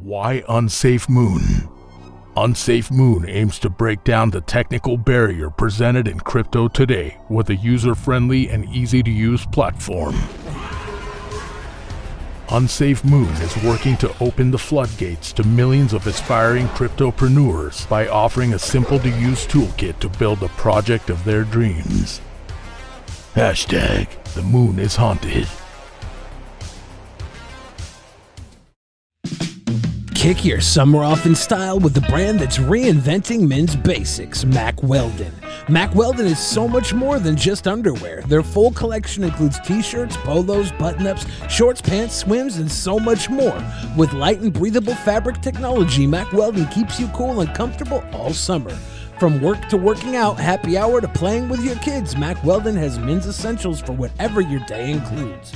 Why Unsafe Moon? Unsafe Moon aims to break down the technical barrier presented in crypto today with a user-friendly and easy-to-use platform. Unsafe Moon is working to open the floodgates to millions of aspiring cryptopreneurs by offering a simple-to-use toolkit to build a project of their dreams. Hashtag the moon is haunted. Kick your summer off in style with the brand that's reinventing men's basics, Mack Weldon. Mack Weldon is so much more than just underwear. Their full collection includes t-shirts, polos, button-ups, shorts, pants, swims, and so much more. With light and breathable fabric technology, Mack Weldon keeps you cool and comfortable all summer. From work to working out, happy hour to playing with your kids, Mack Weldon has men's essentials for whatever your day includes.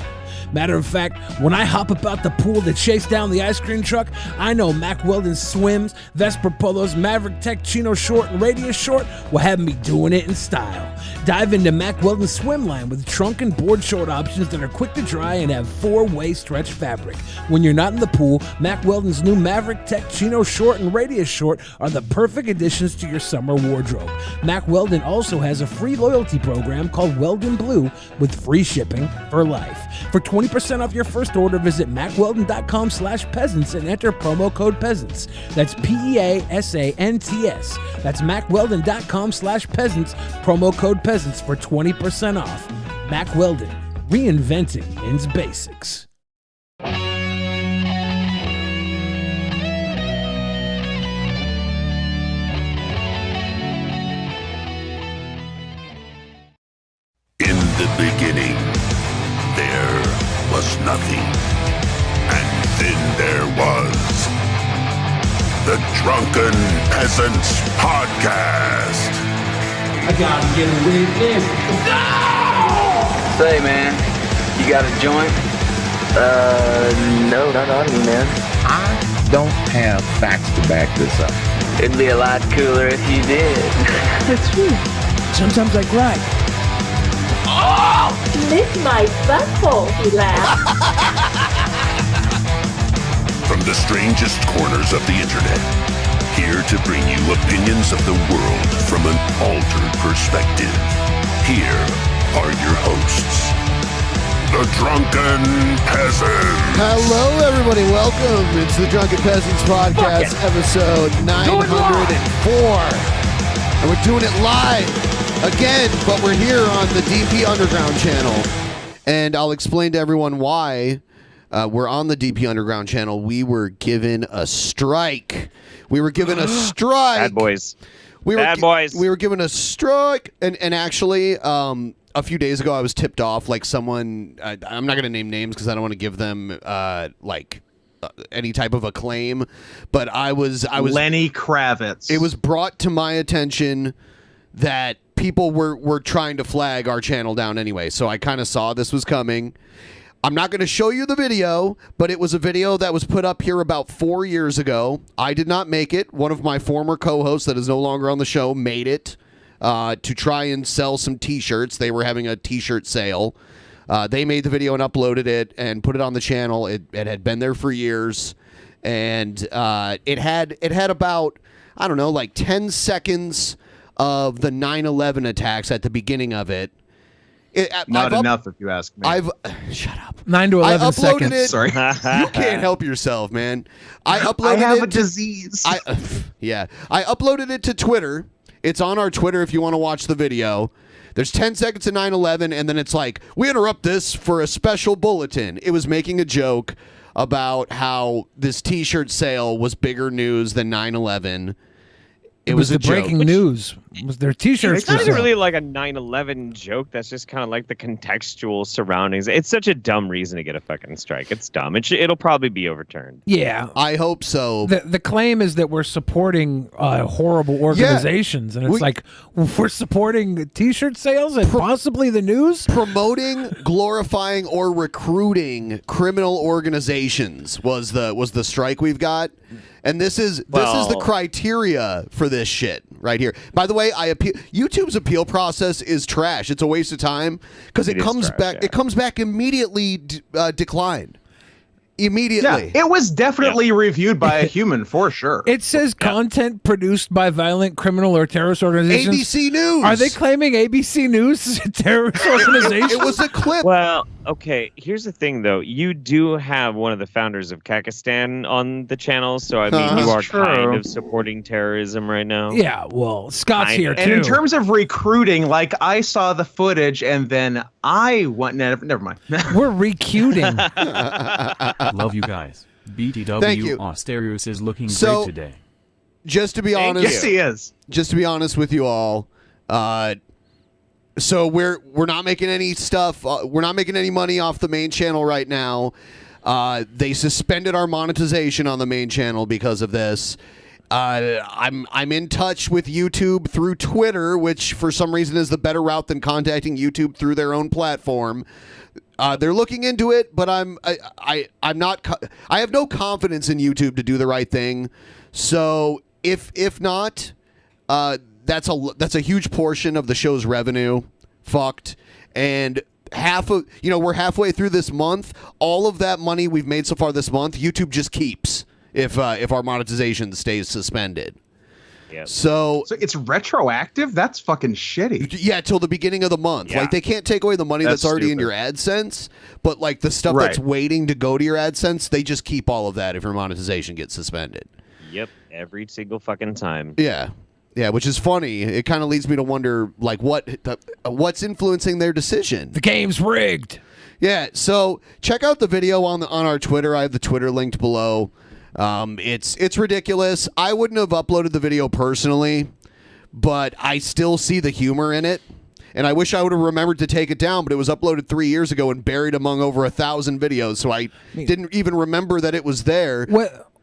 Matter of fact, when I hop about the pool to chase down the ice cream truck, I know Mack Weldon swims, Vesper polos, Maverick Tech chino short, and radius short will have me doing it in style. Dive into Mack Weldon's swim line with trunk and board short options that are quick to dry and have 4-way stretch fabric. When you're not in the pool, Mack Weldon's new Maverick Tech chino short and radius short are the perfect additions to your summer wardrobe. Mack Weldon also has a free loyalty program called Weldon Blue with free shipping for life. For 20% off your first order, visit MackWeldon.com/peasants and enter promo code peasants. That's PEASANTS. That's MackWeldon.com/peasants, promo code peasants for 20% off. Mack Weldon, reinventing men's basics. In the beginning, there was nothing. And then there was the Drunken Peasants Podcast. I gotta get a witness. No! Say, man, you got a joint? No, not on me, man. I don't have facts to back this up. It'd be a lot cooler if you did. That's true. Sometimes I cry. Oh! Lick my butthole, he laughed. From the strangest corners of the internet, here to bring you opinions of the world from an altered perspective. Here are your hosts, the Drunken Peasants. Hello, everybody. Welcome. It's the Drunken Peasants Podcast, episode 904. And we're doing it live again, but we're here on the DP Underground channel. And I'll explain to everyone why we're on the DP Underground channel. We were given a strike. We were given a strike. Bad boys. Bad boys. We were given a strike. And actually, a few days ago, I was tipped off, like someone, I'm not going to name names because I don't want to give them, any type of acclaim, but I was Lenny Kravitz. It was brought to my attention that people were trying to flag our channel down anyway, so I kind of saw this was coming. I'm not going to show you the video, but it was a video that was put up here about 4 years ago. I did not make it. One of my former co-hosts that is no longer on the show made it to try and sell some t-shirts. They were having a t-shirt sale. They made the video and uploaded it and put it on the channel. It had been there for years, and it had about, I don't know, like 10 seconds of the 9/11 attacks at the beginning of it. Not enough, if you ask me. Shut up. 9 to 11 seconds. Sorry. You can't help yourself, man. I have a disease. I uploaded it to Twitter. It's on our Twitter if you want to watch the video. There's 10 seconds of 9/11, and then it's like, we interrupt this for a special bulletin. It was making a joke about how this t-shirt sale was bigger news than 9/11. It was the a joke. breaking news. Was their t-shirts? It's not even really like a 9/11 joke. That's just kind of like the contextual surroundings. It's such a dumb reason to get a fucking strike. It's dumb. It'll probably be overturned. Yeah, I hope so. The claim is that we're supporting horrible organizations, and it's like we're supporting t-shirt sales and possibly the news, promoting, glorifying, or recruiting criminal organizations was the strike we've got. And this is the criteria for this shit right here. By the way, YouTube's appeal process is trash. It's a waste of time because it comes back. Yeah. It comes back immediately declined. immediately. Yeah, it was definitely reviewed by a human for sure. It says content produced by violent criminal or terrorist organizations. ABC News. Are they claiming ABC News is a terrorist organization? It was a clip. Well, okay. Here's the thing, though. You do have one of the founders of Kakistan on the channel, so I mean, you are kind of supporting terrorism right now. Yeah, well, Scott's here too. And in terms of recruiting, like I saw the footage and then I went. Never mind. We're recuting. Love you guys. Thank you. BTW Asterios is looking great today. Just to be honest, yes, he is. Just to be honest with you all, so we're not making any stuff. We're not making any money off the main channel right now. They suspended our monetization on the main channel because of this. I'm in touch with YouTube through Twitter, which for some reason is the better route than contacting YouTube through their own platform. They're looking into it, but I'm not. I have no confidence in YouTube to do the right thing. So if not, that's a huge portion of the show's revenue fucked, and we're halfway through this month. All of that money we've made so far this month, YouTube just keeps if our monetization stays suspended. Yep. So it's retroactive? That's fucking shitty. Yeah, till the beginning of the month. Yeah. Like, they can't take away the money that's already in your AdSense, but like the stuff that's waiting to go to your AdSense, they just keep all of that if your monetization gets suspended. Yep, every single fucking time. Yeah. Yeah, which is funny. It kind of leads me to wonder, like, what's influencing their decision? The game's rigged. Yeah, so check out the video on our Twitter. I have the Twitter linked below. It's ridiculous. I wouldn't have uploaded the video personally, but I still see the humor in it. And I wish I would have remembered to take it down, but it was uploaded 3 years ago and buried among over 1,000 videos, so I didn't even remember that it was there.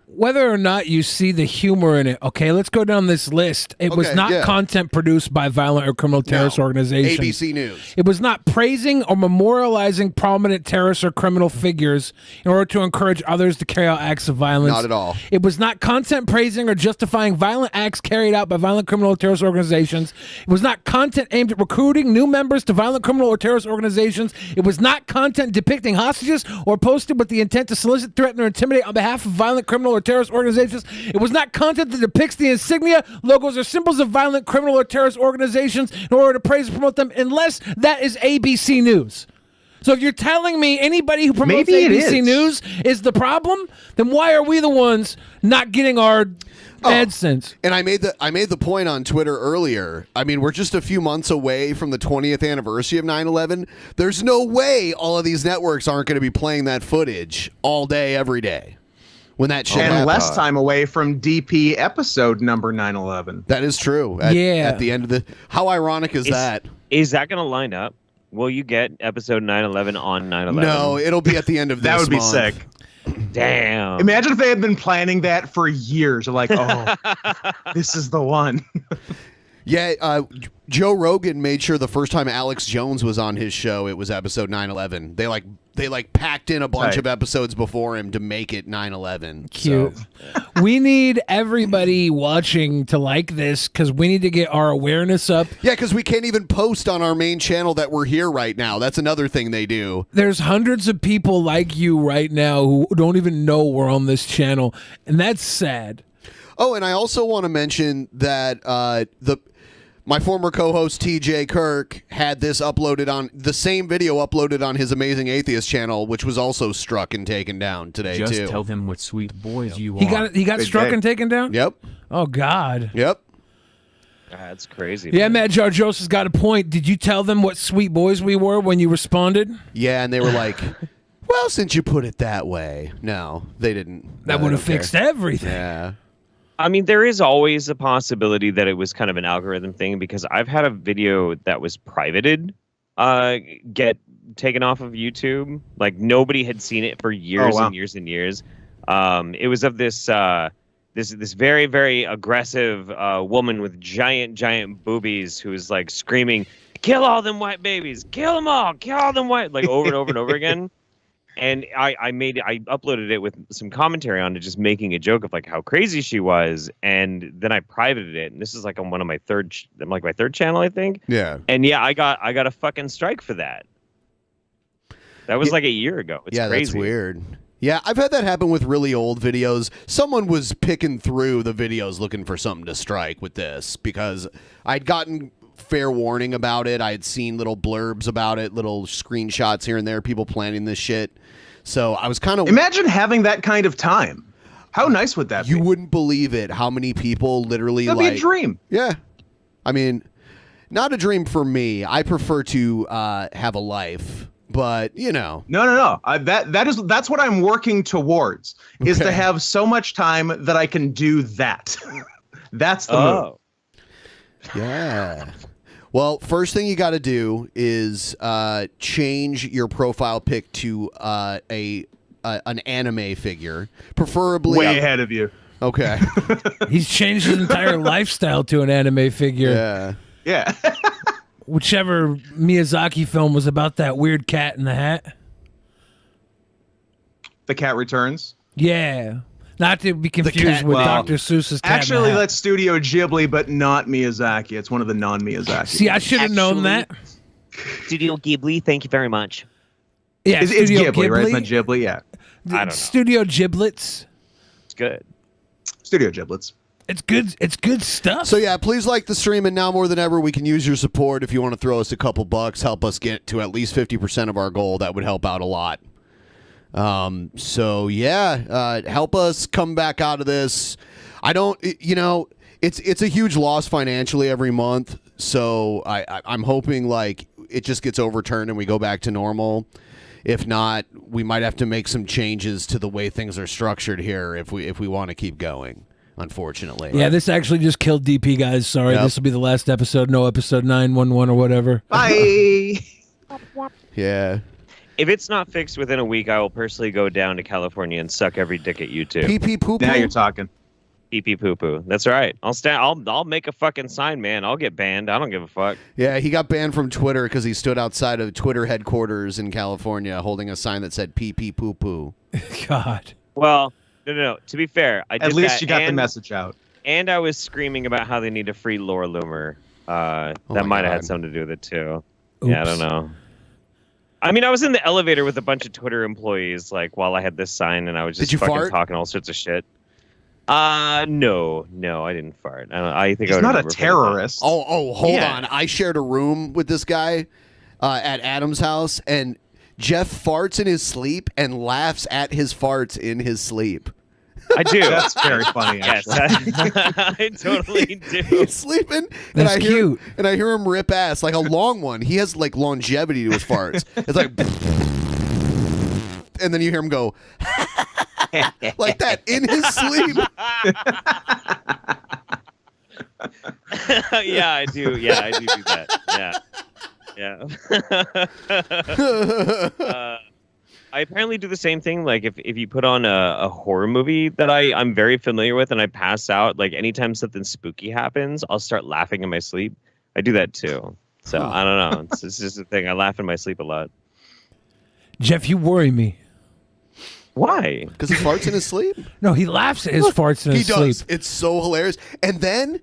Whether or not you see the humor in it, okay, let's go down this list. It was not content produced by violent or criminal terrorist organizations. ABC News. It was not praising or memorializing prominent terrorist or criminal figures in order to encourage others to carry out acts of violence. Not at all. It was not content praising or justifying violent acts carried out by violent criminal or terrorist organizations. It was not content aimed at recruiting new members to violent criminal or terrorist organizations. It was not content depicting hostages or posted with the intent to solicit, threaten, or intimidate on behalf of violent criminal or terrorist organizations. It was not content that depicts the insignia, logos, or symbols of violent criminal or terrorist organizations in order to praise and promote them, unless that is ABC News. So if you're telling me anybody who promotes ABC News is the problem, then why are we the ones not getting our AdSense? And I made the point on Twitter earlier. I mean, we're just a few months away from the 20th anniversary of 9/11. There's no way all of these networks aren't going to be playing that footage all day, every day. When that shit happened. Less time away from DP episode number 9/11. That is true. At the end of the... How ironic is that? Is that going to line up? Will you get episode 9/11 on 9/11? No, it'll be at the end of this That would be month. sick. Damn. Imagine if they had been planning that for years. They're like, oh, this is the one. Yeah, Joe Rogan made sure the first time Alex Jones was on his show, it was episode 9/11. They packed in a bunch of episodes before him to make it 9/11. Cute. So. We need everybody watching to like this because we need to get our awareness up. Yeah, because we can't even post on our main channel that we're here right now. That's another thing they do. There's hundreds of people like you right now who don't even know we're on this channel, and that's sad. Oh, and I also want to mention that my former co-host TJ Kirk had this uploaded on the same video uploaded on his Amazing Atheist channel, which was also struck and taken down today too. Just tell them what sweet boys you are. He got struck and taken down? Yep. Oh God. Yep. That's crazy. Yeah, Matt Jarjosa's got a point. Did you tell them what sweet boys we were when you responded? Yeah, and they were like, well, since you put it that way. No, they didn't. That would have fixed everything. Yeah. I mean, there is always a possibility that it was kind of an algorithm thing, because I've had a video that was privated get taken off of YouTube. Like, nobody had seen it for years and years and years. It was of this this very, very aggressive woman with giant boobies who was like screaming, "Kill all them white babies! Kill them all! Kill all them white!" Like over and over and over again. And I uploaded it with some commentary on it, just making a joke of like how crazy she was, and then I privated it. And this is like on one of my third channel, I think. Yeah. And yeah, I got a fucking strike for that. That was like a year ago. It's crazy. That's weird. Yeah, I've had that happen with really old videos. Someone was picking through the videos looking for something to strike with this because I'd gotten fair warning about it. I had seen little blurbs about it, little screenshots here and there, people planning this shit. So I was kind of... Imagine having that kind of time. How nice would that be? You wouldn't believe it, how many people literally That'd be a dream. Yeah. I mean, not a dream for me. I prefer to have a life. But no. That's what I'm working towards, is to have so much time that I can do that. That's the move. Yeah. Well, first thing you got to do is change your profile pic to an anime figure, preferably way ahead of you. Okay. He's changed his entire lifestyle to an anime figure. Yeah. Whichever Miyazaki film was about that weird cat in the hat. The Cat Returns? Yeah. Not to be confused with Dr. Seuss's cat Actually, in the hat. that's Studio Ghibli, but not Miyazaki. It's one of the non-Miyazaki. See, I should have known that. Studio Ghibli, thank you very much. Yeah, it's Ghibli, right? It's not Ghibli, yeah. I don't know. Studio Giblets. It's good. Studio Giblets. It's good. It's good stuff. So yeah, please like the stream, and now more than ever, we can use your support. If you want to throw us a couple bucks, help us get to at least 50% of our goal. That would help out a lot. So yeah, help us come back out of this. It's a huge loss financially every month. So I'm hoping like it just gets overturned and we go back to normal. If not, we might have to make some changes to the way things are structured here if we want to keep going. Unfortunately. Yeah, this actually just killed DP, guys. Sorry, Yep. This will be the last episode. No episode 911 or whatever. Bye. Yeah. If it's not fixed within a week, I will personally go down to California and suck every dick at YouTube. Pee pee poo poo. Now you're talking. Pee pee poo poo. That's right. I'll make a fucking sign, man. I'll get banned. I don't give a fuck. Yeah, he got banned from Twitter because he stood outside of Twitter headquarters in California holding a sign that said pee pee poo poo. God. Well, no. To be fair, I did At least that, you got the and- message out. And I was screaming about how they need to free Laura Loomer. That might have had something to do with it too. Yeah, I don't know. I mean, I was in the elevator with a bunch of Twitter employees, like while I had this sign, and I was just fucking talking all sorts of shit. No, I didn't fart. I think He's not a terrorist. Hold on. I shared a room with this guy at Adam's house, and Jeff farts in his sleep and laughs at his farts in his sleep. I do. That's very funny. Yes, I totally do. He's sleeping, That's and cute. I hear him rip ass like a long one. He has like longevity to his farts. It's like, and then you hear him go like that in his sleep. Yeah, I do. Yeah, I do that. Yeah. I apparently do the same thing. Like if you put on a horror movie that I'm very familiar with and I pass out, like anytime something spooky happens, I'll start laughing in my sleep. I do that too. So I don't know. It's just a thing. I laugh in my sleep a lot. Jeff, you worry me. Why? Because he farts in his sleep? No, he laughs at his farts in his sleep. He does. It's so hilarious. And then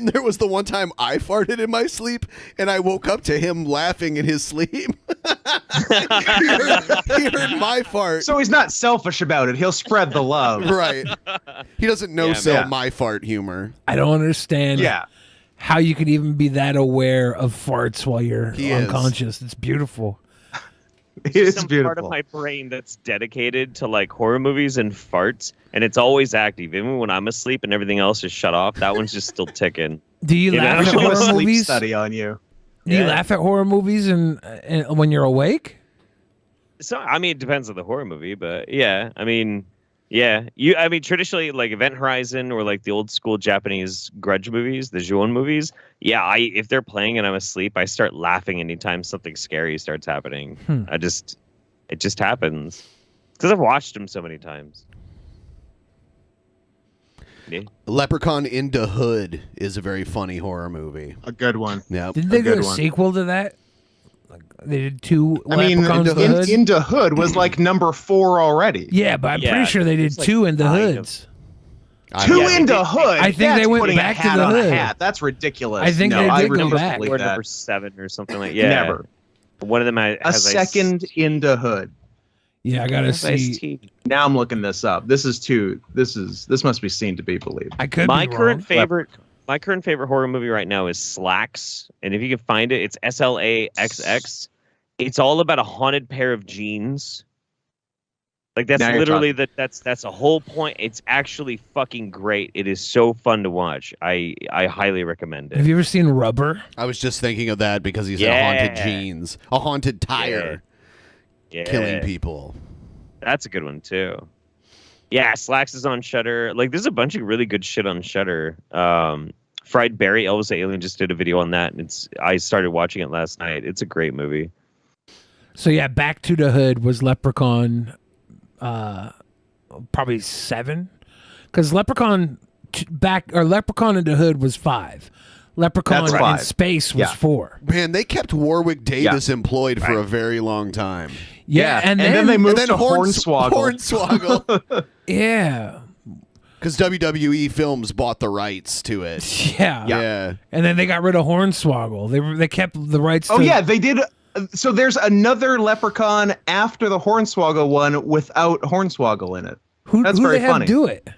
there was the one time I farted in my sleep, and I woke up to him laughing in his sleep. he heard my fart. So he's not selfish about it. He'll spread the love. Right. He doesn't no-sell my fart humor. I don't understand how you could even be that aware of farts while you're unconscious. It's beautiful. It's some beautiful. part of my brain that's dedicated to like horror movies and farts, and it's always active. Even when I'm asleep and everything else is shut off, that one's just still ticking. Do you laugh We at should do a horror sleep movies? study on you. Do you laugh at horror movies and when you're awake? So I mean, it depends on the horror movie, but yeah, I mean, traditionally like Event Horizon or like the old school Japanese grudge movies, the Ju-on movies. Yeah, if they're playing and I'm asleep, I start laughing anytime something scary starts happening. It just happens because I've watched them so many times. Yeah. Leprechaun in the Hood is a very funny horror movie. A good one. Yeah. Didn't they do a sequel to that? Like they did two. I mean, Leprechauns in the Hood? Into Hood was like number 4 already. Yeah, but I'm pretty sure they did two in the Hoods. Two into Hood. I think That's they went putting back a to hat the on Hood. a hat. That's ridiculous. I think they did go back. Or number 7 or something like that. Yeah. Never. One of them has a second into Hood. Yeah, I gotta see. Now I'm looking this up. This must be seen to be believed. I could My be current wrong. favorite. My current favorite horror movie right now is Slacks, and if you can find it, it's SLAXX. It's all about a haunted pair of jeans. Like that's literally that's a whole point. It's actually fucking great. It is so fun to watch. I highly recommend it. Have you ever seen Rubber? I was just thinking of that because he's in haunted jeans, a haunted tire, killing people. That's a good one too. Yeah, Slacks is on Shudder. Like, there's a bunch of really good shit on Shudder. Fried Berry, Elvis the Alien just did a video on that, and I started watching it last night. It's a great movie. So yeah, Back to the Hood was Leprechaun, probably 7, because Leprechaun in the Hood was 5. Leprechaun in Space was 4. Man, they kept Warwick Davis employed for a very long time. Yeah, and then they moved to Hornswoggle. Hornswoggle. Yeah. Because WWE Films bought the rights to it. Yeah. And then they got rid of Hornswoggle. They kept the rights to... yeah, they did. So there's another Leprechaun after the Hornswoggle one without Hornswoggle in it. That's very funny. Do it?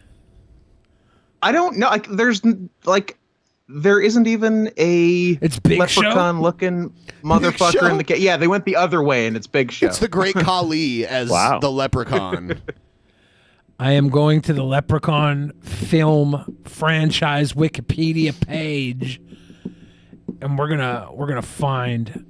I don't know. There isn't even a leprechaun-looking motherfucker in the... Yeah, they went the other way, and it's Big Show. It's the Great Khali as the leprechaun. I am going to the Leprechaun film franchise Wikipedia page, and we're gonna find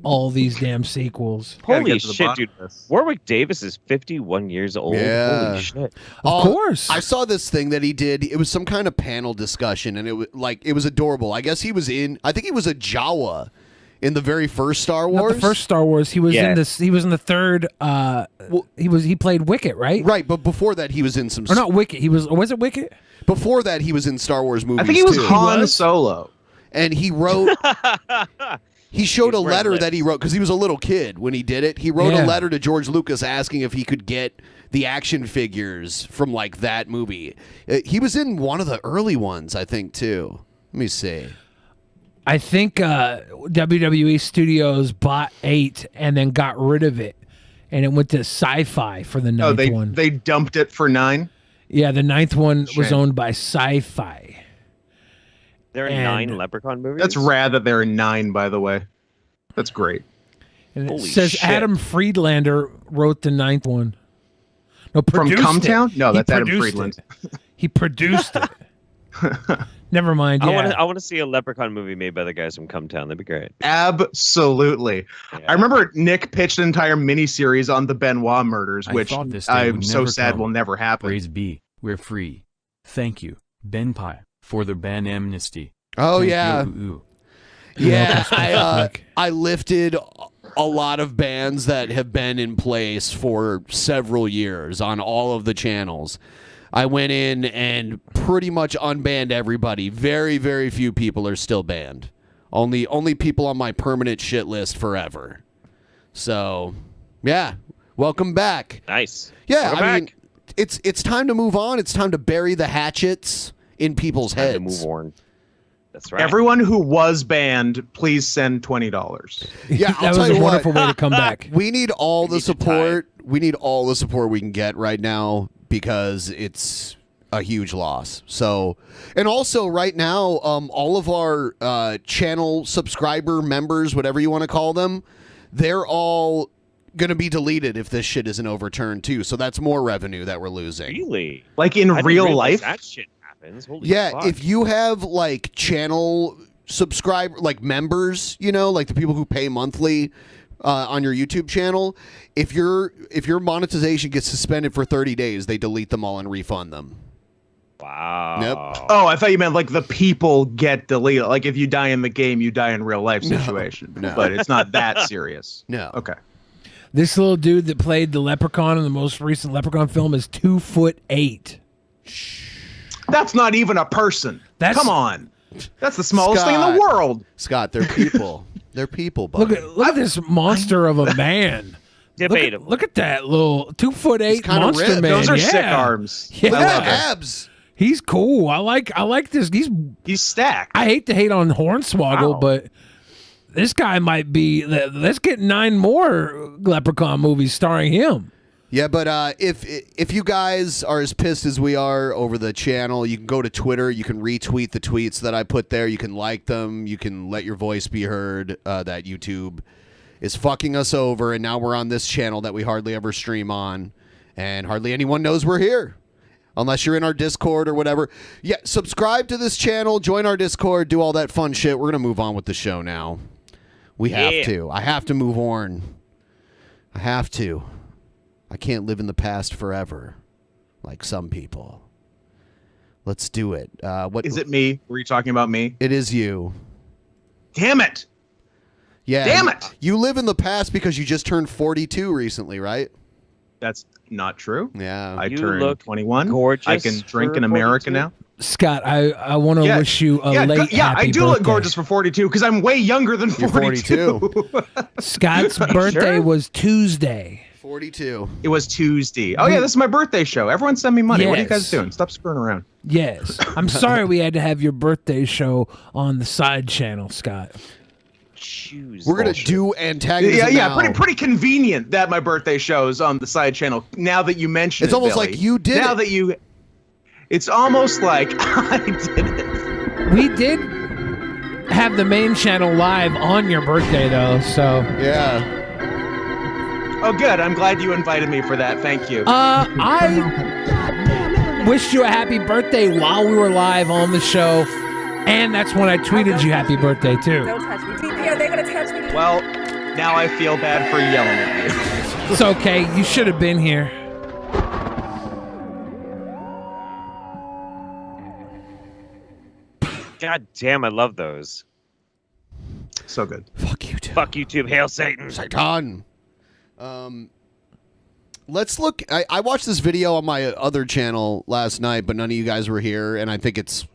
all these damn sequels. Holy shit, dude! Warwick Davis is 51 years old. Yeah. Holy shit! Of course. I saw this thing that he did. It was some kind of panel discussion, and it was adorable. I guess he was in. I think he was a Jawa in the very first Star Wars. Not the first Star Wars. He was in this. He was in the third. He played Wicket, right? Right, but before that, he was in some. Or not Wicket. He was. Was it Wicket? Before that, he was in Star Wars movies. I think he was too. Han Solo, and he wrote. He showed a letter that he wrote because he was a little kid when he did it. He wrote a letter to George Lucas asking if he could get the action figures from like that movie. He was in one of the early ones, I think, too. Let me see. I think WWE Studios bought 8 and then got rid of it, and it went to Sci-Fi for the 9th one. They dumped it for 9? Yeah, the 9th one was owned by Sci-Fi. There are 9 Leprechaun movies? That's rad that there are 9, by the way. That's great. And it says Adam Friedlander wrote the 9th one. No, From produced Cumtown? it. No, He that's Adam produced Friedland. it. He produced it. Never mind. Yeah. I want to see a Leprechaun movie made by the guys from Cumtown. That'd be great. Absolutely. Yeah. I remember Nick pitched an entire miniseries on the Benoit murders, which I'm so sad will never happen. Praise be, we're free. Thank you, BENPAI, for the ban amnesty. Oh, Thank yeah. you. Yeah, I lifted a lot of bans that have been in place for several years on all of the channels. I went in and pretty much unbanned everybody. Very, very few people are still banned. Only people on my permanent shit list forever. So, yeah, welcome back. Nice. Yeah, welcome I mean, back. it's time to move on. It's time to bury the hatchets in people's heads. Time to move on. That's right. Everyone who was banned, please send $20. Yeah, that was a wonderful way to come back. We need all the support. We need all the support we can get right now because it's a huge loss. So, and also right now, all of our channel subscriber members, whatever you want to call them, they're all going to be deleted if this shit isn't overturned too. So that's more revenue that we're losing. Really? Like in real life? That shit happens. Holy yeah, fuck. if you have like channel subscriber, like members, you know, like the people who pay monthly on your YouTube channel, if your monetization gets suspended for 30 days, they delete them all and refund them. Wow. Yep. Oh, I thought you meant like the people get deleted. Like if you die in the game, you die in real life situation. No. But it's not that serious. No. Okay. This little dude that played the Leprechaun in the most recent Leprechaun film is 2'8". That's not even a person. Come on. That's the smallest thing in the world. Scott, they're people. They're people, buddy. Look at this monster of a man. Debatable. Look at that little 2'8" kinda monster ripped. man. Those are sick arms. Yeah. Look at the abs. He's cool. I like this. He's stacked. I hate to hate on Hornswoggle, but this guy might be. Let's get 9 more Leprechaun movies starring him. Yeah, but if you guys are as pissed as we are over the channel, you can go to Twitter. You can retweet the tweets that I put there. You can like them. You can let your voice be heard. That YouTube is fucking us over, and now we're on this channel that we hardly ever stream on, and hardly anyone knows we're here. Unless you're in our Discord or whatever. Yeah, subscribe to this channel, join our Discord, do all that fun shit. We're going to move on with the show now. We have to. I have to move on. I have to. I can't live in the past forever, like some people. Let's do it. What is it? Me? Were you talking about me? It is you. Damn it! Yeah. Damn it! You live in the past because you just turned 42 recently, right? That's not true. Yeah. I You turned look 21. gorgeous I can drink in America 42. now. Scott, I want to wish you a late yeah, happy I do birthday. look gorgeous for 42 because I'm way younger than 42. Scott's birthday was Tuesday. 42. It was Tuesday. Oh yeah, this is my birthday show. Everyone send me money. What are you guys Yes. doing? Stop screwing around. Yes. I'm sorry we had to have your birthday show on the side channel, Scott. We're going to do antagonism now. Pretty convenient that my birthday show's on the side channel. Now that you mention It's it, almost Billy. like you did Now it. that you, it's almost like I did it. We did have the main channel live on your birthday, though, so. Yeah. Oh, good. I'm glad you invited me for that. Thank you. I wished you a happy birthday while we were live on the show, and that's when I tweeted you happy birthday, too. Don't touch me. Are they gonna touch me? Well, now I feel bad for yelling at you. It's okay. You should have been here. God damn, I love those. So good. Fuck YouTube. Fuck YouTube. Hail Satan. Satan. Let's look. I watched this video on my other channel last night, but none of you guys were here, and I think it's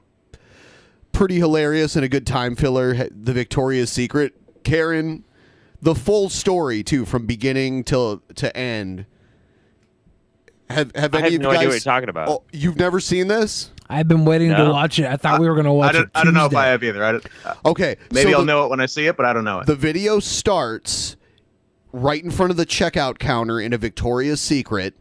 pretty hilarious and a good time filler. The Victoria's Secret. Karen, the full story, too, from beginning to end. Have I any have of you no guys... idea what you're talking about. Oh, you've never seen this? I've been waiting to No. watch it. I thought we were going to watch it I don't know if Tuesday. I have either. Okay. Maybe so I'll know it when I see it, but I don't know it. The video starts right in front of the checkout counter in a Victoria's Secret.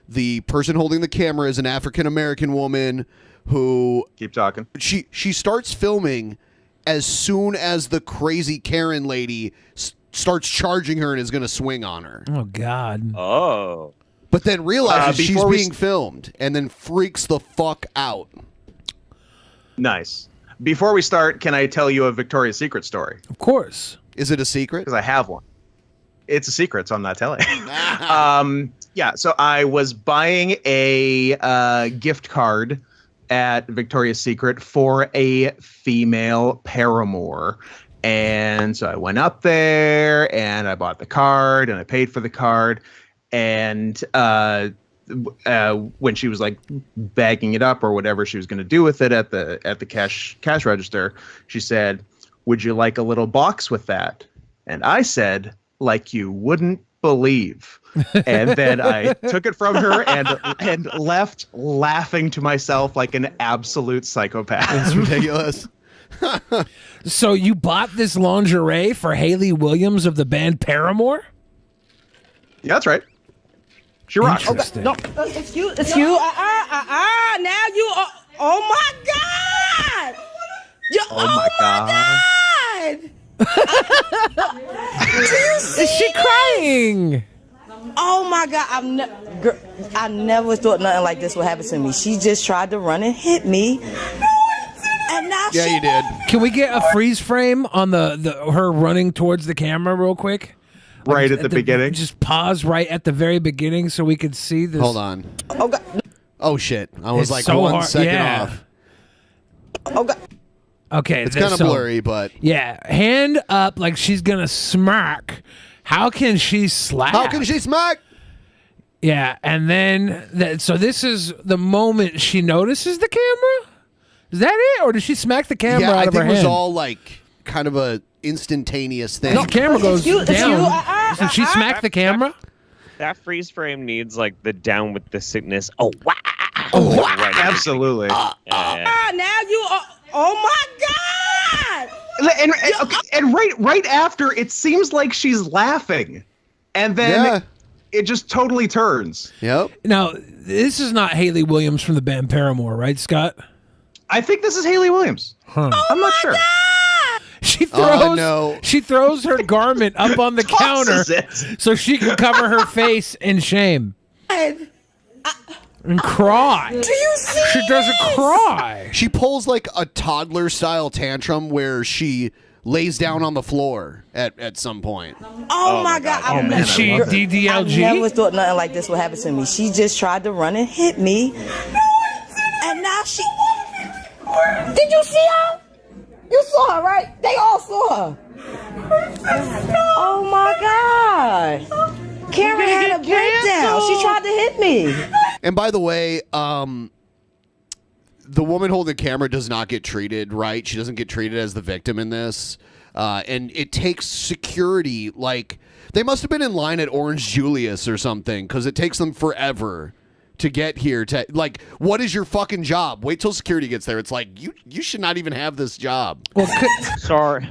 The person holding the camera is an African-American woman who... Keep talking. She starts filming as soon as the crazy Karen lady starts charging her and is going to swing on her. Oh, God. Oh. But then realizes she's before we being filmed and then freaks the fuck out. Nice. Before we start, can I tell you a Victoria's Secret story? Of course. Is it a secret? Because I have one. It's a secret, so I'm not telling. Yeah, so I was buying a gift card at Victoria's Secret for a female paramour. And so I went up there and I bought the card and I paid for the card. And when she was like bagging it up or whatever she was going to do with it at the cash register, she said, "Would you like a little box with that?" And I said, "Like you wouldn't believe." And then I took it from her and left laughing to myself like an absolute psychopath. It's ridiculous. So you bought this lingerie for Hayley Williams of the band Paramore? Yeah, that's right. She rocks. Interesting. It's you. Now you are. Oh my God. Oh my God. Is she crying? Oh my God. I never thought nothing like this would happen to me. She just tried to run and hit me. And now Yeah, you did. Can we get a freeze frame on the her running towards the camera real quick? Right at the beginning. Just pause right at the very beginning so we could see this. Hold on. Oh God. Oh, shit. I was It's like so 1 hard. second Yeah. off. Oh God. Okay. It's kind of blurry, but... Yeah. Hand up like she's going to smack. How can she slap? How can she smack? Yeah. And then, so this is the moment she notices the camera? Is that it? Or does she smack the camera Yeah, out I of her think it was hand? all like kind of a instantaneous thing. The camera goes It's you. down. Did she smack the camera? That freeze frame needs like the down with the sickness. Oh, wow. Oh, wow. Right. Absolutely. Now you are. Oh my God. And right after, it seems like she's laughing. And then it just totally turns. Yep. Now, this is not Haley Williams from the band Paramore, right, Scott? I think this is Haley Williams. Huh. I'm not sure. She throws her garment up on the counter so she can cover her face in shame. And cry. Do you see? She doesn't cry. She pulls like a toddler style tantrum where she lays down on the floor at some point. Oh my God. Oh, man, she DDLG? I never thought nothing like this would happen to me. She just tried to run and hit me. And now she... Did you see her? You saw her, right? They all saw her. Oh my God. Karen had a breakdown. She tried to hit me. And by the way, the woman holding the camera does not get treated right. She doesn't get treated as the victim in this. And it takes security. Like, they must have been in line at Orange Julius or something, because it takes them forever to get here. To like, what is your fucking job? Wait till security gets there. It's like, you should not even have this job. Well,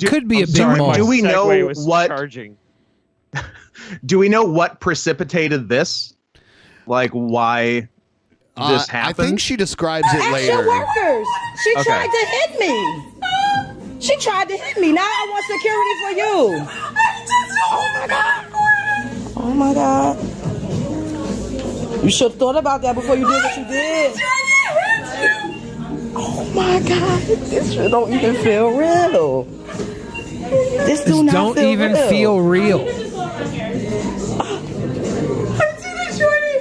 could be a big mall. Do we know was what? charging. Do we know what precipitated this? Like, why this happened? I think she describes it Ask later. your workers. She Okay. tried to hit me. She tried to hit me. Now I want security for you. Oh my God. Oh my God. You should have thought about that before you did what you did. Oh my God. This shit don't even feel real. This do not don't feel even real. feel real.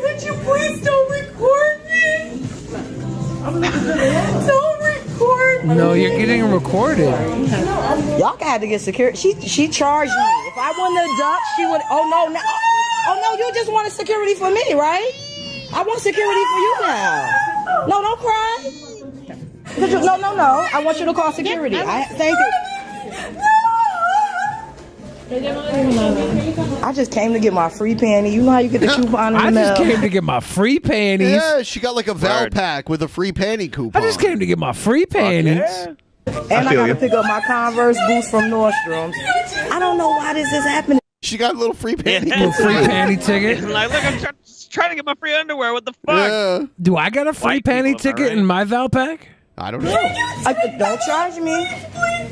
Would you please don't record me? Don't record me. No, you're getting recorded. Y'all got to get security. She charged me. If I wouldn't have ducked, she would. Oh no, you just wanted security for me, right? I want security for you now. No, don't cry. No. I want you to call security. Thank you. I just came to get my free panty. You know how you get the coupon in the mail? I just came to get my free panties. Yeah, she got like a Val pack with a free panty coupon. I just came to get my free panties. And I got to pick up my Converse boots from Nordstrom's. I don't know why this is happening. She got a little free panty. Little free panty ticket. Like, look, I'm trying to get my free underwear. What the fuck? Yeah. Do I got a free White panty people, am I ticket right? in my Val pack? I don't know. Don't charge me.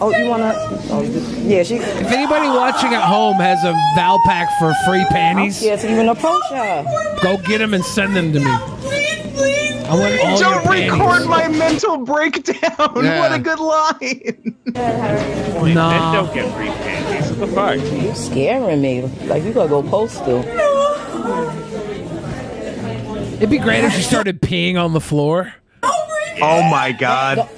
Oh, you want to? Oh, yeah, she. If anybody watching at home has a Val pack for free panties, I'm scared to even approach her. go get them and send them to me. I want all Don't your record panties. my mental breakdown. Yeah. What a good line. Men don't get free panties. What the fuck? You scaring me. Like you gotta go postal. It'd be great if she started peeing on the floor. Oh my God.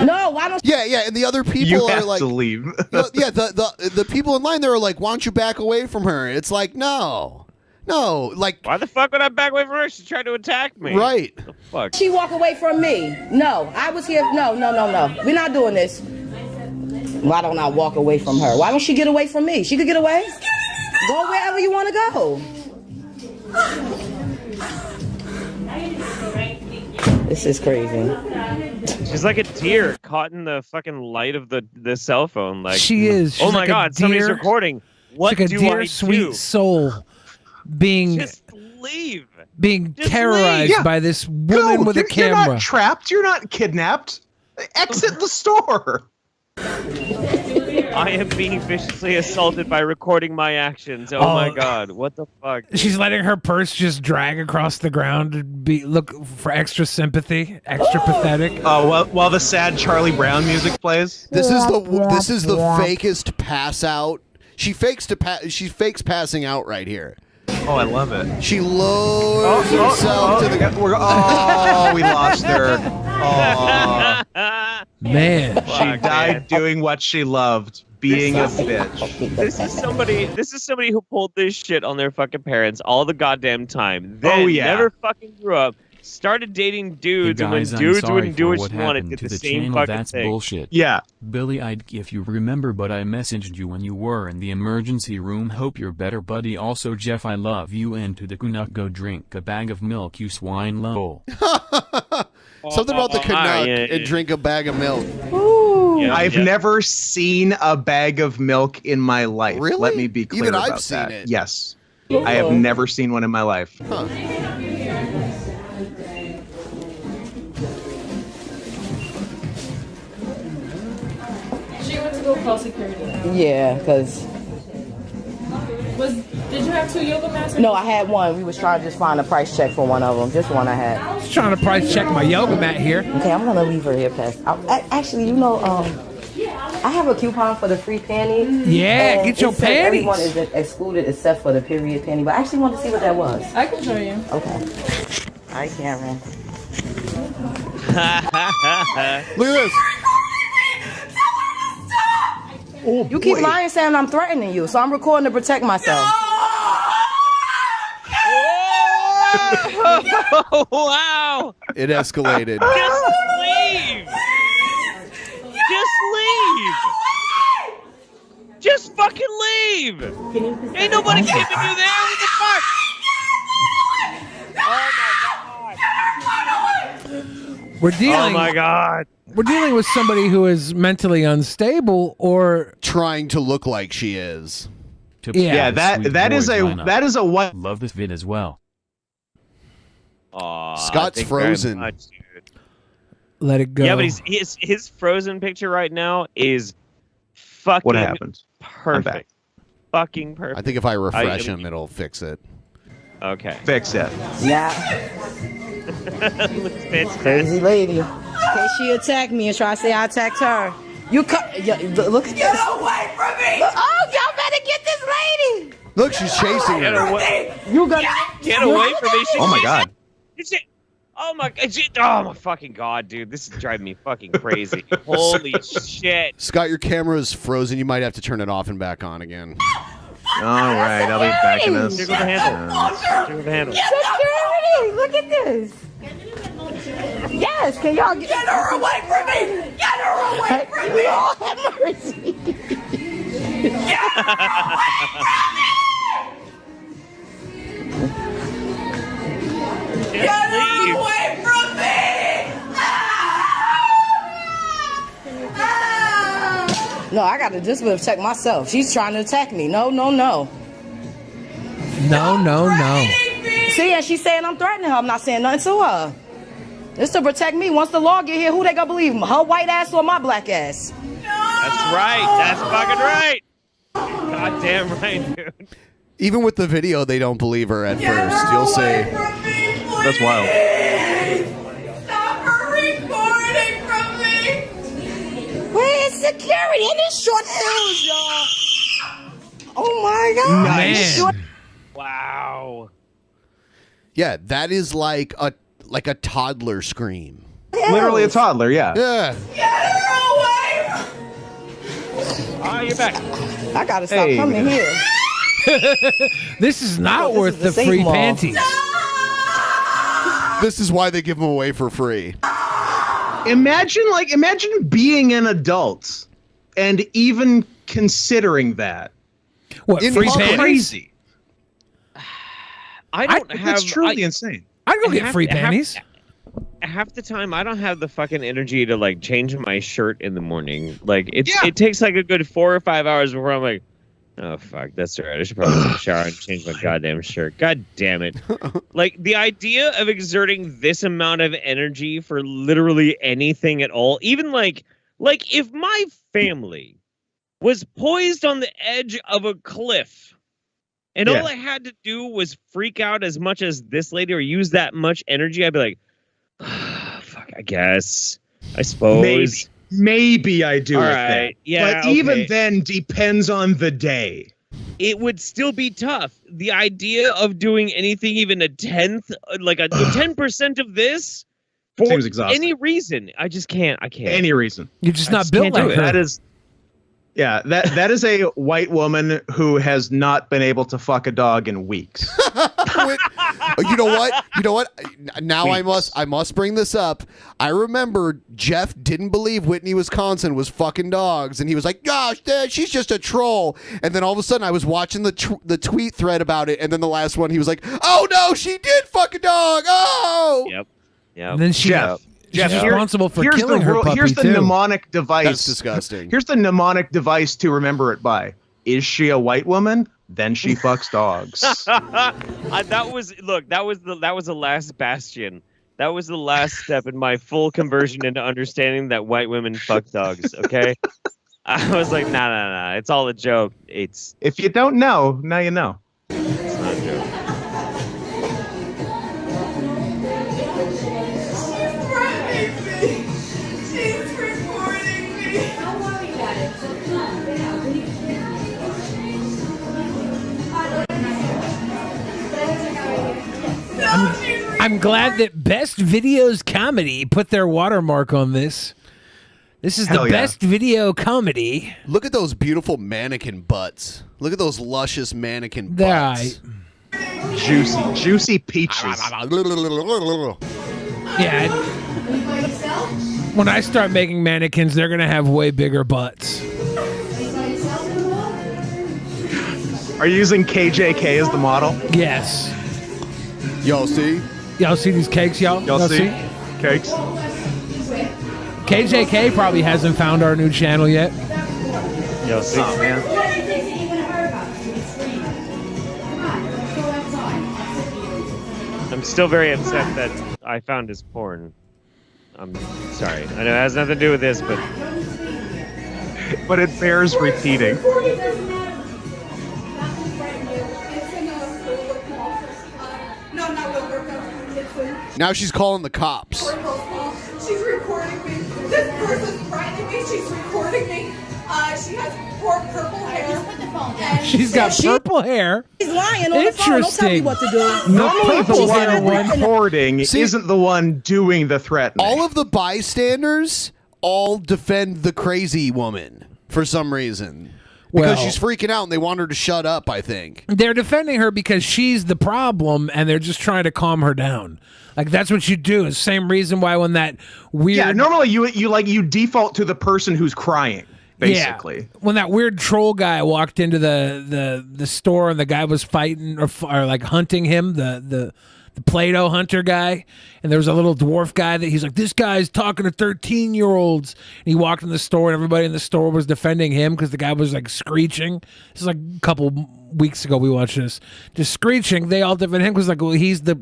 No, why don't? Yeah, and the other people You are have like, to leave. yeah, the people in line, they were like, why don't you back away from her? It's like, no, like, Why the fuck would I back away from her? She tried to attack me. right. What the fuck? She walk away from me? No, I was here. No. We're not doing this. Why don't I walk away from her? Why don't she get away from me? She could get away. Go wherever you want to go. This is crazy. She's like a deer caught in the fucking light of the cell phone. Like She is. She's Oh my like a God! Somebody's deer. recording. What It's like a do dear I sweet do? soul being Just leave. Just terrorized leave. by this woman Go. with a You're camera. not trapped. You're not kidnapped. Exit the store. I am being viciously assaulted by recording my actions. Oh my God! What the fuck? She's letting her purse just drag across the ground to look for extra sympathy, extra pathetic. Oh, while the sad Charlie Brown music plays. This is the fakest pass out. She fakes passing out right here. Oh, I love it. She lowers herself to the. We lost her. Oh, Man, she died doing what she loved, being a bitch. This is somebody who pulled this shit on their fucking parents all the goddamn time. Then never fucking grew up. Started dating dudes, and when Guys, I'm dudes sorry wouldn't do for what she what wanted, happened did to the the same channel. fucking That's thing. bullshit. Yeah. Billy, if you remember, but I messaged you when you were in the emergency room. Hope you're better, buddy. Also, Jeff, I love you. And to the Canuck, go drink a bag of milk, you swine lol. Something about the Canuck and drink a bag of milk. I've never seen a bag of milk in my life. Really? Let me be clear Even about I've seen that. it. Yes. I have never seen one in my life. Huh. She went to go call security. Yeah, because... Did you have 2 yoga mats? No, I had one. We was trying to just find a price check for one of them. Just one I had. Just trying to price check my yoga mat here. Okay, I'm gonna leave her here, Pest. Actually, you know, I have a coupon for the free panties. Yeah, get your it says panties. Everyone is excluded except for the period panty. But I actually want to see what that was. I can show you. Okay. All right, Cameron. Look at this. Oh, You keep boy. lying saying I'm threatening you, so I'm recording to protect myself. Oh, wow! It escalated. Just leave! Just leave! Just fucking leave! Ain't nobody keeping you there. What the fuck? We're dealing. Oh my god! We're dealing with somebody who is mentally unstable or trying to look like she is. Yeah, that is a what. Love this vid as well. Aw, Scott's thank you very frozen. much, dude. let it go. Yeah, but his frozen picture right now is fucking What happened? perfect. Fucking perfect. I think if I refresh him, it'll fix it. Okay. Fix it. Yeah. Looks fantastic. Crazy lady. Okay, she attacked me and try to say I attacked her. You look at this. Get away from me! Oh, y'all better get this lady. Look, she's chasing Get her. away, You gonna get away from me. Oh my god. Oh my fucking god, dude. This is driving me fucking crazy. Holy shit. Scott, your camera is frozen. You might have to turn it off and back on again. All right, I'll be back in this. Jiggle the handle. Jiggle the handle. Security, look at this. Yes, can y'all get her away from me! Get her away from me! Lord have mercy. Get her away from me! No, I gotta just protect myself. She's trying to attack me. No. No. See, and she's saying I'm threatening her. I'm not saying nothing to her. It's to protect me. Once the law get here, who they gonna believe? Her white ass or my black ass? That's right. That's fucking right. Goddamn right, dude. Even with the video, they don't believe her at first. You'll see. That's wild. Stop her recording from me! Where is security? In these short heels, y'all. Oh my god. Nice. Wow. Yeah, that is like a toddler scream. Literally a toddler, yeah. Yeah. Get her away! Oh, you're back. I gotta stop coming here. This is not worth is the a safe free mall. panties. This is why they give them away for free. Imagine being an adult and even considering that. What, In free public. panties? Crazy. I don't have. That's truly insane. I'd go get free panties. Half the time, I don't have the fucking energy to like change my shirt in the morning. Like it takes like a good 4 or 5 hours before I'm like, oh fuck, that's right. I should probably take a shower and change my goddamn shirt. God damn it! Like the idea of exerting this amount of energy for literally anything at all, even like if my family was poised on the edge of a cliff. And all I had to do was freak out as much as this lady or use that much energy. I'd be like, fuck, I guess. I suppose. Maybe I do All a right. thing. Yeah, but even okay. then, depends on the day. It would still be tough. The idea of doing anything even a 10th, like a 10% of this for Seems exhausting. any reason, I just can't. I can't. Any reason. You're just I not just built can't do like it. her. That is. Yeah, that is a white woman who has not been able to fuck a dog in weeks. You know what? Now I must bring this up. I remember Jeff didn't believe Whitney, Wisconsin was fucking dogs, and he was like, "Gosh, Dad, she's just a troll." And then all of a sudden, I was watching the tweet thread about it, and then the last one, he was like, "Oh no, she did fuck a dog!" Oh, Yep. And then Jeff, She's responsible for killing her puppy, Here's the too. mnemonic device. That's disgusting. Here's the mnemonic device to remember it by. Is she a white woman? Then she fucks dogs. That was the last bastion. That was the last step in my full conversion into understanding that white women fuck dogs. Okay, I was like, nah, it's all a joke. It's if you don't know, now you know. It's not a joke. She's recording me. Don't worry about it. I'm glad that Best Videos Comedy put their watermark on this. This is Hell the yeah. best video comedy. Look at those beautiful mannequin butts. Look at those luscious mannequin They're butts. Juicy peaches. Yeah. When I start making mannequins, they're going to have way bigger butts. Are you using KJK as the model? Yes. Y'all see? Y'all see these cakes, y'all? Y'all see? Cakes? KJK probably hasn't found our new channel yet. Yo, see, man. I'm still very upset that I found his porn. I'm sorry. I know it has nothing to do with this, but it bears repeating. Now she's calling the cops. She's recording me. This person's threatening me. She's recording me. She has purple hair. And She's got purple hair. She's lying on the phone. Don't tell me what to do. Normally the She's one never- recording isn't the one doing the threatening. All of the bystanders all defend the crazy woman for some reason. Because Well- she's freaking out and they want her to shut up, I think. They're defending her because she's the problem, and they're just trying to calm her down. Like, that's what you do. It's the same reason why when that weird... Yeah, normally you default to the person who's crying, basically. Yeah. When that weird troll guy walked into the store and the guy was fighting or like hunting him, the Play-Doh hunter guy, and there was a little dwarf guy that he's like, this guy's talking to 13-year-olds. And he walked in the store and everybody in the store was defending him because the guy was like screeching. This is like a couple weeks ago we watched this. Just screeching. They all defend him because like, well, he's the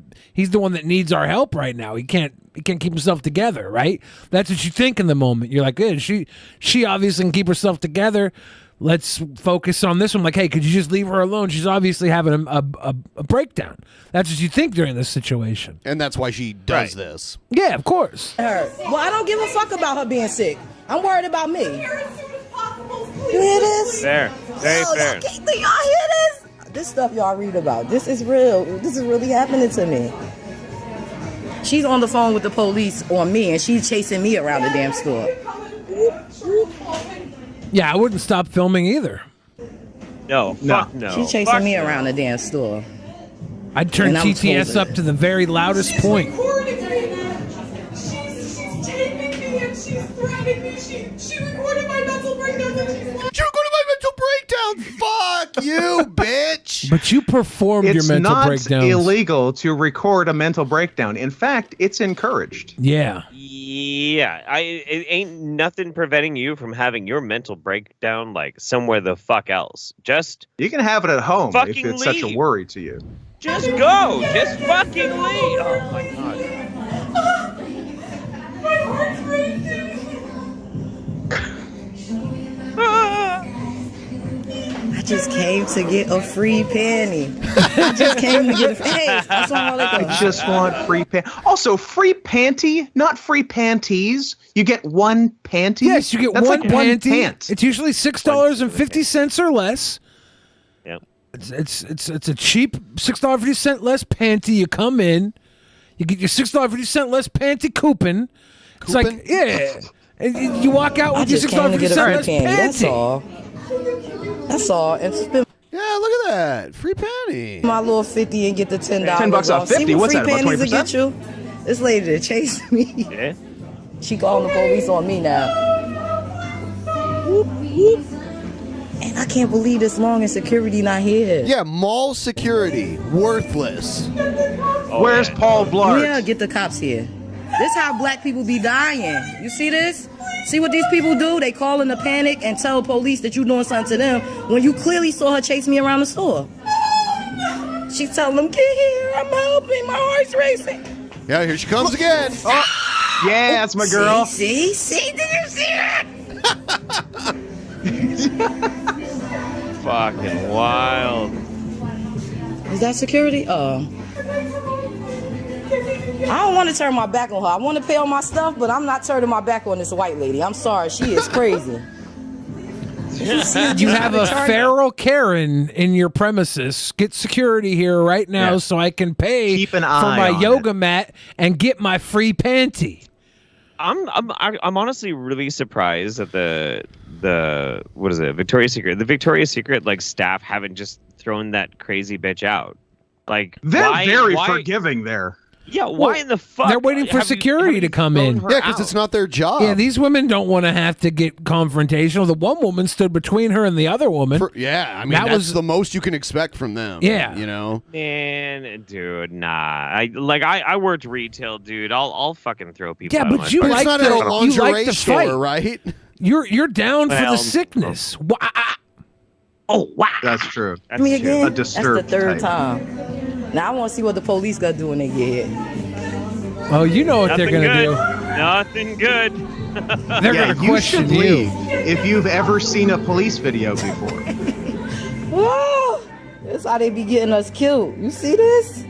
one that needs our help right now. He can't keep himself together, right? That's what you think in the moment. You're like, good, she obviously can keep herself together. Let's focus on this one. Like, hey, could you just leave her alone? She's obviously having a breakdown. That's what you think during this situation. And that's why she does this. Yeah, of course. Her. Well, I don't give a fuck about her being sick. I'm worried about me. You hear this? fair. Very Yo, fair. y'all hear this? This stuff y'all read about. This is real. This is really happening to me. She's on the phone with the police on me, and she's chasing me around the damn store. Yeah, I wouldn't stop filming either. No, fuck no. She's chasing Fuck me no. around the damn store. I'd turn And I'm TTS told up to the very loudest point. recording me. She's taping me and she's threatening me. She recorded my mental breakdowns and she's like, She recorded my mental breakdown. Fuck you, bitch. But you performed your It's mental not breakdowns. illegal to record a mental breakdown. In fact, it's encouraged. Yeah. Yeah, it ain't nothing preventing you from having your mental breakdown like somewhere the fuck else. Just You can have it at home if Fucking it's such a leave. worry to you. Just go. Just fucking leave. Oh my god. my heart's racing. I just came to get a free penny. I just came to get a hey, I just want free panty. Also, free panty, not free panties. You get one panty. Yes, you get That's one like panty. One pant. It's usually $6.50 or less. Yep. It's a cheap $6.50 less panty. You come in, you get your $6.50 less panty coupon. It's like, yeah. And you walk out I with your just came to get a $6.50 free less penny. That's panty. all. That's all. And spend Yeah, look at that. Free panty. my little 50 and get the $10 $10 off 50? See what What's free that, about panties will 20%? get you? This lady that chased me. Yeah. She calling the police on me now. Whoop, whoop. And I can't believe this long and security not here. Yeah, mall security. Worthless. Where's Paul Blart? Yeah, get the cops here. This how black people be dying. You see this? See what these people do? They call in a panic and tell police that you doing something to them when you clearly saw her chase me around the store. She's telling them, get here, I'm helping, my heart's racing. Yeah, here she comes again. Oh, yeah, that's my girl. See, did you see it? Fucking wild. Is that security? I don't want to turn my back on her. I want to pay on my stuff, but I'm not turning my back on this white lady. I'm sorry, she is crazy. You have a feral Karen in your premises. Get security here right now so I can pay Keep an for eye my on yoga mat and get my free panty. I'm honestly really surprised that the what is it, Victoria's Secret? The Victoria's Secret like staff haven't just thrown that crazy bitch out. Like They're why, very why, forgiving there. Yeah, why in the fuck? They're waiting for security to come in. Yeah, because it's not their job. Yeah, these women don't want to have to get confrontational. The one woman stood between her and the other woman. I mean, that's the most you can expect from them. Yeah. You know? Man, dude, nah. I worked retail, dude. I'll fucking throw people. Yeah, out of but my you fucking like not the a lingerie you like the store, fight, right? You're down for Well, the sickness. Oh wow, that's true. That's me again? A That's the disturbed third type. time. Now I want to see what the police got to do when they get here. Oh, you know what Nothing they're gonna good. Nothing good. They're Yeah, gonna you question should you. leave if you've ever seen a police video before. Whoa! That's how they be getting us killed. You see this?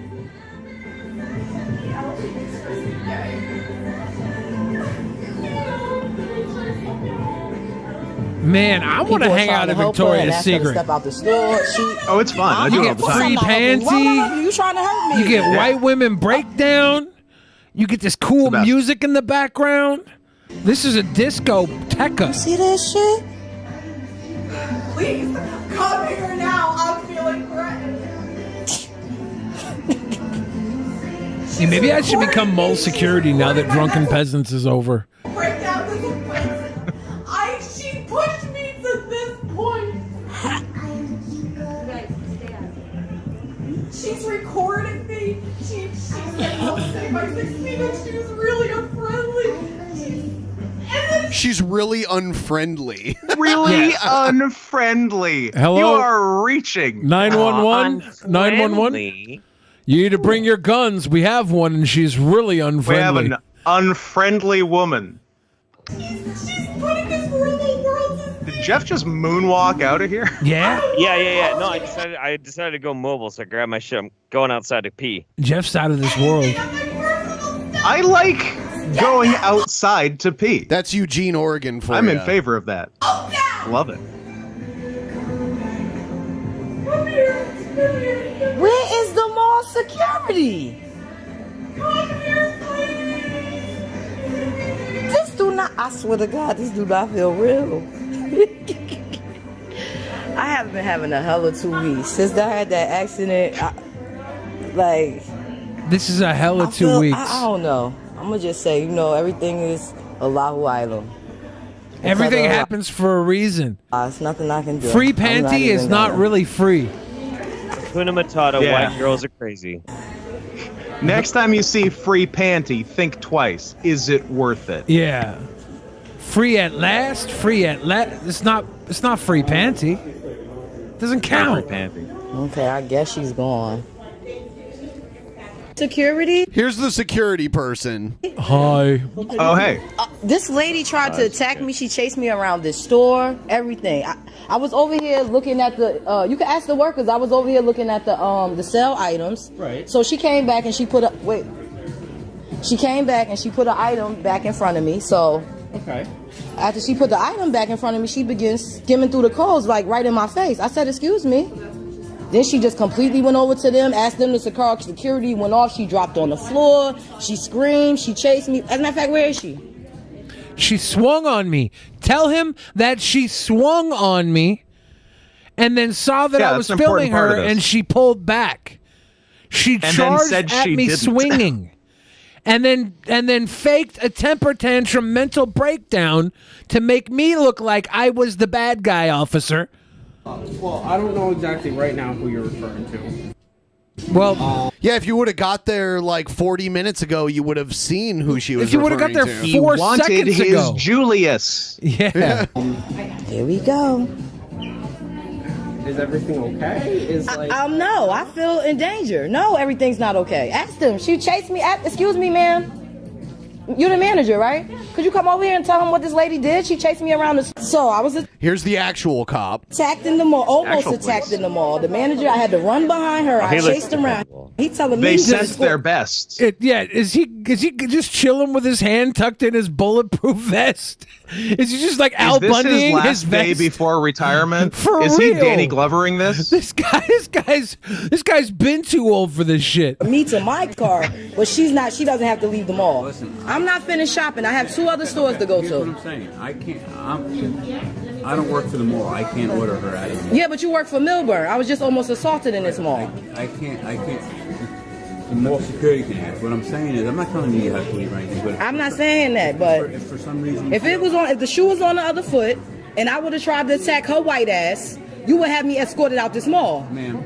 Man, I want to People are hang trying out to at help her and Victoria's ask her to Secret. Step out the store. Oh, it's fun. I do You it all get the time. free panty. You trying to hurt me? You get white women breakdown. You get this cool best. music in the background. This is a discoteca. See this shit? Please, come here now. I'm feeling threatened. Yeah, maybe I should become mole security now that Drunken Peasants is over. Break down this place. She pushed me to this point. She's recording me. She said, I'll say by 16 and she was really unfriendly. She's really unfriendly. Really unfriendly. Hello? You are reaching. 911? 911? You need to bring your guns. We have one, and she's really We have unfriendly. an unfriendly woman. She's putting this horrible world to Did Jeff just moonwalk out of here? Yeah? Yeah. No, I decided to go mobile, so I grabbed my shit. I'm going outside to pee. Jeff's out of this world. I like going outside to pee. That's Eugene, Oregon for I'm ya. in favor of that. Love it. Where is the mall security? This do not, I swear to God, this do not feel real. I have been having a hell of 2 weeks. Since I had that accident, This is a hell of 2 feel- weeks. I don't know. I'm going to just say, everything is Allahu Alam. Everything happens for a reason. It's nothing I can do. Free I'm panty is even not gonna- really free. Kuna Matata, Yeah. white girls are crazy. Next time you see free panty, think twice. Is it worth it? Yeah. Free at last. It's not free panty. Doesn't count. Okay, I guess she's gone. Security? Here's the security person. Hi. Oh, hey. This lady tried to attack me. She chased me around the store, everything. I was over here looking at the, you can ask the workers, I was over here looking at the sale items. Right. So she came back and she put she came back and she put an item back in front of me. So Okay. after she put the item back in front of me, she began skimming through the codes, like right in my face. I said, excuse me. Then she just completely went over to them, asked them to call security, went off. She dropped on the floor. She screamed. She chased me. As a matter of fact, where is she? She swung on me. Tell him that she swung on me and then saw that Yeah, I was that's an important filming part her of this. and she pulled back. She And then charged said at she me didn't. swinging. And then faked a temper tantrum mental breakdown to make me look like I was the bad guy, officer. Well, I don't know exactly right now who you're referring to. Well, yeah, if you would have got there like 40 minutes ago, you would have seen who she was. If you would have got there referring to. He 4 wanted seconds his ago. Julius. Yeah. Here we go. Is everything okay? No, I feel in danger. No, everything's not okay. Ask them. She chased me. Excuse me, ma'am. You're the manager, right? Could you come over here and tell him what this lady did? She chased me around the... So I was Here's the actual cop. attacked in the mall, almost Actual attacked police. in the mall. The manager, I had to run behind her. I he looks chased him around. He telling me They to sent escort- their best. Is he just chilling with his hand tucked in his bulletproof vest? Is he just like Al Is this Bundying his last his day vest? before retirement? For Is he real. Danny Glovering this? This guy's been too old for this shit. me to my car, but she's not. She doesn't have to leave the mall. I'm not finished shopping. I have 2 other stores to go Here's what to. I'm saying. I don't work for the mall. I can't order her out of here. Yeah, but you work for Milburn. I was just almost assaulted in this mall. I can't. The mall security can ask. What I'm saying is, I'm not telling you you have to leave or anything, but I'm not saying that, but if for some reason, if the shoe was on the other foot, and I would have tried to attack her white ass, you would have me escorted out this mall. ma'am,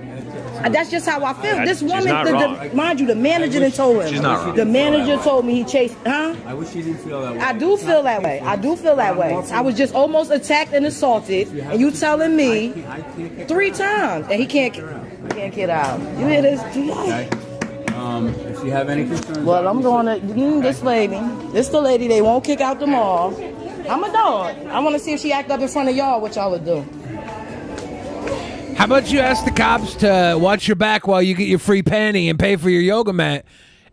That's just how I feel. This she's woman, not wrong. mind you, the manager done told him. She's not wrong. The manager told me he chased, huh? I wish you didn't feel that way. I do feel that way. I do feel that way. I was just almost attacked and assaulted, and you telling me I can't get 3 times, and he can't get out. You hear this? Okay. If you have any concerns, Well, I'm going to this lady. This the lady they won't kick out the mall. I'm a dog. I want to see if she act up in front of y'all, what y'all would do. How about you ask the cops to watch your back while you get your free panty and pay for your yoga mat,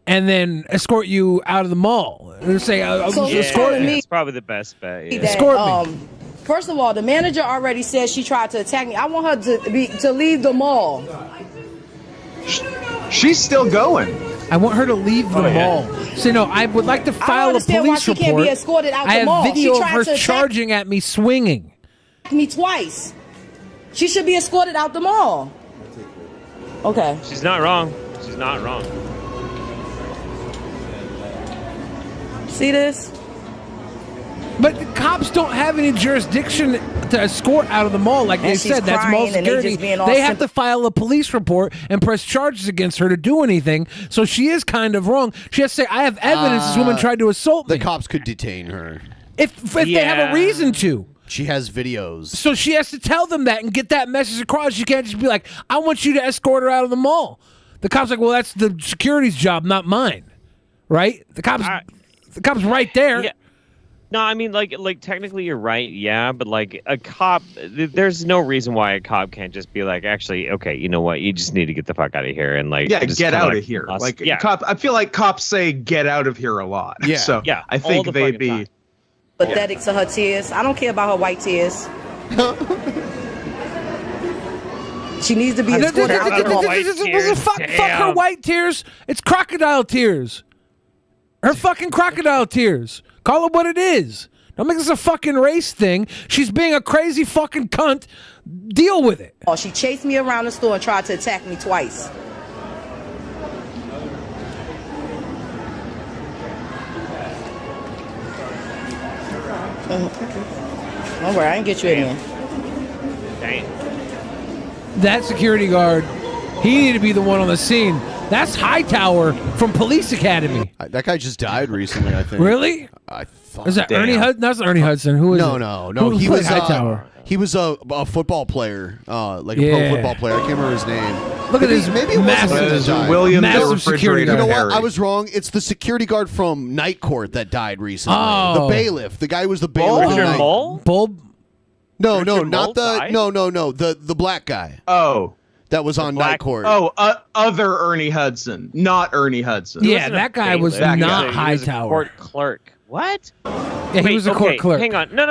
and then escort you out of the mall? And say, So Yeah, escorting me- that's probably the best bet. Yeah. That, Escort me. First of all, the manager already said she tried to attack me. I want her to leave the mall. She's still going. I want her to leave the mall. So no, I would like to file a understand why police she report. can't be escorted out I the have mall. video She of tried her to attack- charging at me, swinging. Me twice. She should be escorted out the mall. Okay. She's not wrong. She's not wrong. See this? But the cops don't have any jurisdiction to escort out of the mall, like And they she's said. That's mall crying and they security. just being all They have to file a police report and press charges against her to do anything. So she is kind of wrong. She has to say, "I have evidence this woman tried to assault me." The cops could detain her. If they have a reason to. She has videos. So she has to tell them that and get that message across. She can't just be like, "I want you to escort her out of the mall." The cop's like, "Well, that's the security's job, not mine." Right? The cop's right there. Yeah. No, I mean, like technically you're right, yeah, but like a cop, there's no reason why a cop can't just be like, actually, okay, you know what, you just need to get the fuck out of here and like, Yeah, just get kinda, out like, of here. us- Like, yeah, I feel like cops say "get out of here" a lot. Yeah. So Yeah, I all think the they'd fucking be. time. Pathetic to her tears. I don't care about her white tears. She needs to be escorted out the mall. Fuck her white tears. It's crocodile tears. Her fucking crocodile tears. Call it what it is. Don't make this a fucking race thing. She's being a crazy fucking cunt. Deal with it. Oh, she chased me around the store and tried to attack me twice. Don't worry, I didn't get you in here. Dang. That security guard, he needed to be the one on the scene. That's Hightower from Police Academy. That guy just died recently, I think. Really? I thought. Is that Ernie Hudson? That's Ernie Hudson. Who is it? No. Who He played was Hightower. He was a football player, like a pro football player. I can't remember his name. Look at this Maybe it wasn't him that died. William the Massive security Refrigerator You know what? Harry. I was wrong. It's the security guard from Night Court that died recently. Oh. The bailiff. The guy who was the bailiff. in Richard Night- Mole? Bulb. No, Richard not Mole the. died? No. The black guy Oh. that was on Night Court. Oh, other Ernie Hudson, not Ernie Hudson. Yeah, Wasn't a that guy was bailiff. not He was a Hightower. court clerk. What? Yeah, he Wait, was a okay, court clerk. Hang on. No.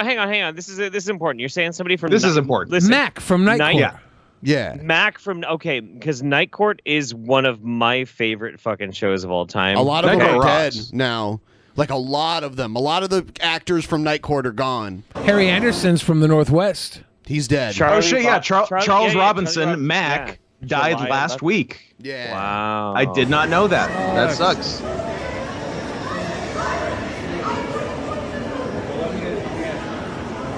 Hang on. This is important. You're saying somebody from This is important. Listen, Mac from Night Court. Yeah. Yeah. Mac from because Night Court is one of my favorite fucking shows of all time. A lot of them That guy are dead rocks. now. Like a lot of them. A lot of the actors from Night Court are gone. Harry Anderson's from the Northwest. He's dead. Oh shit! Yeah, Charlie- Charles yeah, yeah, Robinson, Charlie Mac, yeah. died July last 11th. week. Yeah. Wow. I did not know that. That sucks.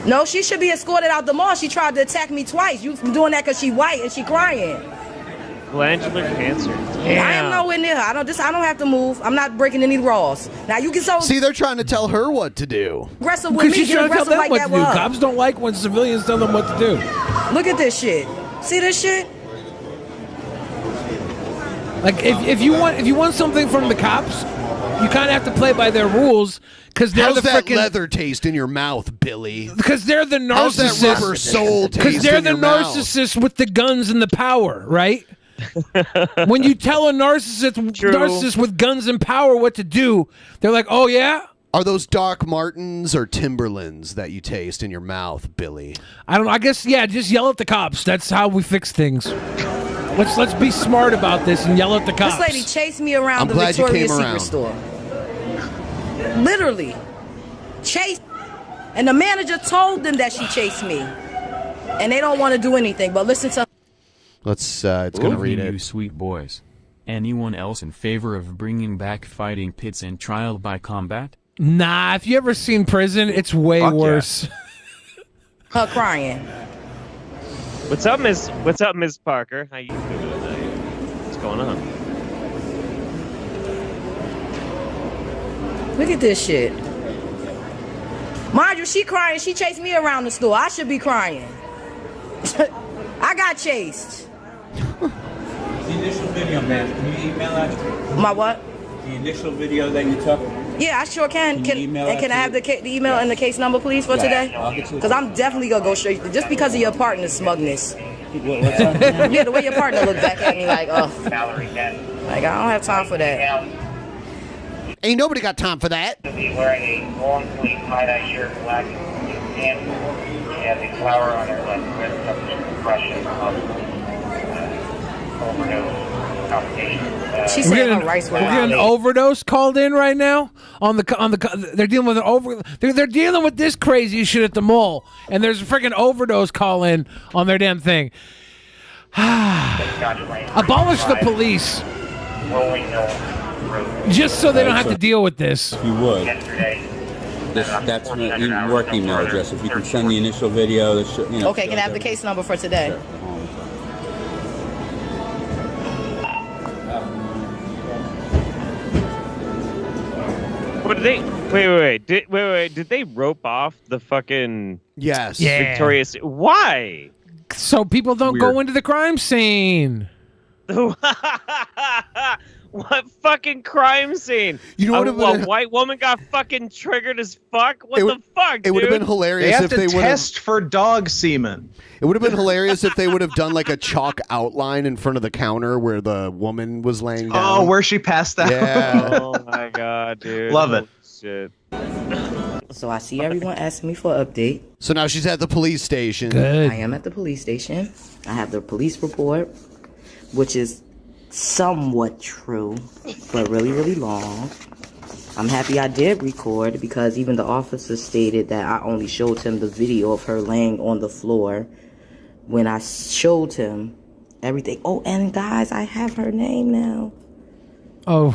No, she should be escorted out the mall. She tried to attack me twice. You doing that because she white and she crying. glandular cancer. I am nowhere near her. I don't have to move. I'm not breaking any laws. Now you can See, they're trying to tell her what to do. aggressive with Because me. she's Get trying to tell aggressive them like what that to with do. her. Cops don't like when civilians tell them what to do. Look at this shit. See this shit? Like if you want something from the cops, you kind of have to play by their rules because they're How's the that freaking leather taste in your mouth, Billy? because they're the How's that narcissist. rubber soul taste Because they're in the your mouth? narcissist with the guns and the power, right? When you tell a narcissist with guns and power what to do, they're like, "Oh yeah." Are those Doc Martens or Timberlands that you taste in your mouth, Billy? I don't know. I guess yeah. Just yell at the cops. That's how we fix things. Let's be smart about this and yell at the cops. This lady chased me around I'm the glad you Victoria's came Secret around. store. Literally. Chased. And the manager told them that she chased me. And they don't want to do anything, but listen to It's gonna read You it. sweet boys. Anyone else in favor of bringing back fighting pits and trial by combat? Nah, if you ever seen prison, it's way Fuck yeah. worse. her crying. What's up, Miss Parker? How you doing tonight? What's going on? Look at this shit. Mind you, she crying. She chased me around the store. I should be crying. I got chased. The initial video, man. Can you email that? My what? The initial video that you took. Yeah, I sure can. Can you email that Can I to have me? the email and the case number, please, for Yeah, today? I'll get you- Because I'm definitely going to go straight. Just because of your partner's smugness. What's up? Yeah, the way your partner looked back at me like, oh. Like, I don't have time for that. Ain't nobody got time for that. Wearing a long sleeve tie-dye shirt, black pants. She has a flower on her left wrist, suppression of overdose complications. She We're said getting, her rice we're were getting an raw. overdose called in right now on the they're dealing with they're dealing with this crazy shit at the mall and there's a freaking overdose call in on their damn thing. Abolish the police Rolling Mill Road. just so they don't have to deal with this. If you would. Yesterday. That's my work email address. If you can send the initial video, Okay, can I have the case number for today? What did they? Wait. Did they rope off the fucking? Yes. Yeah. Victoria's. Why? So people don't go into the crime scene. What fucking crime scene? You know what a would've- white woman got fucking triggered as fuck? What the fuck, It would have dude? been hilarious They have if to they would have. test for dog semen. It would have been hilarious if they would have done like a chalk outline in front of the counter where the woman was laying down. Oh, where she passed out. Yeah. Oh my god, dude. Love it. Shit. So I see everyone asking me for an update. So now she's at the police station. Good. I am at the police station. I have the police report, which is somewhat true, but really, really long. I'm happy I did record because even the officer stated that I only showed him the video of her laying on the floor when I showed him everything. Oh, and guys, I have her name now. Oh.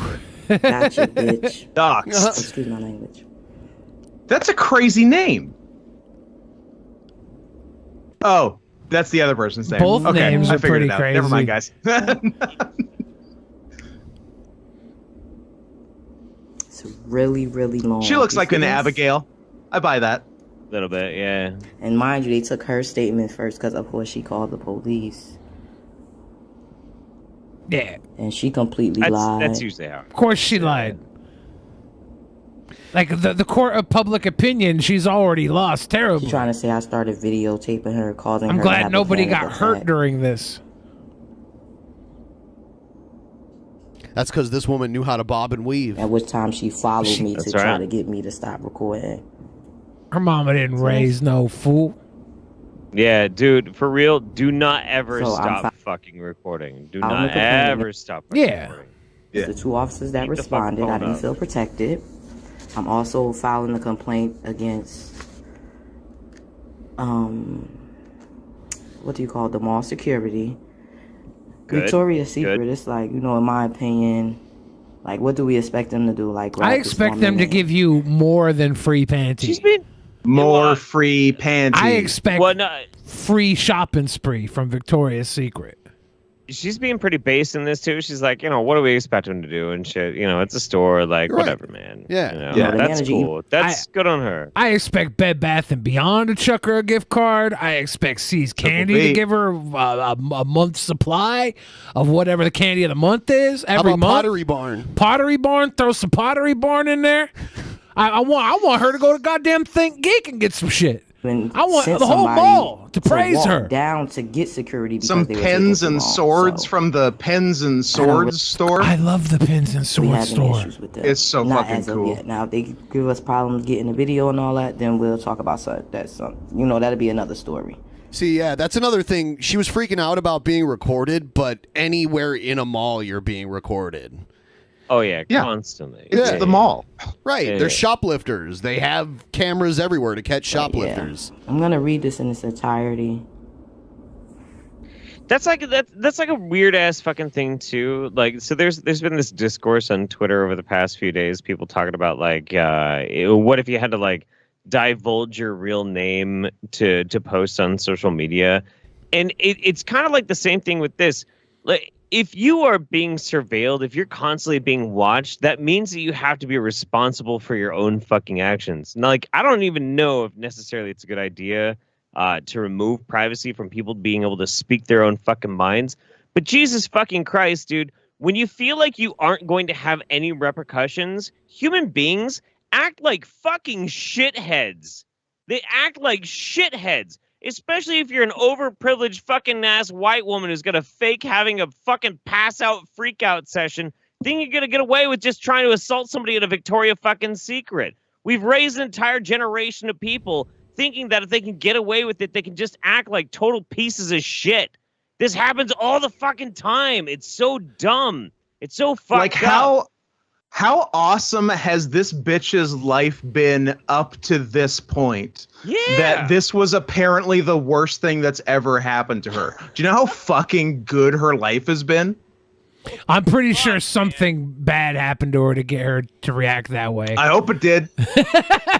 Gotcha, bitch. Docs. Excuse my language. That's a crazy name. Oh, that's the other person's name. Both okay, names I are figured pretty it out. Never mind, crazy. guys. It's really, really long. She looks You like see an this? Abigail. I buy that. A little bit, yeah. And mind you, they took her statement first because, of course, she called the police. Yeah. And she completely lied. That's usually how. Of course she lied. Like the court of public opinion, she's already lost terribly. She's trying to say I started videotaping her, causing I'm her to glad have a nobody panic got hurt attack. during this. That's because this woman knew how to bob and weave. At which time she followed me to That's try right. to get me to stop recording. Her mama didn't raise no fool. Yeah, dude, for real, do not ever So I'm stop fucking recording. Do I'm not complaining. ever stop recording. The two officers that Keep the fucking responded, I phone didn't up. feel protected. I'm also filing a complaint against, what do you call it, the mall security. Good, Victoria's Secret, good. it's like, in my opinion, like, what do we expect them to do? Like, I grab this expect them woman to and- give you more than free panties. More free panties. I expect free shopping spree from Victoria's Secret. she's being pretty base in this too. She's like, what do we expect him to do and shit? It's a store, like whatever, man. Yeah. That's cool. That's good on her. I expect Bed Bath and Beyond to chuck her a gift card. I expect C's Candy to give her a month's supply of whatever the candy of the month is every month. Pottery Barn? Pottery Barn. Throw some Pottery Barn in there. I want her to go to goddamn Think Geek and get some shit. I want the whole mall to praise her. Down to get security. Some pens and swords from the Pens and Swords store. I love the Pens and Swords store. It's so Not fucking as of cool. yet. Now, if they give us problems getting the video and all that, then we'll talk about that. That'll be another story. See, yeah, that's another thing. She was freaking out about being recorded, but anywhere in a mall, you're being recorded. Oh, yeah, constantly. It's the mall. Right. Yeah, They're yeah. shoplifters. They have cameras everywhere to catch shoplifters. I'm going to read this in its entirety. That's like a weird ass fucking thing too. Like, so there's been this discourse on Twitter over the past few days. People talking about like, what if you had to like divulge your real name to post on social media, and it's kind of like the same thing with this. Like, if you are being surveilled, if you're constantly being watched, that means that you have to be responsible for your own fucking actions. Now, like, I don't even know if necessarily it's a good idea to remove privacy from people being able to speak their own fucking minds. But Jesus fucking Christ, dude, when you feel like you aren't going to have any repercussions, human beings act like fucking shitheads. They act like shitheads. Especially if you're an overprivileged fucking ass white woman who's gonna fake having a fucking pass out freak out session, think you're gonna get away with just trying to assault somebody at a Victoria fucking Secret. We've raised an entire generation of people thinking that if they can get away with it, they can just act like total pieces of shit. This happens all the fucking time. It's so dumb. It's so fucked up. How awesome has this bitch's life been up to this point? Yeah. That this was apparently the worst thing that's ever happened to her. Do you know how fucking good her life has been? I'm pretty sure something bad happened to her to get her to react that way. I hope it did.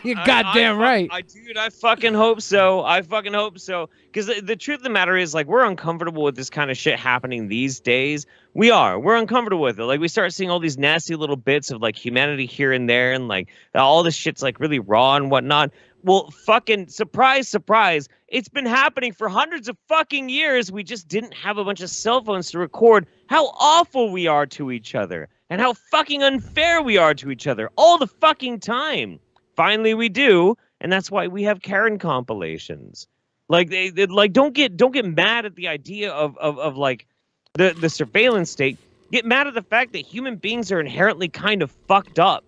You're goddamn right. Dude, I fucking hope so. I fucking hope so. Because the truth of the matter is, like, we're uncomfortable with this kind of shit happening these days. We're uncomfortable with it. Like, we start seeing all these nasty little bits of, like, humanity here and there, and, like, all this shit's, like, really raw and whatnot. Well, fucking surprise, surprise. It's been happening for hundreds of fucking years. We just didn't have a bunch of cell phones to record how awful we are to each other and how fucking unfair we are to each other all the fucking time. Finally, we do, and that's why we have Karen compilations. Like, they like don't get mad at the idea of like the surveillance state. Get mad at the fact that human beings are inherently kind of fucked up.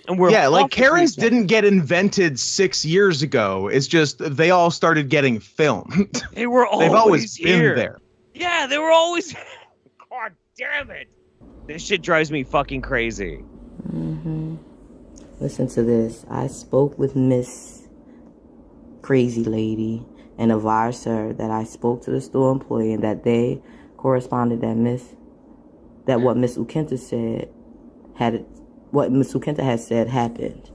And we're like Karens didn't get invented 6 years ago. It's just they all started getting filmed. They were always They've always here. been there. Yeah, they were always. God damn it! This shit drives me fucking crazy. Mm-hmm. Listen to this. I spoke with Miss Crazy Lady and advised her that I spoke to the store employee and that they corresponded that what Miss Ukenta said had. What Miss Ukenta had said happened.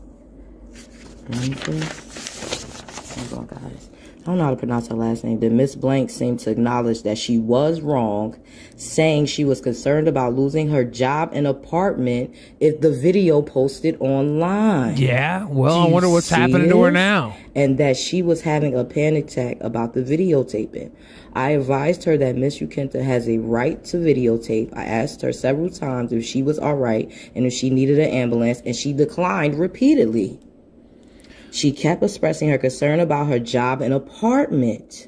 Hold on, guys. I don't know how to pronounce her last name. Did Miss Blank seem to acknowledge that she was wrong, saying she was concerned about losing her job and apartment if the video posted online? Yeah, well, I wonder what's happening to her now. And that she was having a panic attack about the videotaping. I advised her that Miss Ukenta has a right to videotape. I asked her several times if she was all right and if she needed an ambulance, and she declined repeatedly. She kept expressing her concern about her job and apartment.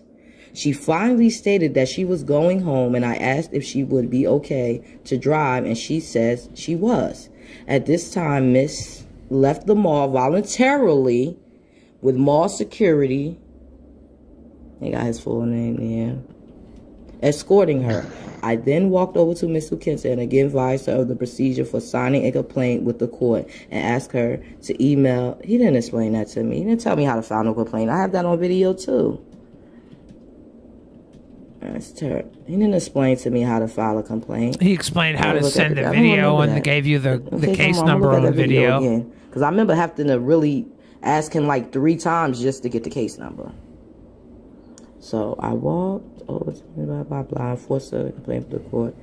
She finally stated that she was going home, and I asked if she would be okay to drive, and she says she was. At this time, Miss left the mall voluntarily with mall security. They got his full name there. Escorting her. I then walked over to Miss Ukenta and again advised her of the procedure for signing a complaint with the court and asked her to email. He didn't explain that to me. He didn't tell me how to file no complaint. I have that on video too. That's terrible. He didn't explain to me how to file a complaint. He explained how to send the video and gave you the case number on the video. Because I remember having to really ask him like 3 times just to get the case number. So I walked over to blah, blah, blah, and forced her to complain to the court.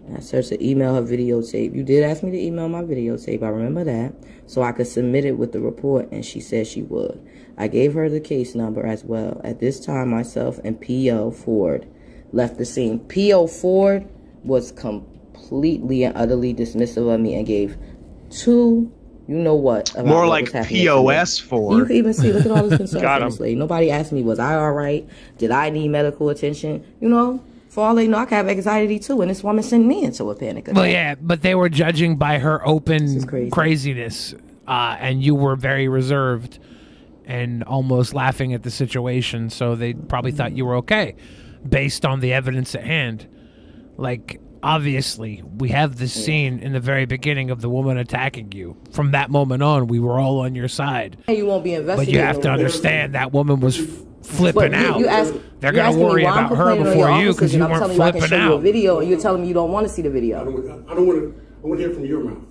And I said to email her videotape. You did ask me to email my videotape. I remember that. So I could submit it with the report, and she said she would. I gave her the case number as well. At this time, myself and P.O. Ford left the scene. P.O. Ford was completely and utterly dismissive of me and gave two, you know what. About More what like was happening POS to me. Ford. You can even see, look at all this concern Got for him. this lady. Nobody asked me, was I all right? Did I need medical attention? You know, for all they know, I could have anxiety too, and this woman sent me into a panic attack. Well, yeah, but they were judging by her open craziness, and you were very reserved and almost laughing at the situation, so they probably thought you were okay based on the evidence at hand. Like, obviously, we have this scene in the very beginning of the woman attacking you. From that moment on, we were all on your side. You won't be But investigating. you have to understand that woman was flipping out. They're you're going to asking me worry why I'm about her complaining on before your you because officers, you and I'm weren't telling you I can flipping show you a out. video, and you're telling me you don't want to see the video. I don't want to hear from your mouth.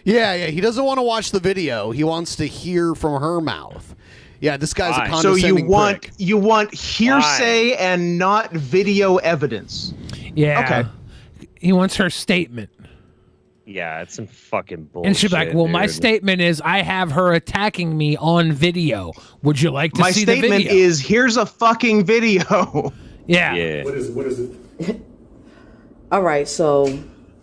Yeah, he doesn't want to watch the video. He wants to hear from her mouth. Yeah, this guy's a So condescending prick. you want hearsay and not video evidence. Yeah. Okay. He wants her statement. Yeah, it's some fucking bullshit. And she'd be like, well, my dude. statement is I have her attacking me on video. Would you like to My see the statement video? is, here's a fucking video. Yeah. What is it? All right, so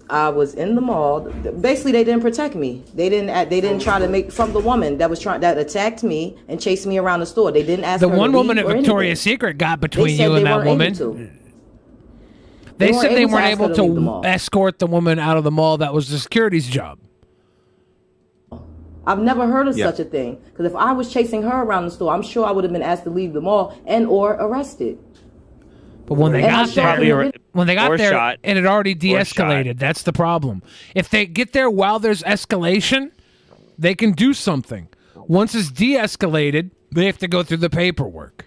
I was in the mall. Basically, they didn't protect me. They didn't try to make from the woman that attacked me and chased me around the store. They didn't ask The her to one woman at leave or Victoria's anything. Secret got They between said you they and that weren't able woman. to. They weren't said they able to weren't ask her able to leave the to mall. escort the woman out of the mall. That was the security's job. I've never heard of Yeah. such a thing. Because if I was chasing her around the store, I'm sure I would have been asked to leave the mall and or arrested. But when they And I got shot there, her. when they got Or there, shot. it had already Or de-escalated. That's the problem. If they get there while there's escalation, they can do something. Once it's de-escalated, they have to go through the paperwork,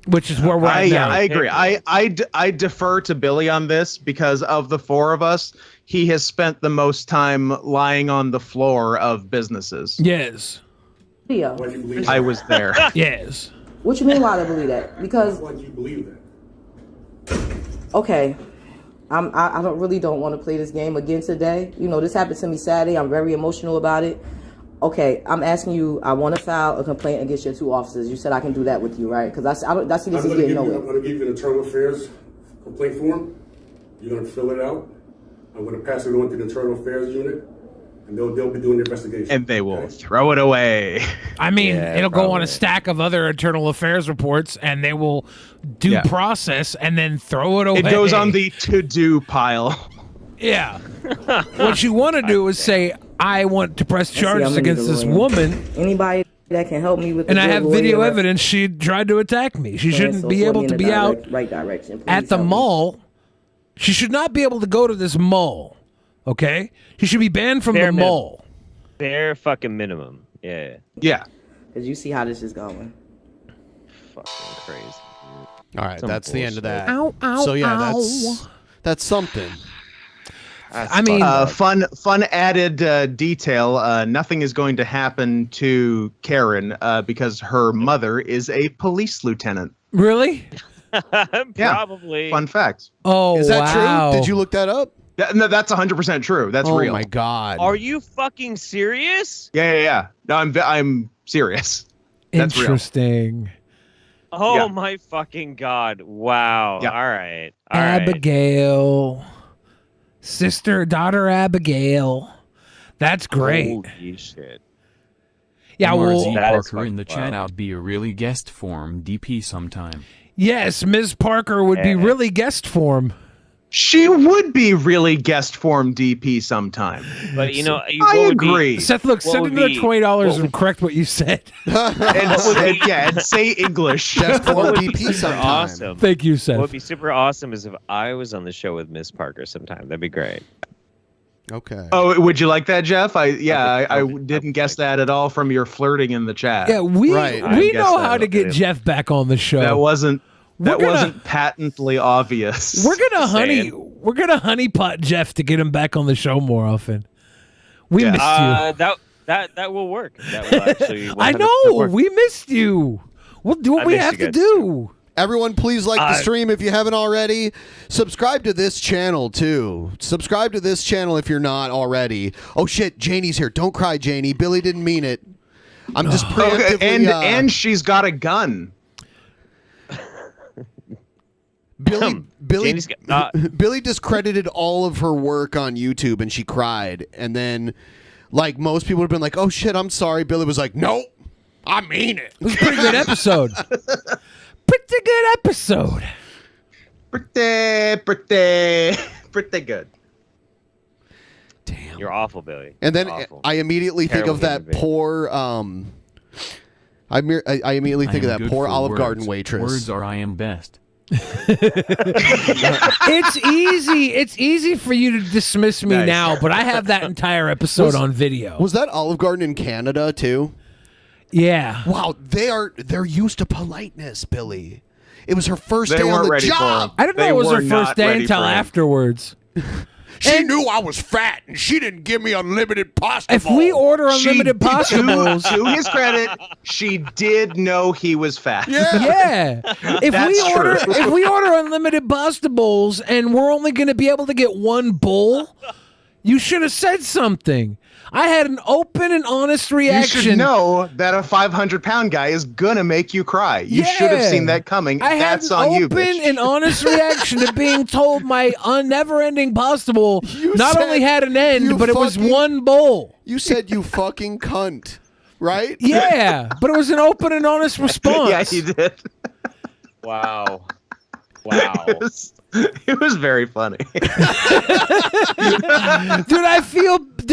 which is where we're at now. I agree. I defer to Billy on this because of the four of us, he has spent the most time lying on the floor of businesses. Yes. Video. I was there. Yes. What you mean why do I believe that? Because Why do you believe that? okay, I don't want to play this game again today. You know, this happened to me Saturday. I'm very emotional about it. Okay, I'm asking you. I want to file a complaint against your two officers. You said I can do that with you, right? Because I see this is getting nowhere. I'm going to give you an internal affairs complaint form. You're going to fill it out. I'm going to pass it on to the internal affairs unit, and they'll be doing the investigation. And they will throw it away. I mean, Yeah, it'll go on probably. a stack of other internal affairs reports, and they will do process and then throw it away. It goes on the to-do pile. Yeah. What you want to do is say, I want to press charges against this woman, Anybody that can help me with and the I good have lawyer, video evidence she tried to attack me. She shouldn't so be point able me in to the be out right direction. Please at the help me. mall. She should not be able to go to this mall, okay? She should be banned from the Bare minimum. mall. Bare fucking minimum. Yeah. Yeah. Because you see how this is going. Fucking crazy. All right, Some that's the end of that. Ow, ow, so yeah, ow. that's something. I mean, fun added detail. Nothing is going to happen to Karen because her mother is a police lieutenant. Really? Probably. Fun fact. Oh, Is that wow. true? Did you look that up? No, that's 100% true. That's oh real. my god. Are you fucking serious? Yeah. No, I'm serious. That's real. Interesting. Oh Yeah. my fucking god. Wow. Yeah. All right. All right. Abigail. Daughter Abigail. That's great. Holy shit. Yeah, well, MRZ that is Parker in the fucking chat wild. out be a really guest form DP sometime. yes, Ms. Parker would be really guest form. She would be really guest form DP sometime. But you know, I what would be- agree. Seth, look, What send would him the be- $20 what and correct what you said. and say English. Just for What would be DP super sometime. awesome? Thank you, What Seth. would be super awesome is if I was on the show with Miss Parker sometime. That'd be great. Okay. Oh, would you like that, Jeff? I Okay. didn't guess that at all from your flirting in the chat. Yeah, we Right. we guess know that how to get is- Jeff back on the show. That wasn't We're gonna- wasn't patently obvious. We're gonna Saying. honeypot Jeff to get him back on the show more often. We missed you. That will work. That will actually. I 100% know work. we missed you. We'll do what we have to do. Everyone, please like the stream if you haven't already. Subscribe to this channel, too. Subscribe to this channel if you're not already. Oh, shit. Janie's here. Don't cry, Janie. Billy didn't mean it. I'm just preemptively... and she's got a gun. Billy discredited all of her work on YouTube, and she cried. And then, like, most people would have been like, oh, shit, I'm sorry. Billy was like, no, I mean it. It was a pretty good episode. Pretty good episode. Pretty good. Damn. You're awful, Billy. And then awful. I immediately think of that poor, I immediately think of that poor Olive Garden waitress. Words are I am best. It's easy. It's easy for you to dismiss me now, but I have that entire episode on video. Was that Olive Garden in Canada too? Yeah. Wow, they're used to politeness, Billy. It was her first They day on weren't the ready for job. him. I didn't know They it was her were first not day ready until for him. afterwards. She knew I was fat, and she didn't give me unlimited pasta. If we order unlimited pasta bowls, to his credit, she did know he was fat. yeah. If we order unlimited pasta bowls and we're only going to be able to get one bowl, you should have said something. I had an open and honest reaction. You should know that a 500-pound guy is gonna make you cry. You should have seen that coming. I That's had on an you, open bitch. and honest reaction to being told my never-ending pasta bowl not only had an end, but it was one bowl. You said you fucking cunt, right? Yeah, but it was an open and honest response. Yeah, he did. Wow. It was very funny. Did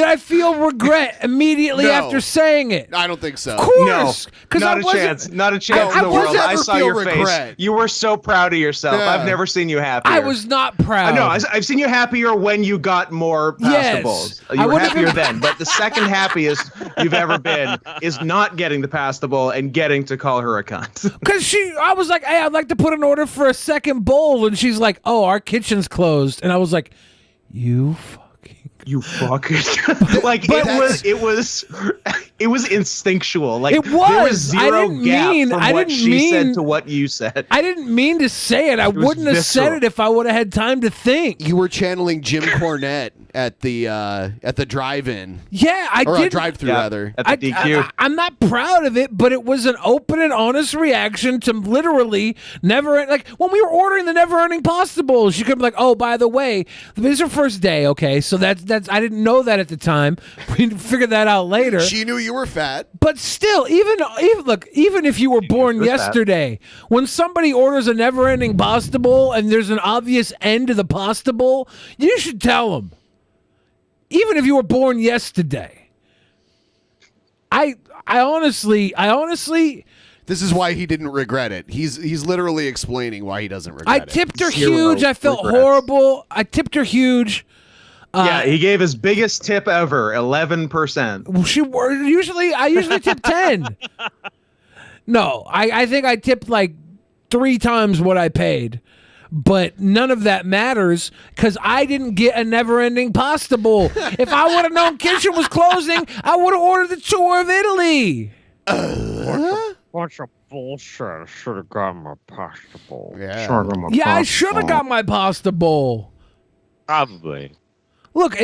I feel regret immediately No. after saying it? I don't think so. Of course, because not a chance. Not a chance in the world. I saw your face. You were so proud of yourself. Yeah. I've never seen you happier. I was not proud. No, I've seen you happier when you got more pasta Yes. bowls. I You were would've happier been- then. But the second happiest you've ever been is not getting the pasta bowl and getting to call her a cunt. Because I was like, hey, I'd like to put an order for a second bowl. And she's like, oh, our kitchen's closed. And I was like, you fucker. Like it was instinctual. Like It there was was. I zero didn't gap mean- from I what didn't she mean- said to what you said. I didn't mean to say it. I was wouldn't have said visceral. it if I would have had time to think. You were channeling Jim Cornette at the drive-in. Yeah, I or did. drive-through rather. At the DQ. I'm not proud of it, but it was an open and honest reaction to literally like when we were ordering the never-ending pasta bowls. She could be like, "Oh, by the way, this is her first day." Okay, so that's I didn't know that at the time. We figured that out later. She knew you were fat. But still, even if you were born was fat. yesterday, when somebody orders a never-ending pasta bowl and there's an obvious end to the pasta bowl, you should tell them. Even if you were born yesterday. I honestly This is why he didn't regret it. He's literally explaining why he doesn't regret it. I tipped her Zero huge. I felt regrets. horrible. I tipped her huge. Yeah, he gave his biggest tip ever, 11%. I usually tip 10. No, I think I tipped like 3 times what I paid. But none of that matters because I didn't get a never-ending pasta bowl. If I would have known kitchen was closing, I would have ordered the tour of Italy. Bunch of bullshit. I should have got my pasta bowl. Yeah. I should have got my pasta bowl. Probably. Look,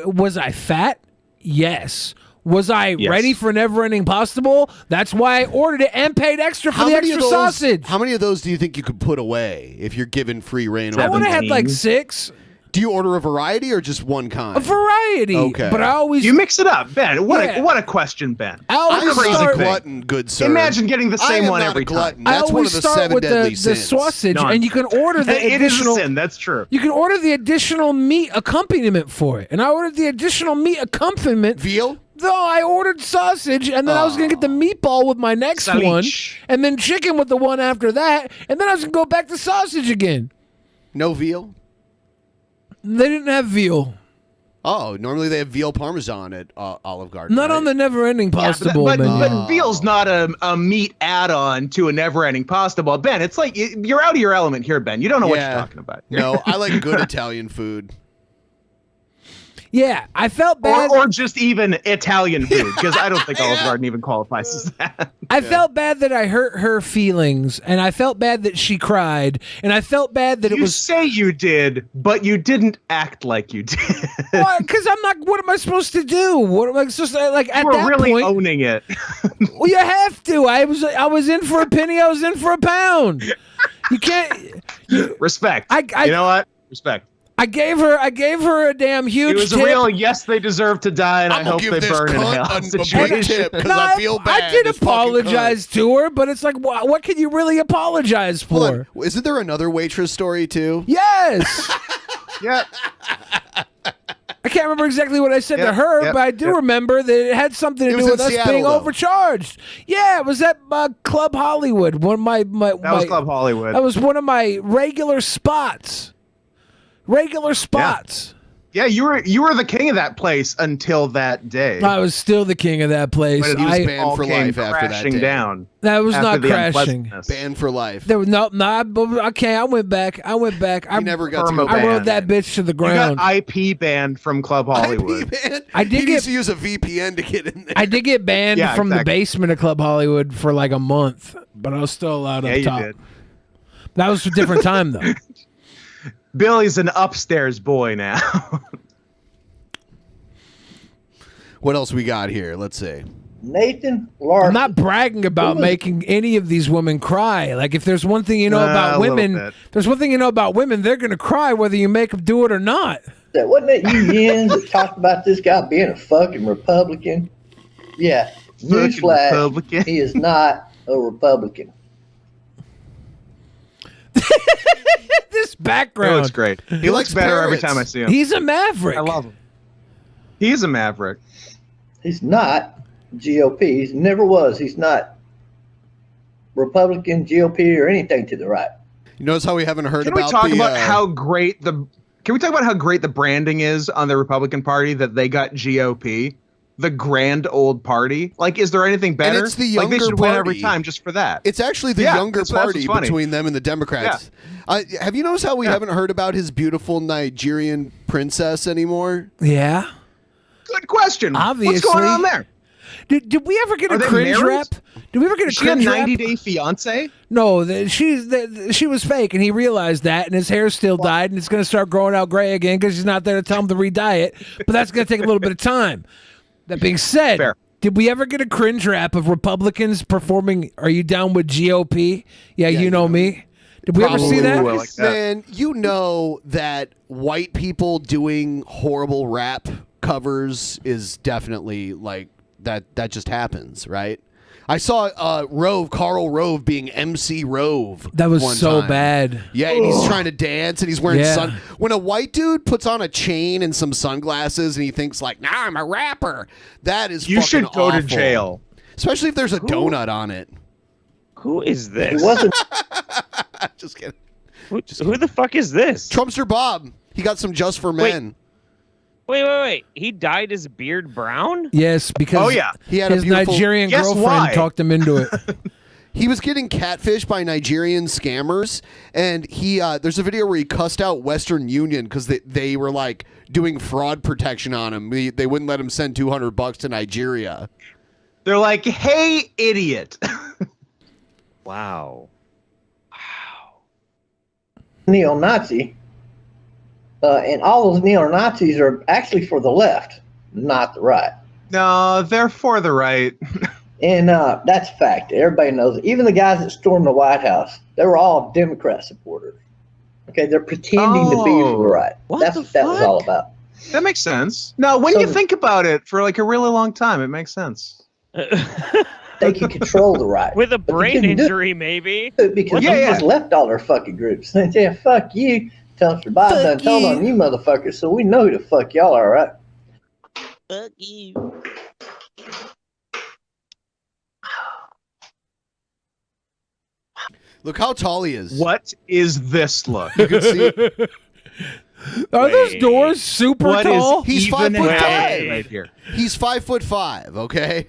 was I fat? Yes. Was I ready for never-ending pasta bowl? That's why I ordered it and paid extra for the extra sausage. How many of those do you think you could put away if you're given free reign? I would have had like 6. Do you order a variety or just one kind? A variety. Okay. But I always... You mix it up, Ben. What a question, Ben. I'm always not start- a glutton, good sir. Imagine getting the same one every glutton. time. That's one of the start 7 with deadly the sins. sausage, None. and you can order the It is a additional... sin, that's true. You can order the additional meat accompaniment for it. And I ordered the additional meat accompaniment. Veal? No, I ordered sausage, and then I was going to get the meatball with my next Sausage. one, and then chicken with the one after that, and then I was going to go back to sausage again. No veal? They didn't have veal. Oh, normally they have veal parmesan at Olive Garden. Not on the never-ending pasta bowl but menu. veal's not a meat add-on to a never-ending pasta bowl. Ben, it's like you're out of your element here, Ben. You don't know what you're talking about. No, I like good Italian food. Yeah, I felt bad. Or just even Italian food, because I don't think Olive Garden even qualifies as that. I felt bad that I hurt her feelings, and I felt bad that she cried, and I felt bad that it was. You say you did, but you didn't act like you did. Because I'm not. What am I supposed to do? What am I supposed to like? At You were that really point, owning it. well, you have to. I was in for a penny. I was in for a pound. You can't. Respect. You know what? Respect. I gave her a damn huge It was tip. a real yes, they deserve to die, and I hope they burn in hell situation. I feel bad. I did apologize to her, but it's like, what can you really apologize for? Isn't there another waitress story too? Yes. Yeah. I can't remember exactly what I said to her, but I do remember that it had something to do with us Seattle, being though. overcharged. Yeah, it was at Club Hollywood. One of my was Club Hollywood. That was one of my regular spots. Yeah, you were the king of that place until that day. I was still the king of that place. But he was banned all for came life after that crashing day. down. That was after not the crashing. unpleasantness. Banned for life. There was okay. I went back. I never got to go I back. rode that bitch to the You ground. got IP banned from Club Hollywood. I did He needs to use a VPN to get in there. I did get banned Yeah, from the exactly. basement of Club Hollywood for like a month, but I was still allowed Yeah, up you top. did. That was a different time though. Billy's an upstairs boy now. What else we got here? Let's see. Nathan Larson. I'm not bragging about making any of these women cry. Like if there's one thing you know about a little women, bit. there's one thing you know about women, they're gonna cry whether you make them do it or not. Wasn't that you Yens that talked about this guy being a fucking Republican? Yeah. Newsflash, Republican. he is not a Republican. This He background. looks great. He looks better every time I see him. He's a maverick. I love him. He's a maverick. He's not GOP. He never was. He's not Republican, GOP, or anything to the right. You notice how we haven't heard Can about we talk the, about how great the? Can we talk about how great the branding is on the Republican Party that they got GOP, the grand old party? Like, is there anything better? And it's the like they younger should win every party. time just for that. It's actually the younger that's what's party funny. between them and the Democrats. Have you noticed how we haven't heard about his beautiful Nigerian princess anymore? Yeah. Good question. Obviously. What's going on there? Did we ever get Are a they cringe married? rap? Did we ever get a Is she a cringe rap? 90-day fiance? No, she was fake, and he realized that, and his hair still dyed, and it's going to start growing out gray again because he's not there to tell him to re-dye it. But that's going to take a little bit of time. That being said, did we ever get a cringe rap of Republicans performing "Are You Down with GOP"? Yeah, you know me. Did we ever see that? Man, you know that white people doing horrible rap covers is definitely like that just happens, right? I saw Carl Rove being MC Rove. That was one so time. bad. Yeah, and he's trying to dance and he's wearing Yeah. When a white dude puts on a chain and some sunglasses and he thinks like, "Nah, I'm a rapper," that is You should fucking go to awful. jail. Especially if there's a donut on it. Who is this? It wasn't. Just kidding. Who the fuck is this? Trumpster Bob. He got some Just for Men. Wait. He dyed his beard brown? Yes, because He had a his beautiful- Nigerian Guess girlfriend why? talked him into it. He was getting catfished by Nigerian scammers, and he there's a video where he cussed out Western Union because they were like doing fraud protection on him. They wouldn't let him send $200 to Nigeria. They're like, "Hey, idiot!" Wow. Neo-Nazi, and all those neo-Nazis are actually for the left, not the right. No, they're for the right. And that's a fact. Everybody knows it. Even the guys that stormed the White House, they were all Democrat supporters. Okay, they're pretending to be for the right. That's what that was all about. That makes sense. No, when you think about it for like a really long time, it makes sense. They can control the right. With a But they brain couldn't do injury, maybe. it because they just left all their fucking groups. They say, fuck you. Tell us Bob done told on you motherfuckers, so we know who the fuck y'all are, right? Fuck you. Look how tall he is. What is this look? You can see. Are those doors super What is tall? He's even 5'5" happening right here? He's 5'5". Okay.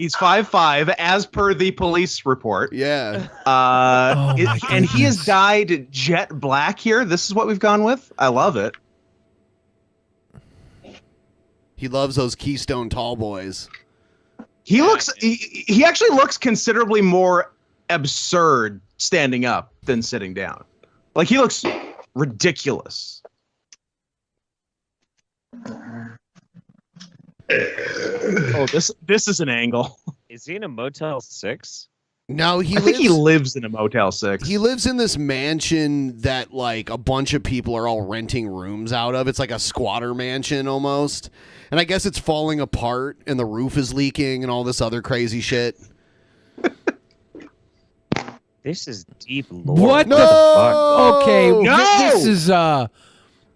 He's 5'5", as per the police report. Yeah. And he is dyed jet black here. This is what we've gone with. I love it. He loves those Keystone Tall Boys. He looks. He actually looks considerably more absurd standing up than sitting down. Like he looks ridiculous. Oh, this is an angle. Is he in a Motel 6? No, I think he lives in a Motel 6. He lives in this mansion that like a bunch of people are all renting rooms out of. It's like a squatter mansion almost. And I guess it's falling apart and the roof is leaking and all this other crazy shit. This is deep lore. What the fuck? Okay,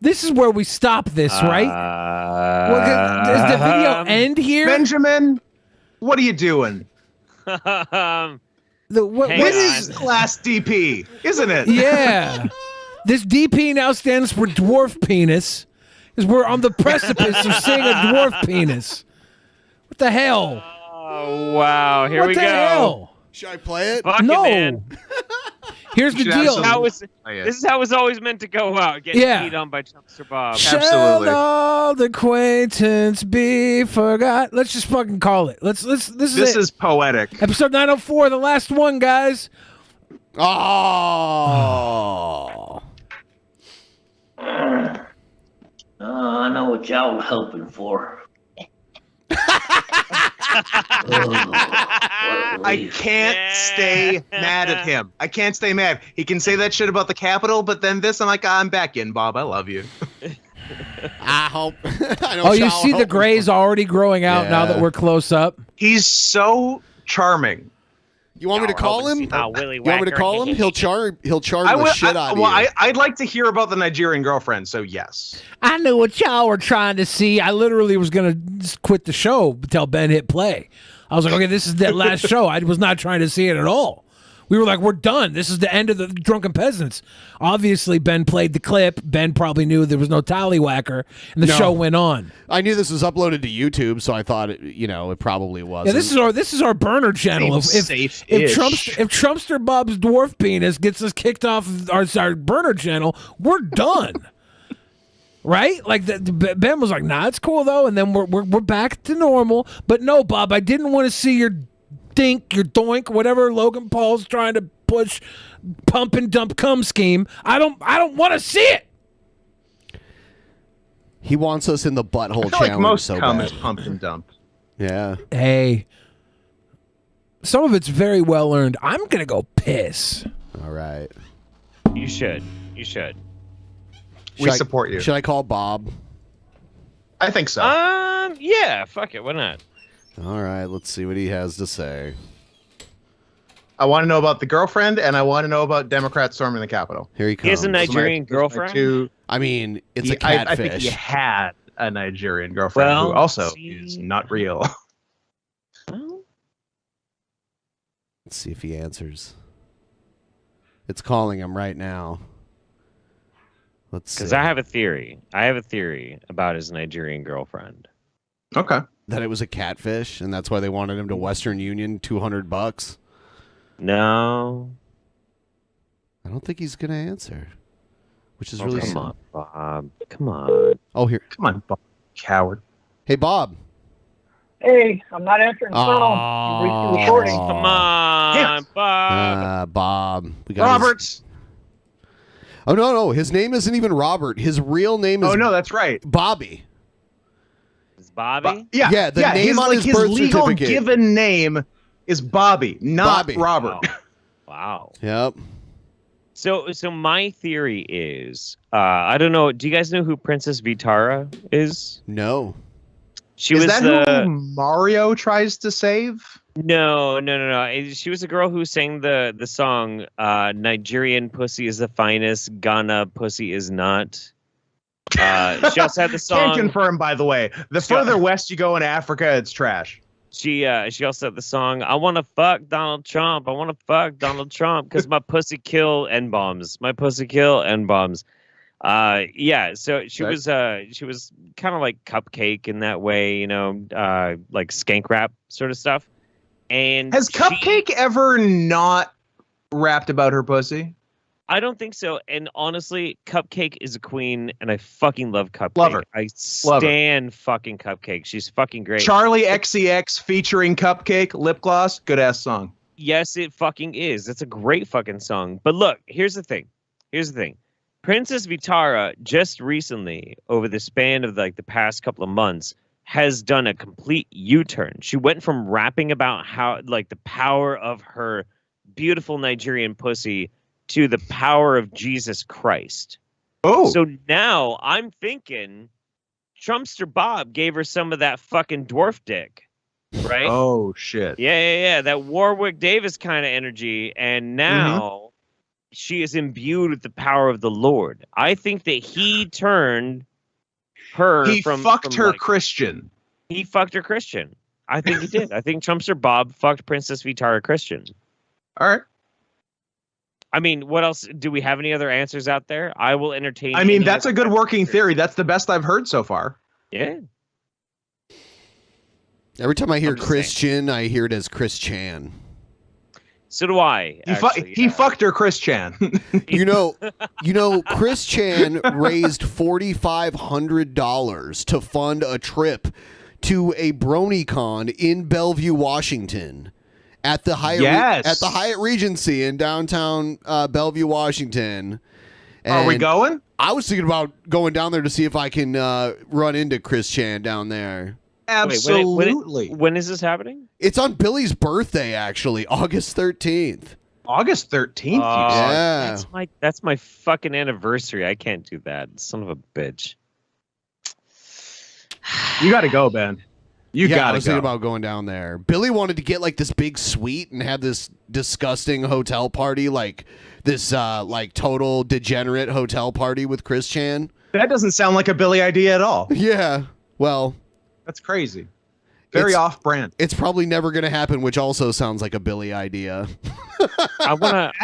this is where we stop this, right? Does the video end here? Benjamin, what are you doing? What is class DP, isn't it? Yeah. This DP now stands for dwarf penis, because we're on the precipice of seeing a dwarf penis. What the hell? Oh, wow. Here we go. What the hell? Should I play it? Fuck No. it, man. Here's the deal. This is how it was always meant to go out. Getting beat on by Chumpster Bob. Shall all acquaintance be forgot? Let's just fucking call it. This is poetic. Episode 904, the last one, guys. Oh. I know what y'all were hoping for. I can't stay mad at him. I can't stay mad. He can say that shit about the Capitol, but then this, I'm like, I'm back in, Bob. I love you. I hope. Oh, you see the grays already growing out now that we're close up? He's so charming. You want me to call him? You want me to call him? He'll charm the shit out of you. I'd like to hear about the Nigerian girlfriend, so yes. I knew what y'all were trying to see. I literally was going to quit the show until Ben hit play. I was like, okay, this is that last show. I was not trying to see it at all. We were like, we're done. This is the end of the Drunken Peasants. Obviously, Ben played the clip. Ben probably knew there was no tallywhacker, and the show went on. I knew this was uploaded to YouTube, so I thought it probably was. Yeah, this is our burner channel. If Trumpster Bob's dwarf penis gets us kicked off of our burner channel, we're done. Right? Like Ben was like, "Nah, it's cool though," and then we're back to normal. But no, Bob, I didn't want to see your doink, whatever Logan Paul's trying to push, pump and dump cum scheme. I don't want to see it. He wants us in the butthole I feel challenge like most so cum bad. is pump and dump. Yeah. Hey, some of it's very well earned. I'm gonna go piss. All right. You should. You should. We support you. Should I call Bob? I think so. Yeah. Fuck it. Why not? All right. Let's see what he has to say. I want to know about the girlfriend, and I want to know about Democrats storming the Capitol. Here he comes. He has a Nigerian girlfriend? I mean, it's a catfish. I think he had a Nigerian girlfriend who also is not real. Let's see if he answers. It's calling him right now. Let's see. Because I have a theory. I have a theory about his Nigerian girlfriend. Okay. That it was a catfish, and that's why they wanted him to Western Union $200. No. I don't think he's gonna answer. Which is Oh, really come sad. on, Bob. Come on. Oh, here. Come on, Bob. Coward. Hey, Bob. Hey, I'm not answering the phone. You reached the recording. Come on, Bob. Bob. We got Robert. Oh, no. His name isn't even Robert. His real name is... Oh, no, that's right. Bobby. Is Bobby? Yeah, the name on his birth legal certificate. given name is Bobby, not Bobby. Robert. Wow. Yep. So my theory is, I don't know. Do you guys know who Princess Vitara is? No. She is was that who Mario tries to save? No. She was a girl who sang the song "Nigerian Pussy is the Finest, Ghana Pussy is Not." She also had the song. Can't confirm, by the way. The further west you go in Africa, it's trash. She also had the song "I Want to Fuck Donald Trump." I want to fuck Donald Trump because my pussy kill N bombs. My pussy kill N bombs. Yeah. So she was kind of like Cupcake in that way, like skank rap sort of stuff. And has Cupcake ever not rapped about her pussy? I don't think so. And honestly, Cupcake is a queen, and I fucking love Cupcake. Love her. I Love her. stan fucking Cupcake. She's fucking great. Charlie XCX featuring Cupcake, Lip Gloss, good ass song. Yes, it fucking is. It's a great fucking song. But look, here's the thing. Princess Vitara just recently, over the span of like the past couple of months, has done a complete U-turn. She went from rapping about how like the power of her beautiful Nigerian pussy to the power of Jesus Christ. Oh. So now I'm thinking Trumpster Bob gave her some of that fucking dwarf dick. Right? Oh shit. Yeah. That Warwick Davis kind of energy. And now she is imbued with the power of the Lord. I think that he turned her He fucked her like, Christian. He fucked her Christian. I think he did. I think Trumpster Bob fucked Princess Vitara Christian. All right. I mean, what else? Do we have any other answers out there? I will entertain. I mean, that's a good working theory. That's the best I've heard so far. Yeah. Every time I hear Christian, I hear it as Chris Chan. So do I. He fucked her, Chris Chan. you know, Chris Chan raised $4,500 to fund a trip to a BronyCon in Bellevue, Washington, at the Hyatt Regency in downtown Bellevue, Washington. Are we going? I was thinking about going down there to see if I can run into Chris Chan down there. Absolutely. When is this happening? It's on Billy's birthday, actually, August 13th. August 13th? Yeah. That's my fucking anniversary. I can't do that. Son of a bitch. You got to go, Ben. You got I to was go. thinking about going down there. Billy wanted to get like this big suite and have this disgusting hotel party, like this like total degenerate hotel party with Chris Chan. That doesn't sound like a Billy idea at all. Yeah. Well, that's crazy. Very off-brand. It's probably never going to happen, which also sounds like a Billy idea. I want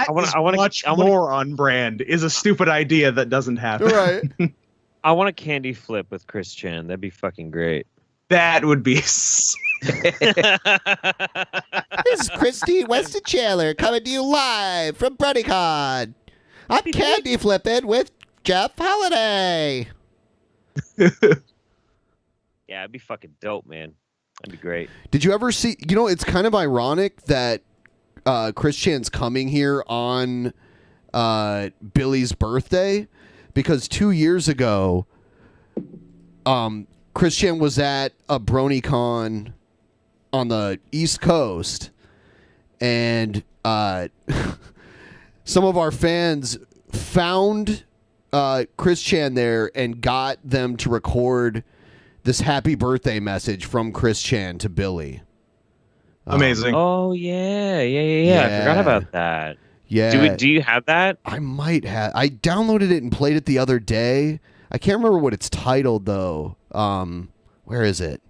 much more on brand. Is a stupid idea that doesn't happen. Right. I want a candy flip with Chris Chan. That'd be fucking great. That would be. This is Christy Weston Chandler coming to you live from BronyCon. I'm candy flipping with Jeff Holiday. Yeah, it'd be fucking dope, man. That'd be great. Did you ever see? You know, it's kind of ironic that Chris Chan's coming here on Billy's birthday, because 2 years ago, Chris Chan was at a BronyCon on the East Coast, and some of our fans found Chris Chan there and got them to record this happy birthday message from Chris Chan to Billy. Amazing. Oh yeah. I forgot about that. Yeah. Do you have that? I might have. I downloaded it and played it the other day. I can't remember what it's titled though. Where is it?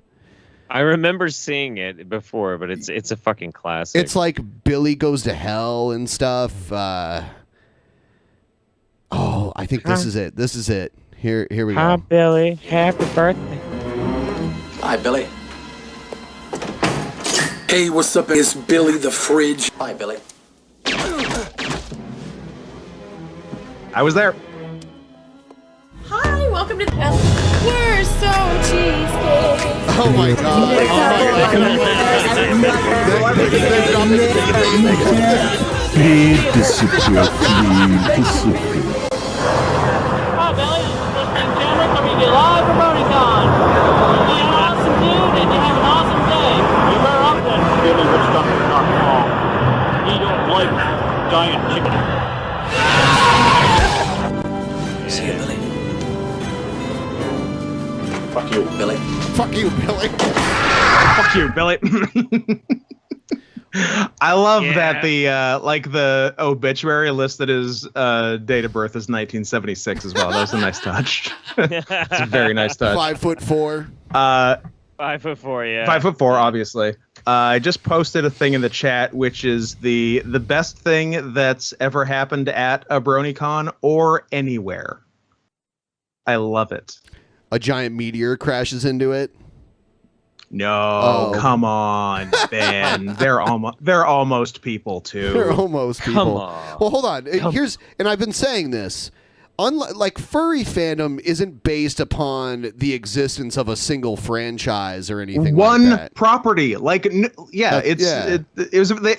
I remember seeing it before, but it's a fucking classic. It's like Billy Goes to Hell and stuff. I think this is it. This is it. Here we go. Hi, Billy. Happy birthday. Hi, Billy. Hey, what's up? It's Billy the Fridge. Hi, Billy. I was there. Hi, welcome to We're so cheesecake. Oh my god. Hi, Billy. This is Christian Chandler coming to you live from BronyCon. You're an awesome dude, and you have an awesome day. You better up that Billy was stuck in not wrong. He don't like giant chicken. See you, Billy. Fuck you, Billy. Fuck you, Billy. Fuck you, Billy. I love that the obituary listed his date of birth is 1976 as well. That was a nice touch. It's a very nice touch. 5'4". 5'4", yeah. 5'4", obviously. I just posted a thing in the chat, which is the best thing that's ever happened at a BronyCon or anywhere. I love it. A giant meteor crashes into it. No, come on, Ben. They're almost people too. They're almost people. Come on. Well, hold on. And I've been saying this. Like furry fandom isn't based upon the existence of a single franchise or anything like that. One property, like it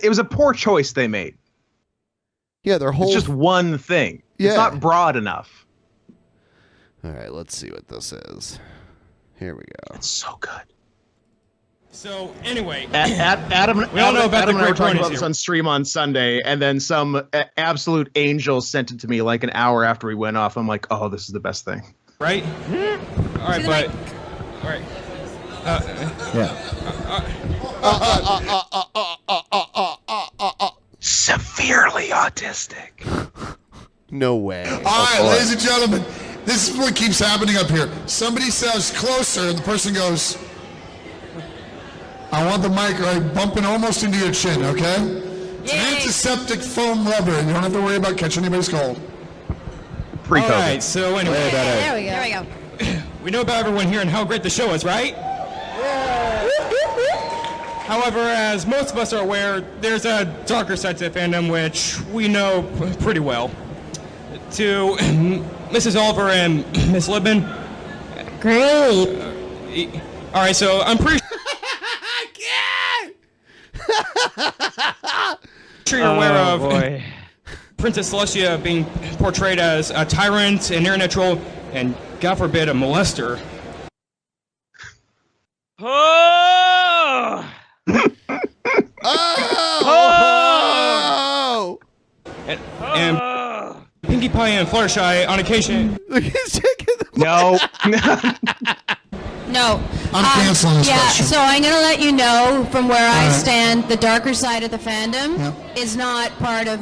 was a poor choice they made. Yeah, their whole it's just one thing. Yeah. It's not broad enough. All right, let's see what this is. Here we go. It's so good. So anyway, Adam, we all know about Adam the and I were great talking bronies about this here. on stream on Sunday, and then some absolute angel sent it to me like an hour after we went off. I'm like, oh, this is the best thing. Right? All right, but all right. Severely autistic. No way. All right, ladies and gentlemen, this is what keeps happening up here. Somebody says closer, and the person goes, I want the mic right bumping almost into your chin, okay? It's an antiseptic foam rubber, and you don't have to worry about catching anybody's cold. Pre-COVID. All right, so anyway. There we go. We know about everyone here and how great the show is, right? However, as most of us are aware, there's a darker side to the fandom which we know pretty well. To Mrs. Oliver and Miss Libman. Great. All right, so I'm pretty sure you're aware of Princess Celestia being portrayed as a tyrant, an internet troll, and God forbid, a molester. Oh! Oh! And Pinkie Pie and Fluttershy on occasion. No. No. I'm canceling this Yeah, question. so I'm going to let you know from where I stand, the darker side of the fandom is not part of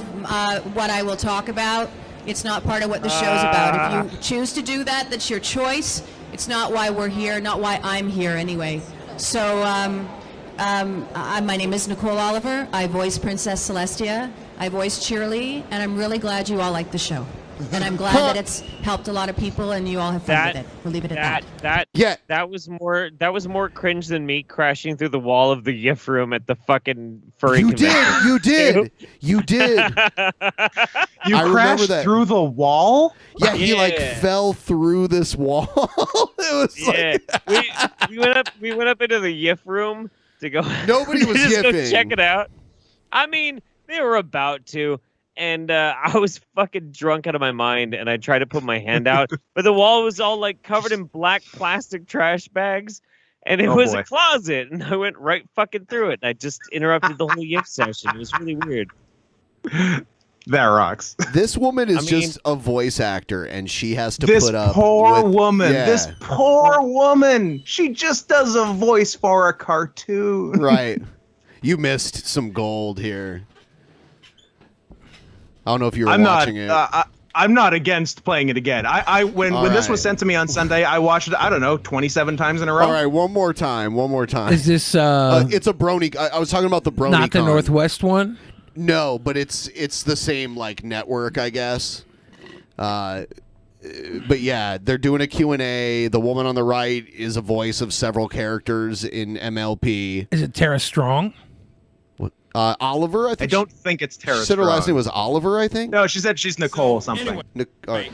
what I will talk about. It's not part of what the show's about. If you choose to do that, that's your choice. It's not why we're here, not why I'm here anyway. So my name is Nicole Oliver. I voice Princess Celestia. I voice Cheerly, and I'm really glad you all like the show. And I'm glad that it's helped a lot of people, and you all have fun with it. We'll leave it at that. That was more cringe than me crashing through the wall of the GIF room at the fucking furry convention. You did. You crashed through the wall? Yeah, he like fell through this wall. It was we went up into the GIF room to go. Nobody was just go yiffing. check it out. I mean, they were about to. And I was fucking drunk out of my mind, and I tried to put my hand out, but the wall was all like covered in black plastic trash bags, and it was a closet, and I went right fucking through it. And I just interrupted the whole GIF session. It was really weird. That rocks. This woman is just a voice actor, and she has to This put up poor with, woman. Yeah. This poor woman. She just does a voice for a cartoon. Right. You missed some gold here. I don't know if you were watching it. I'm not against playing it again. When this was sent to me on Sunday, I watched it, I don't know, 27 times in a row. All right, one more time. Is this it's a brony. I was talking about the brony. not the Northwest one? No, but it's the same like network, I guess. But yeah, they're doing a Q&A. The woman on the right is a voice of several characters in MLP. Is it Tara Strong? Oliver, I think. I don't think it's Tara She said her last Strong. name was Oliver, I think. No, she said she's Nicole something. Anyway, All right.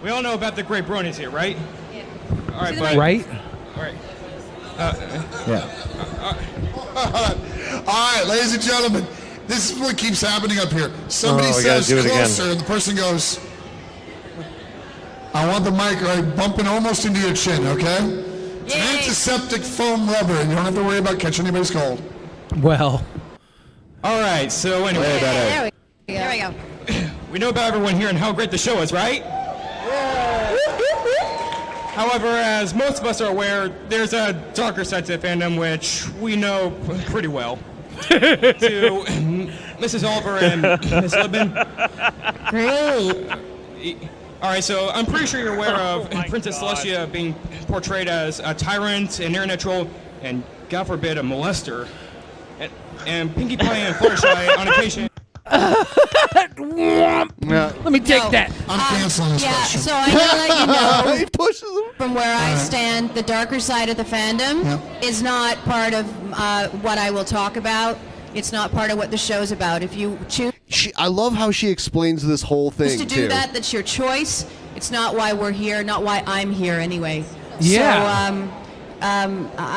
we all know about the great bronies here, right? Yeah. All right, but Right? All right. All right, ladies and gentlemen, this is what keeps happening up here. Somebody we gotta says do it again. closer, and the person goes, I want the mic right bumping almost into your chin, okay? It's an antiseptic foam rubber, and you don't have to worry about catching anybody's cold. Well. All right, so anyway. There we go. We know about everyone here and how great the show is, right? However, as most of us are aware, there's a darker side to the fandom which we know pretty well. To Mrs. Oliver and Miss Libman. Great. All right, so I'm pretty sure you're aware of Princess Celestia being portrayed as a tyrant, an internet troll, and God forbid, a molester. And Pinkie Pie and Fluttershy on occasion. Let me take that. I'm canceling this question. So I'm going to let you know. He pushes him. from where I stand, the darker side of the fandom is not part of what I will talk about. It's not part of what the show's about. If you choose I love how she explains this whole thing to do too. that's your choice. It's not why we're here, not why I'm here anyway. Yeah. So,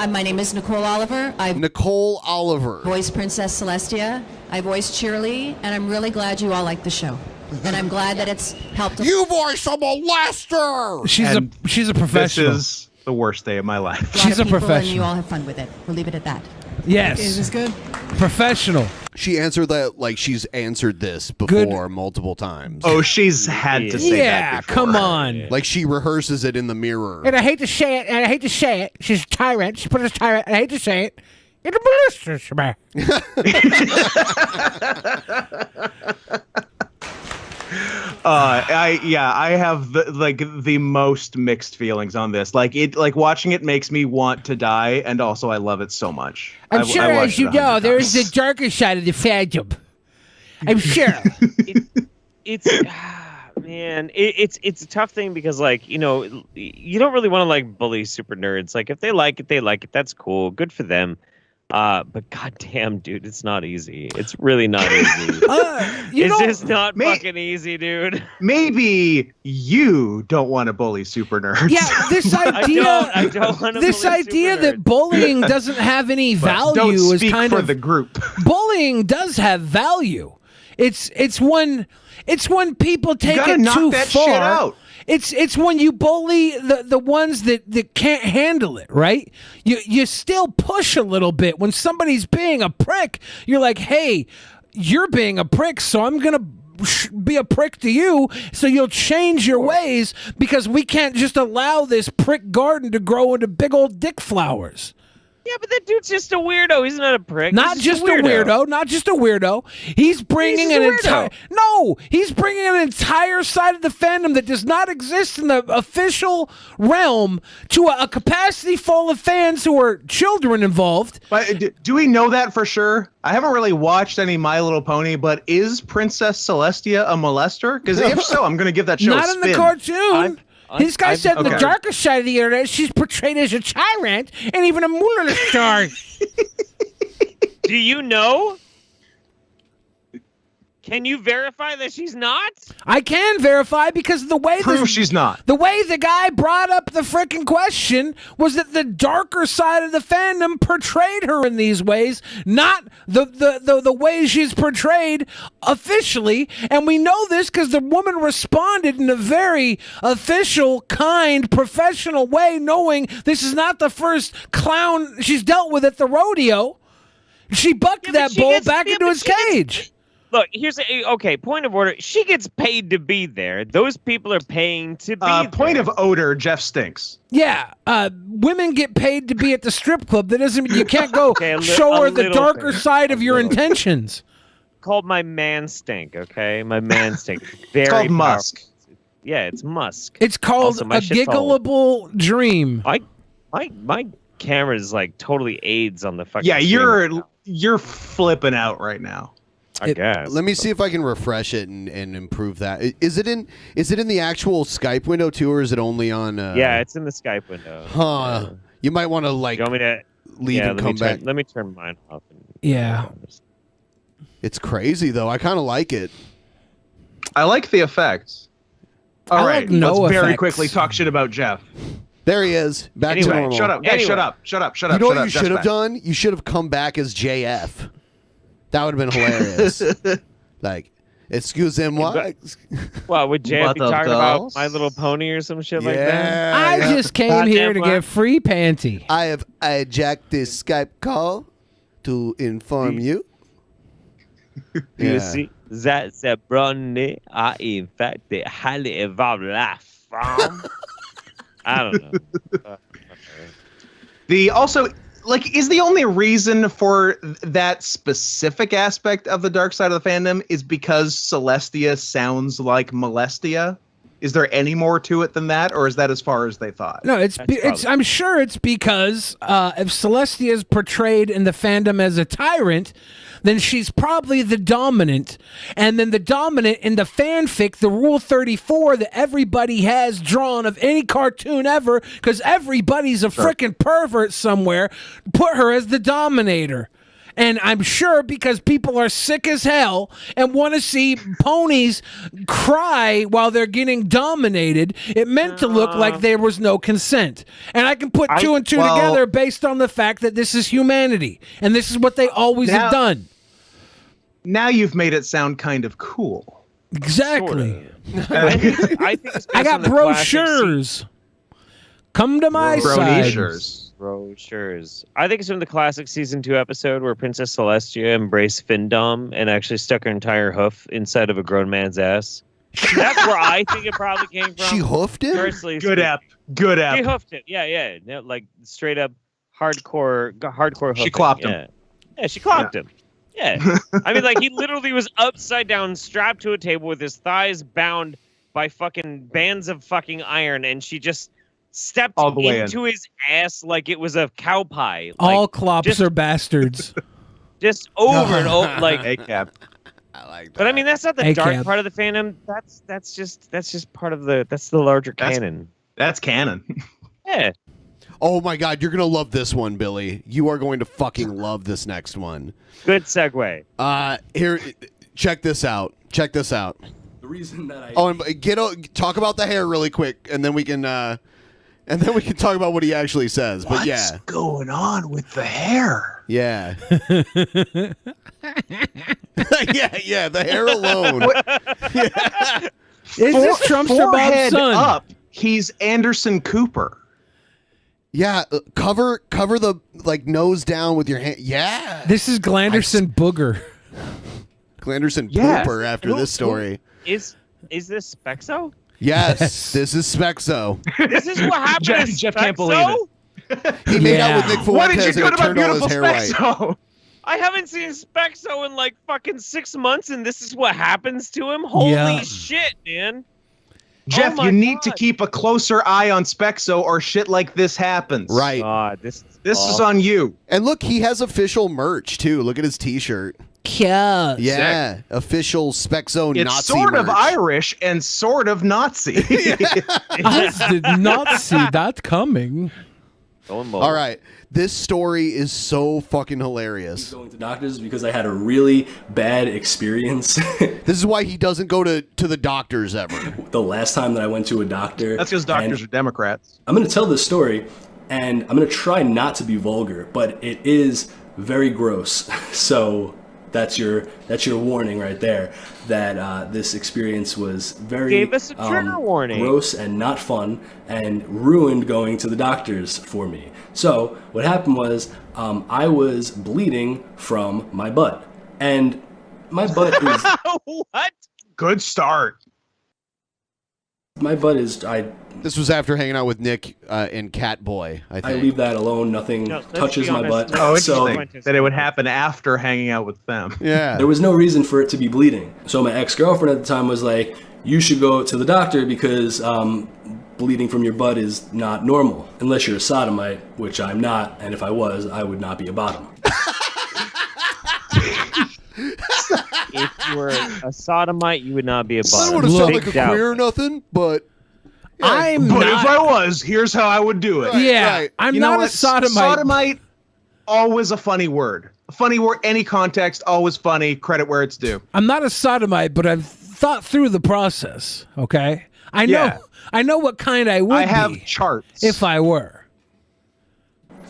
my name is Nicole Oliver. Nicole Oliver. Voice Princess Celestia. I voice Cheerly, and I'm really glad you all like the show. And I'm glad that it's helped. You voice a molester. She's a professional. This is the worst day of my life. She's a professional. And you all have fun with it. We'll leave it at that. Yes. Is this good? Professional. She answered that like she's answered this before multiple times. Oh, she's had to say that before. Come on. Like she rehearses it in the mirror. And I hate to say it, she's a tyrant. She put us tyrant. I hate to say it. It's a ballistic, man. I have the most mixed feelings on this. Like watching it makes me want to die, and also I love it so much. I'm sure, as you know, there is the darker side of the fandom. I'm sure. It's man, it's a tough thing because you don't really want to bully super nerds. Like if they like it, they like it. That's cool. Good for them. But goddamn, dude, it's not easy. It's really not easy. It's just not fucking easy, dude. Maybe you don't want to bully super nerds. Yeah, this idea. I don't want to. This idea that bullying doesn't have any value don't is speak kind for of the group. Bullying does have value. It's when people take gotta it knock too that far. shit out. It's when you bully the ones that can't handle it, right? You still push a little bit. When somebody's being a prick, you're like, hey, you're being a prick, so I'm gonna be a prick to you, so you'll change your ways because we can't just allow this prick garden to grow into big old dick flowers. Yeah, but that dude's just a weirdo. He's not a prick. Not He's just a weirdo. Not just a weirdo. He's bringing an entire he's bringing an entire side of the fandom that does not exist in the official realm to a capacity full of fans who are children involved. But do we know that for sure? I haven't really watched any My Little Pony, but is Princess Celestia a molester? Because if so, I'm going to give that show a Not spin. in the cartoon. This guy said in the darker side of the internet, she's portrayed as a tyrant and even a Muller star. Do you know? Can you verify that she's not? I can verify because of the way she's not. The way the guy brought up the frickin' question was that the darker side of the fandom portrayed her in these ways, not the way she's portrayed officially. And we know this because the woman responded in a very official, kind, professional way, knowing this is not the first clown she's dealt with at the rodeo. She bucked that bull back into his cage. Look, here's point of order. She gets paid to be there. Those people are paying to be there. Point of odor, Jeff stinks. Yeah, women get paid to be at the strip club. That doesn't mean you can't go show her the darker side of your intentions. Called my man stink, okay? My man stink. Very it's called powerful. musk. Yeah, it's musk. It's called a giggleable dream. My camera is totally AIDS on the fucking you're flipping out right now. I guess. Let me see if I can refresh it and improve that. Is it in the actual Skype window too, or is it only on? Yeah, it's in the Skype window. Huh. You might want to you want me to leave and come back. Let me turn mine off. Yeah. It's crazy though. I kind of like it. I like the effects. All right, let's very effects. quickly talk shit about Jeff. There he is. Back to normal. Shut up. Guys, shut up. Shut up. You know what you should have done? You should have come back as JF. That would have been hilarious. Excusez-moi. Well, would JF be talking about My Little Pony or some shit like that? I just came here to get free panty. I have hijacked this Skype call to inform you. You see, that's a brownie. I in fact the highly evolved life from. I don't know. Is the only reason for that specific aspect of the dark side of the fandom is because Celestia sounds like Molestia? Is there any more to it than that, or is that as far as they thought? No, it's I'm sure it's because if Celestia is portrayed in the fandom as a tyrant, then she's probably the dominant. And then the dominant in the fanfic, the Rule 34 that everybody has drawn of any cartoon ever, because everybody's a freaking pervert somewhere, put her as the dominator. And I'm sure because people are sick as hell and want to see ponies cry while they're getting dominated, it meant to look like there was no consent. And I can put two and two together based on the fact that this is humanity. And this is what they always have done. Now you've made it sound kind of cool. Exactly. I think it's I got brochures. Come to my side. Brochures. I think it's from the classic season 2 episode where Princess Celestia embraced Findom and actually stuck her entire hoof inside of a grown man's ass. That's where I think it probably came from. She hoofed him? Good app. Good app. She hoofed it. Yeah. Like straight up hardcore hoofing. She clopped him. Yeah, she clopped him. Yeah. I mean, like, he literally was upside down, strapped to a table with his thighs bound by fucking bands of fucking iron, and she just stepped into his ass like it was a cow pie. Like, all clops are bastards. Just over and over, like A-cap. I like that. But I mean, that's not the A-cap. dark part of the fandom. That's just part of the larger canon. That's canon. Yeah. Oh my God, you're gonna love this one, Billy. You are going to fucking love this next one. Good segue. Here, check this out. Check this out. The reason that I and talk about the hair really quick, and then we can talk about what he actually says. But What's going on with the hair? yeah, yeah, the hair alone. Is this Trumpster Bob's Forehead son? up. He's Anderson Cooper. Yeah, cover the nose down with your hand. Yeah, This is Glanderson Booger. Glanderson Yes. Pooper after this story. Is this Spexo? Yes, this is Spexo. This is what happened to Jeff Spexo? can't believe it. He made out with Nick What did you Fuentes do and to it my turned all his beautiful hair white. Spexo? I haven't seen Spexo in like fucking 6 months, and this is what happens to him? Holy Yeah. shit, man. Jeff, Oh my you need to God. keep a closer eye on Spexo or shit like this happens. Right. God, this This is on you. And look, he has official merch too. Look at his T-shirt. Cute. Yeah, official Spexo It's Nazi sort of merch. Irish and sort of Nazi. I did not see that coming. All right, this story is so fucking hilarious. going to doctors because I had a really bad experience. This is why he doesn't go to the doctors ever. The last time that I went to a doctor. That's because doctors are Democrats. I'm going to tell this story, and I'm going to try not to be vulgar, but it is very gross. So that's your warning right there. That this experience was very Gave us a trigger warning. gross and not fun, and ruined going to the doctors for me. So what happened was I was bleeding from my butt, and my butt is What? Good start. my butt is This was after hanging out with Nick and Catboy. I think. I leave that alone. Nothing No, let's touches be my honest. butt. Oh, So interesting that it would happen after hanging out with them. Yeah. there was no reason for it to be bleeding. So my ex-girlfriend at the time was like, you should go to the doctor because bleeding from your butt is not normal. Unless you're a sodomite, which I'm not, and if I was, I would not be a bottom. If you were a sodomite, you would not be a I bottom. don't want to sound Big like a doubt. queer or nothing, but I'm But not. if I was, here's how I would do it. Yeah, right. I'm You know not a what? sodomite. Sodomite, always a funny word. A funny word, any context, always funny. Credit where it's due. I'm not a sodomite, but I've thought through the process. Okay, I know. Yeah. I know what kind I would I have be charts. if I were.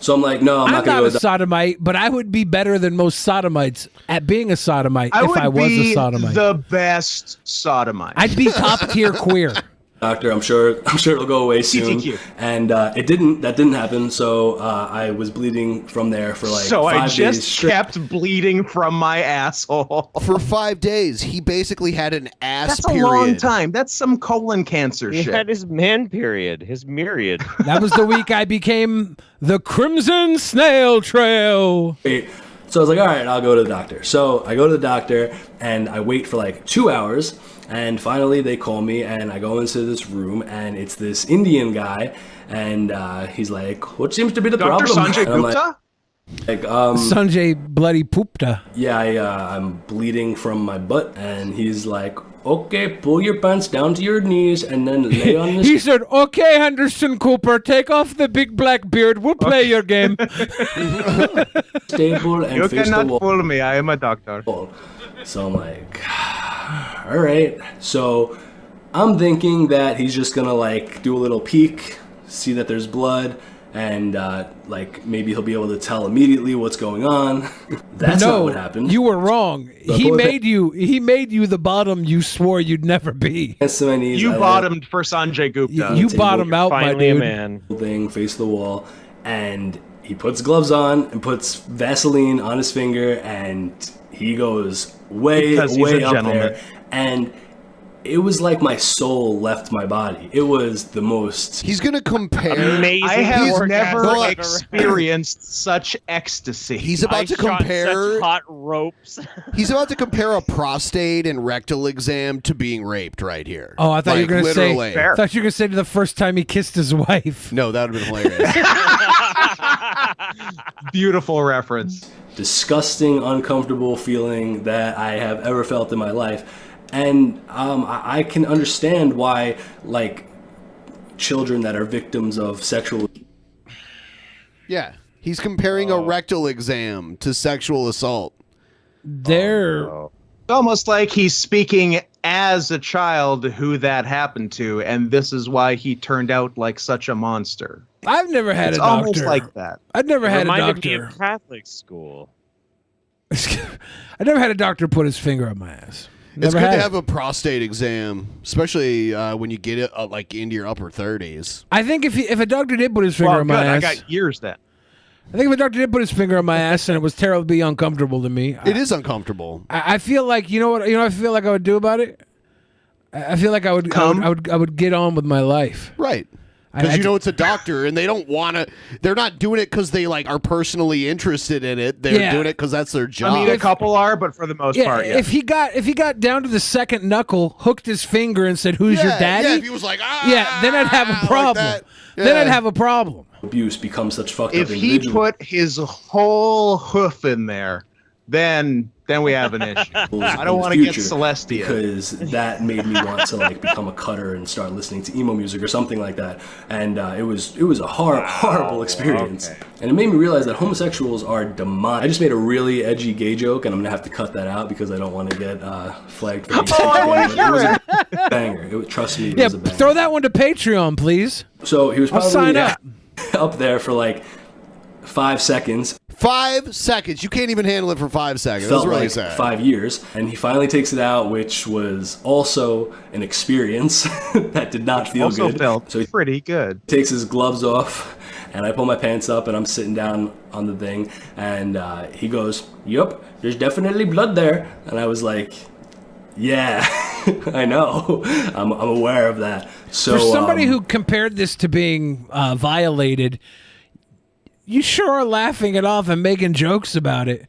So I'm like, no, I'm I'm not not going a to go. sodomite, but I would be better than most sodomites at being a sodomite I if would I was be a sodomite. the best sodomite. I'd be top tier queer. Doctor, I'm sure it'll go away soon. CTQ. And it didn't. That didn't happen. So I was bleeding from there for like so 5 I days just straight. kept bleeding from my asshole. for 5 days he basically had an ass That's period. a long time. That's some colon cancer He shit. had his man period, his myriad. That was the week I became the Crimson Snail Trail. So I was like, all right, I'll go to the doctor. So I go to the doctor and I wait for like 2 hours. And finally, they call me, and I go into this room, and it's this Indian guy, and he's like, "What seems to be the Dr. problem?" Sanjay And I'm Gupta? Sanjay Bloody Poopta. Yeah, I'm bleeding from my butt, and he's like, "Okay, pull your pants down to your knees, and then lay on this." He said, "Okay, Henderson Cooper, take off the big black beard. We'll play your game." Stable and You face the cannot wall. fool me. I am a doctor. So I'm like, all right. So I'm thinking that he's just gonna like do a little peek, see that there's blood, and like maybe he'll be able to tell immediately what's going on. That's not what happened. You were wrong. He made you the bottom you swore you'd never be. You bottomed for Sanjay Gupta. You bottomed out, my Finally a dude. man. Thing, face the wall, and he puts gloves on and puts Vaseline on his finger, and he goes way Because he's way a up gentleman. there, and it was like my soul left my body. It was the most. He's gonna compare. Amazing. I have orgasm never I've ever had. experienced such ecstasy. He's about to shot compare. such hot ropes. He's about to compare a prostate and rectal exam to being raped right here. Oh, I thought you were gonna literally. say. I thought you were gonna say to the first time he kissed his wife. No, that would have been hilarious. Beautiful reference. Disgusting, uncomfortable feeling that I have ever felt in my life. And I can understand why, like, children that are victims of sexual. Yeah, he's comparing a rectal exam to sexual assault. They're It's almost like he's speaking as a child who that happened to, and this is why he turned out like such a monster. I've never had It's a doctor. almost like that. I've never had a Reminded me doctor. of Catholic school. I never had a doctor put his finger up my ass. It's Never good had to it. have a prostate exam, especially when you get it like into your upper 30s. I think if a doctor did put his finger Well, on good. my I ass, got years then. I think if a doctor did put his finger on my ass and it was terribly uncomfortable to me, It is uncomfortable. I feel like you know what I feel like I would do about it. I feel like I would get on with my life. Right. Because you know it's a doctor, and they don't want to. They're not doing it because they like are personally interested in it. They're doing it because that's their job. I mean, a couple are, but for the most part, yeah. If he got down to the second knuckle, hooked his finger, and said, "Who's your daddy?" Yeah, if he was like, then I'd have a problem. that. Then I'd Yeah. have a problem. Abuse becomes such fucked If up he individuals. put his whole hoof in there, then we have an issue. I don't want to get Celestia. Because that made me want to like become a cutter and start listening to emo music or something like that. And it was a horrible experience. Okay. And it made me realize that homosexuals are demonic. I just made a really edgy gay joke, and I'm gonna have to cut that out because I don't want to get flagged for. Oh, I want to hear it. A banger. Trust me, it Yeah, was a banger. throw that one to Patreon, please. So he was I'll probably sign up. up there for like 5 seconds. 5 seconds. You can't even handle it for 5 seconds. Felt That's really like sad. 5 years, and he finally takes it out, which was also an experience that did not feel Also good. felt So he pretty good. takes his gloves off, and I pull my pants up, and I'm sitting down on the thing, and he goes, "Yup, there's definitely blood there," and I was like, "Yeah, I know, I'm aware of that." So For somebody who compared this to being violated, you sure are laughing it off and making jokes about it.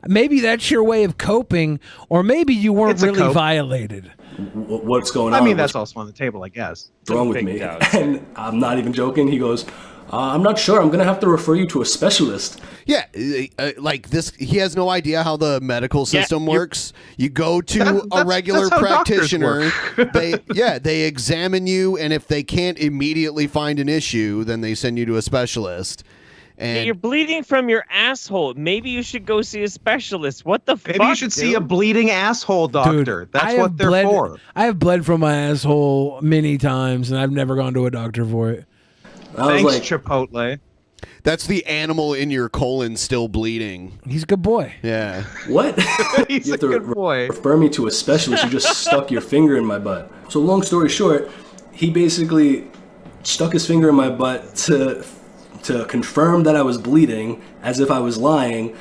Maybe that's your way of coping, or maybe you weren't It's a really cope. violated. What's going on? I mean, that's What's also on the table, I guess. wrong with me? And I'm not even joking. He goes, "I'm not sure. I'm gonna have to refer you to a specialist." Yeah, like this, he has no idea how the medical system works. You go to a regular that's how doctors practitioner. work. They examine you, and if they can't immediately find an issue, then they send you to a specialist. And You're bleeding from your asshole. Maybe you should go see a specialist. What the fuck? Maybe you should see a bleeding asshole doctor. That's I what have they're bled, for. I have bled from my asshole many times, and I've never gone to a doctor for it. Thanks, like- Chipotle. that's the animal in your colon still bleeding. He's a good boy. Yeah. What? He's You a have to good boy. refer me to a specialist. You just stuck your finger in my butt. So long story short, he basically stuck his finger in my butt to confirm that I was bleeding, as if I was lying,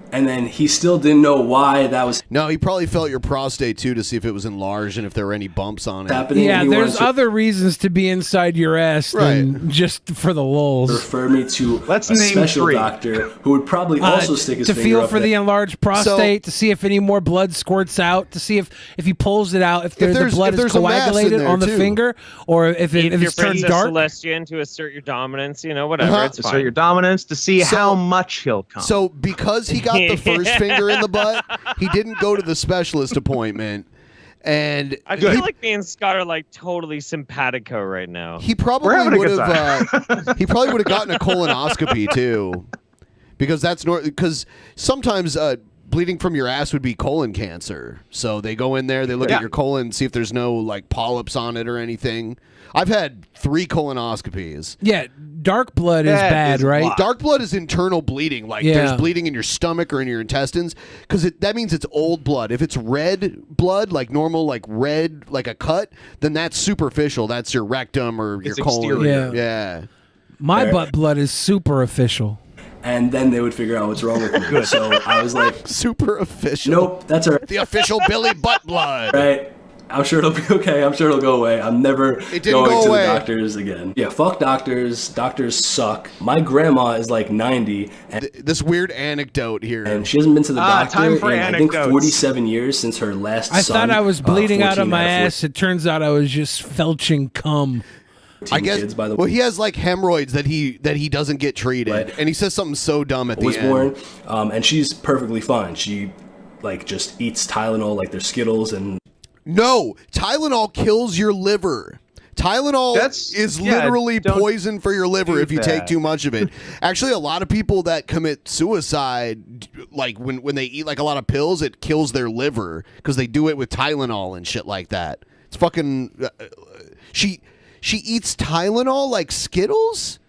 And then he still didn't know why that was. No, he probably felt your prostate too to see if it was enlarged and if there were any bumps on it. Happening. Yeah, there's other reasons to be inside your ass than just for the lulls. Refer me to a special doctor who would probably also stick his to finger feel up for the there. enlarged prostate, to see if any more blood squirts out, to see if he pulls it out, if the blood is coagulated on the finger, or if it's turned dark. Celestian to assert your dominance, whatever. It's fine. Assert your dominance to see how much he'll come. So because he got the first finger in the butt, he didn't go to the specialist appointment. And I feel like me and Scott are like totally simpatico right now. He probably would have. He probably would have gotten a colonoscopy too, because that's because sometimes bleeding from your ass would be colon cancer. So they go in there, they look at your colon, see if there's no like polyps on it or anything. I've had 3 colonoscopies. Yeah, dark blood is bad, right? Dark blood is internal bleeding. Like there's bleeding in your stomach or in your intestines, because that means it's old blood. If it's red blood, like normal, like red, like a cut, then that's superficial. That's your rectum or your colon. Exterior. Yeah. My butt blood is super official. And then they would figure out what's wrong with me. So I was like, super official. Nope, that's our the official Billy butt blood. Right. I'm sure it'll be okay. I'm sure it'll go away. I'm never going to the doctors again. Yeah, fuck doctors. Doctors suck. My grandma is like 90. And this weird anecdote here. And she hasn't been to the doctor time for in, I think, 47 years since her last I son. thought I was bleeding out of 14 my ass. It turns out I was just felching cum. I guess. Kids, by the well, way. he has like hemorrhoids that he doesn't get treated, and he says something so dumb at the end. Was born, and she's perfectly fine. She like just eats Tylenol like they're Skittles and. No, Tylenol kills your liver. Tylenol is literally poison for your liver if you take too much of it. Actually, a lot of people that commit suicide, like when they eat like a lot of pills, it kills their liver because they do it with Tylenol and shit like that. It's fucking. She eats Tylenol like Skittles.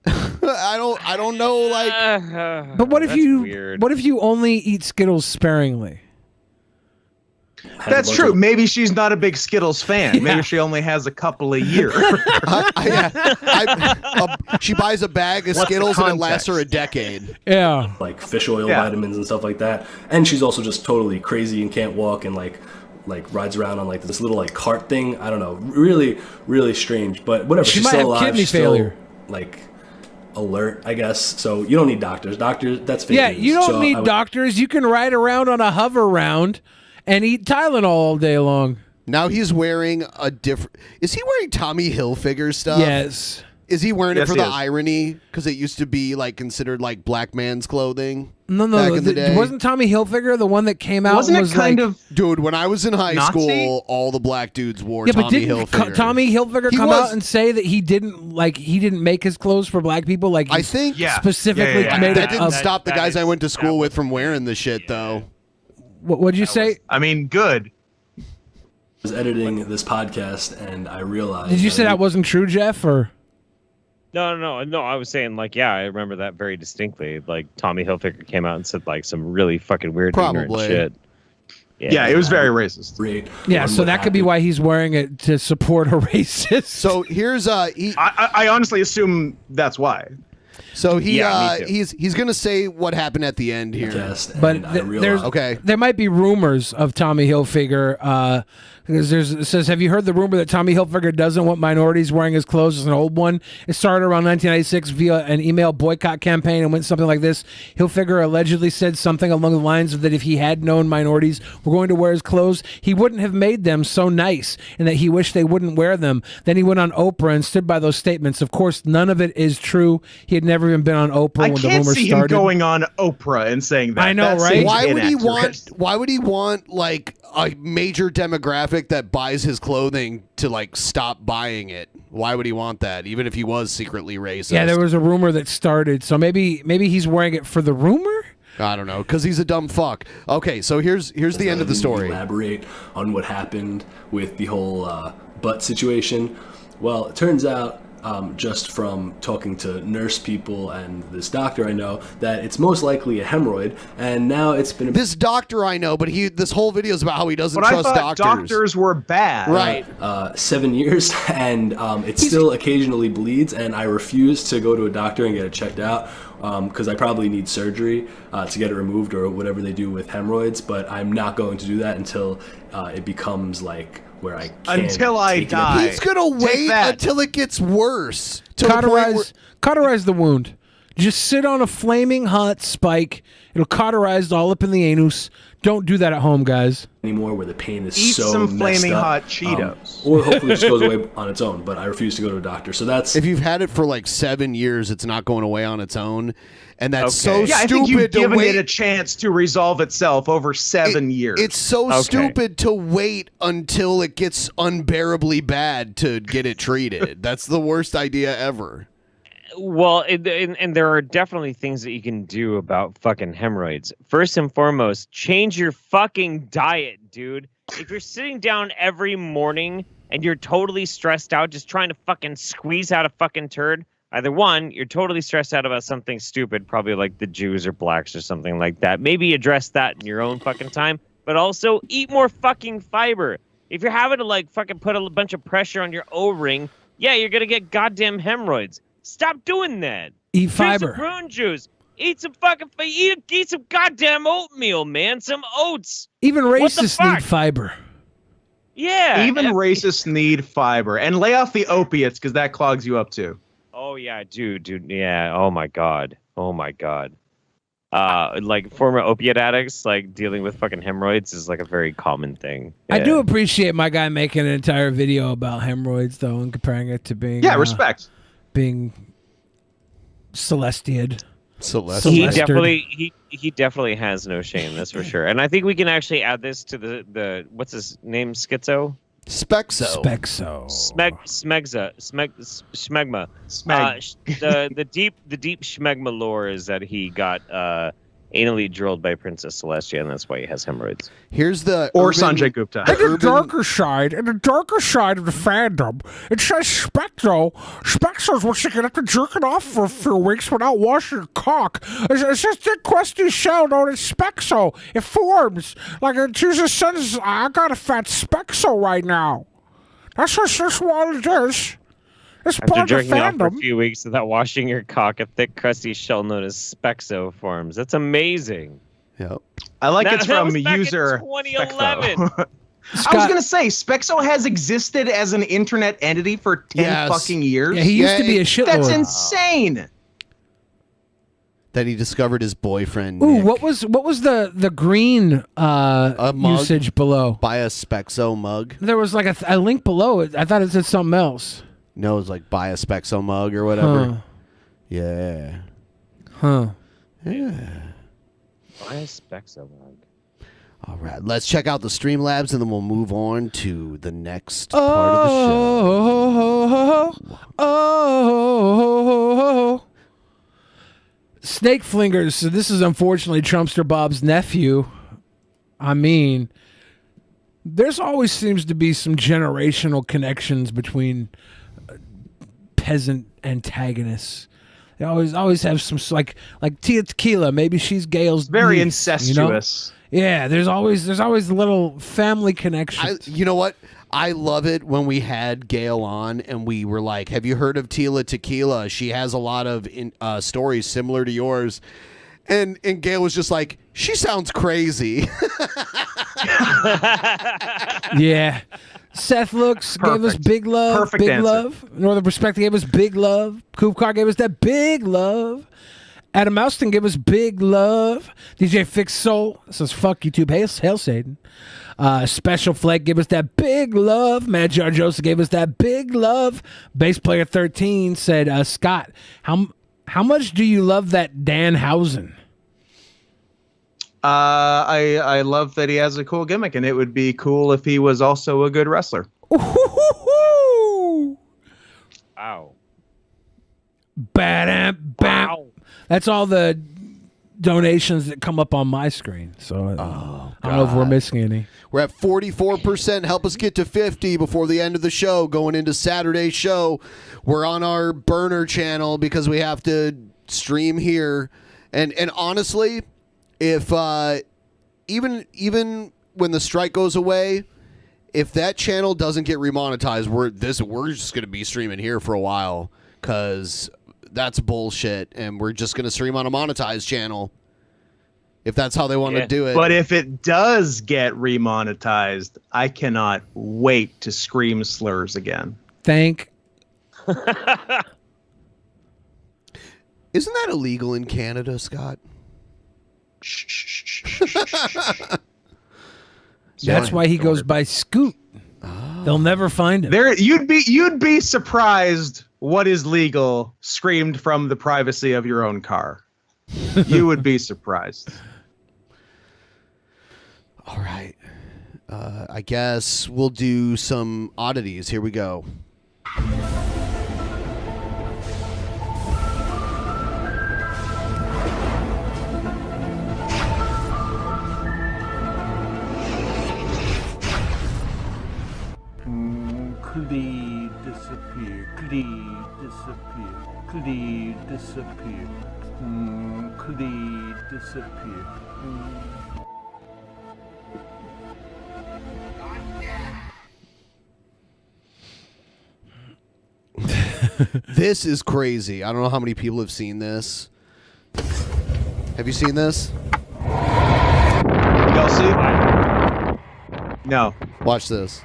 I don't know like. But what if you only eat Skittles sparingly? That's true. Maybe she's not a big Skittles fan. Maybe she only has a couple a year. She buys a bag of Skittles and it lasts her a decade. Yeah. Like fish oil vitamins and stuff like that. And she's also just totally crazy and can't walk and like rides around on like this little like cart thing. I don't know. Really, really strange. But whatever. She she's might still have alive. kidney She's still, failure. like alert, I guess. So you don't need doctors. That's fake news. You don't need doctors. You can ride around on a hover round and eat Tylenol all day long. Now he's wearing a different. Is he wearing Tommy Hilfiger stuff? Yes. Is he wearing it for the irony? Because it used to be like considered like black man's clothing. No. Back in the day. Wasn't Tommy Hilfiger the one that came out? Wasn't and was it kind like, of dude? When I was in high Nazi? school, all the black dudes wore Yeah, but Tommy didn't Hilfiger. Tommy Hilfiger come out and say that he didn't make his clothes for black people? Like I think specifically made that it didn't stop the guys I went to school with from wearing the shit though. What'd you say? I mean, good. I was editing this podcast and I realized. Did you say that wasn't true, Jeff? Or No. I was saying like, yeah, I remember that very distinctly. Like Tommy Hilfiger came out and said like some really fucking weird ignorant shit. Yeah, it was very racist. Yeah, so that could be why he's wearing it, to support a racist. So here's I honestly assume that's why. So he's gonna say what happened at the end here. But there might be rumors of Tommy Hilfiger. Because it says, have you heard the rumor that Tommy Hilfiger doesn't want minorities wearing his clothes? As an old one. It started around 1996 via an email boycott campaign and went something like this. Hilfiger allegedly said something along the lines of that if he had known minorities were going to wear his clothes, he wouldn't have made them so nice, and that he wished they wouldn't wear them. Then he went on Oprah and stood by those statements. Of course, none of it is true. He had never even been on Oprah when the rumors see started. him going on Oprah and saying that. I know, That right? seems Why would he want like a major demographic that buys his clothing to like stop buying it? Why would he want that, even if he was secretly racist? Yeah, there was a rumor that started, so maybe he's wearing it for the rumor. I don't know, because he's a dumb fuck. Okay, so here's the end of the story. Elaborate on what happened with the whole butt situation. Well, it turns out, just from talking to nurse people and this doctor I know, that it's most likely a hemorrhoid, and now it's been This doctor I know, but this whole video is about how he doesn't But I trust thought doctors. doctors were bad. Right. 7 years, and it still occasionally bleeds, and I refuse to go to a doctor and get it checked out. because I probably need surgery to get it removed or whatever they do with hemorrhoids, but I'm not going to do that until it becomes like where I can't Until I take it die. anymore. He's gonna wait until it gets worse. To the point where- Cauterize the wound. Just sit on a flaming hot spike. It'll cauterize all up in the anus. Don't do that at home, guys. Anymore where the pain is Eat so some messed flaming up. hot Cheetos. Or hopefully it just goes away on its own, but I refuse to go to a doctor. So that's... If you've had it for like 7 years, it's not going away on its own. And that's so yeah, I stupid think you've to given wait. it a chance to resolve itself over 7 years. It's so stupid to wait until it gets unbearably bad to get it treated. That's the worst idea ever. Well, and there are definitely things that you can do about fucking hemorrhoids. First and foremost, change your fucking diet, dude. If you're sitting down every morning and you're totally stressed out just trying to fucking squeeze out a fucking turd, either one, you're totally stressed out about something stupid, probably like the Jews or blacks or something like that. Maybe address that in your own fucking time, but also eat more fucking fiber. If you're having to like fucking put a bunch of pressure on your O-ring, yeah, you're gonna get goddamn hemorrhoids. Stop doing that. Eat Drink fiber. some prune juice. Eat some fucking eat some goddamn oatmeal, man. Some oats. Even What the racists fuck? need fiber. Yeah. Even racists need fiber. And lay off the opiates, because that clogs you up too. Oh yeah, dude. Yeah. Oh my god. Like former opiate addicts, like dealing with fucking hemorrhoids is like a very common thing. I Yeah. do appreciate my guy making an entire video about hemorrhoids, though, and comparing it to being respect. Being celestiated. He definitely has no shame, that's for sure. And I think we can actually add this to the what's his name, Schizo? Spexo. Smegma. The deep Smegma lore is that he got anally drilled by Princess Celestia, and that's why he has hemorrhoids. Here's the Sanjay Gupta. In the darker side of the fandom, it says Spectro. Spectro's what you get after jerking off for a few weeks without washing your cock. It says Dick Questy's shell known as Spexo. It forms. Like it just says, I got a fat Spexo right now. That's what it is. It's After part of the jerking off for a fandom. few weeks without washing your cock, a thick, crusty shell known as Spexo forms. That's amazing. Yep. I like it's that from was back in user 2011. Spexo. I was gonna say Spexo has existed as an internet entity for 10 fucking years. Yeah, he used to be a shitlord. That's insane. Then he discovered his boyfriend. Ooh, Nick. what was the green mug? usage below? Buy a Spexo mug. There was like a link below it. I thought it said something else. No, it's like buy a Spexo mug or whatever. Huh. Yeah. Huh. Yeah. Why is Spexo mug? All right, let's check out the Streamlabs and then we'll move on to the next part of the show. Oh. Snake Flingers. So this is unfortunately Trumpster Bob's nephew. I mean, there's always seems to be some generational connections between peasant antagonists. They always have some like Tia Tequila. Maybe she's Gail's Very niece, incestuous. You know? Yeah, there's always little family connections. You know what? I love it when we had Gail on and we were like, have you heard of Tila Tequila? She has a lot of stories similar to yours. And Gail was just like, she sounds crazy. Yeah. Seth Looks gave us big love. Perfect big answer. love. Northern Perspective gave us big love. Coop Car gave us that big love. Adam Alston gave us big love. DJ Fix Soul says, fuck YouTube. Hail Satan. Special Flake gave us that big love. Mad Jar Joseph gave us that big love. Bass Player 13 said, Scott, how much do you love that Danhausen? I love that he has a cool gimmick, and it would be cool if he was also a good wrestler. Wow. Bam. That's all the donations that come up on my screen. So I don't know if we're missing any. We're at 44%. Help us get to 50 before the end of the show. Going into Saturday's show, we're on our burner channel because we have to stream here. And honestly, if even when the strike goes away, if that channel doesn't get remonetized, we're just going to be streaming here for a while because that's bullshit, and we're just gonna stream on a monetized channel if that's how they want to do it. But if it does get remonetized, I cannot wait to scream slurs again. Thank. Isn't that illegal in Canada, Scott? That's why he goes by Scoot. They'll never find him. There, you'd be surprised what is legal screamed from the privacy of your own car. You would be surprised. All right. I guess we'll do some oddities. Here we go. Clee disappear. Clee disappear. Clee disappear. Clee disappear. This is crazy. I don't know how many people have seen this. Have you seen this? Y'all see? No. Watch this.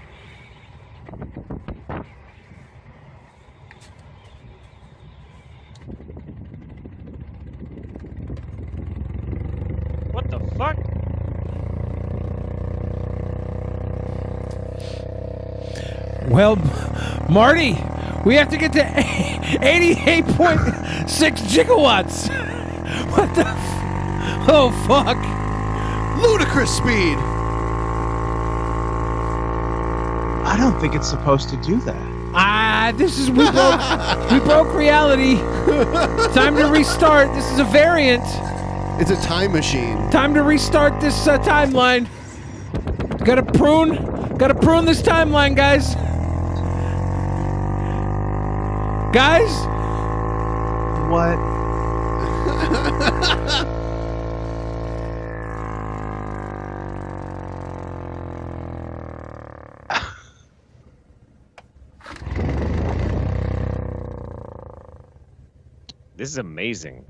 What the fuck? Well, Marty, we have to get to 88.6 gigawatts. What the? Oh, fuck. Ludicrous speed. I don't think it's supposed to do that. We broke reality. Time to restart. This is a variant. It's a time machine. Time to restart this timeline. Gotta prune this timeline, guys. Guys? What? This is amazing.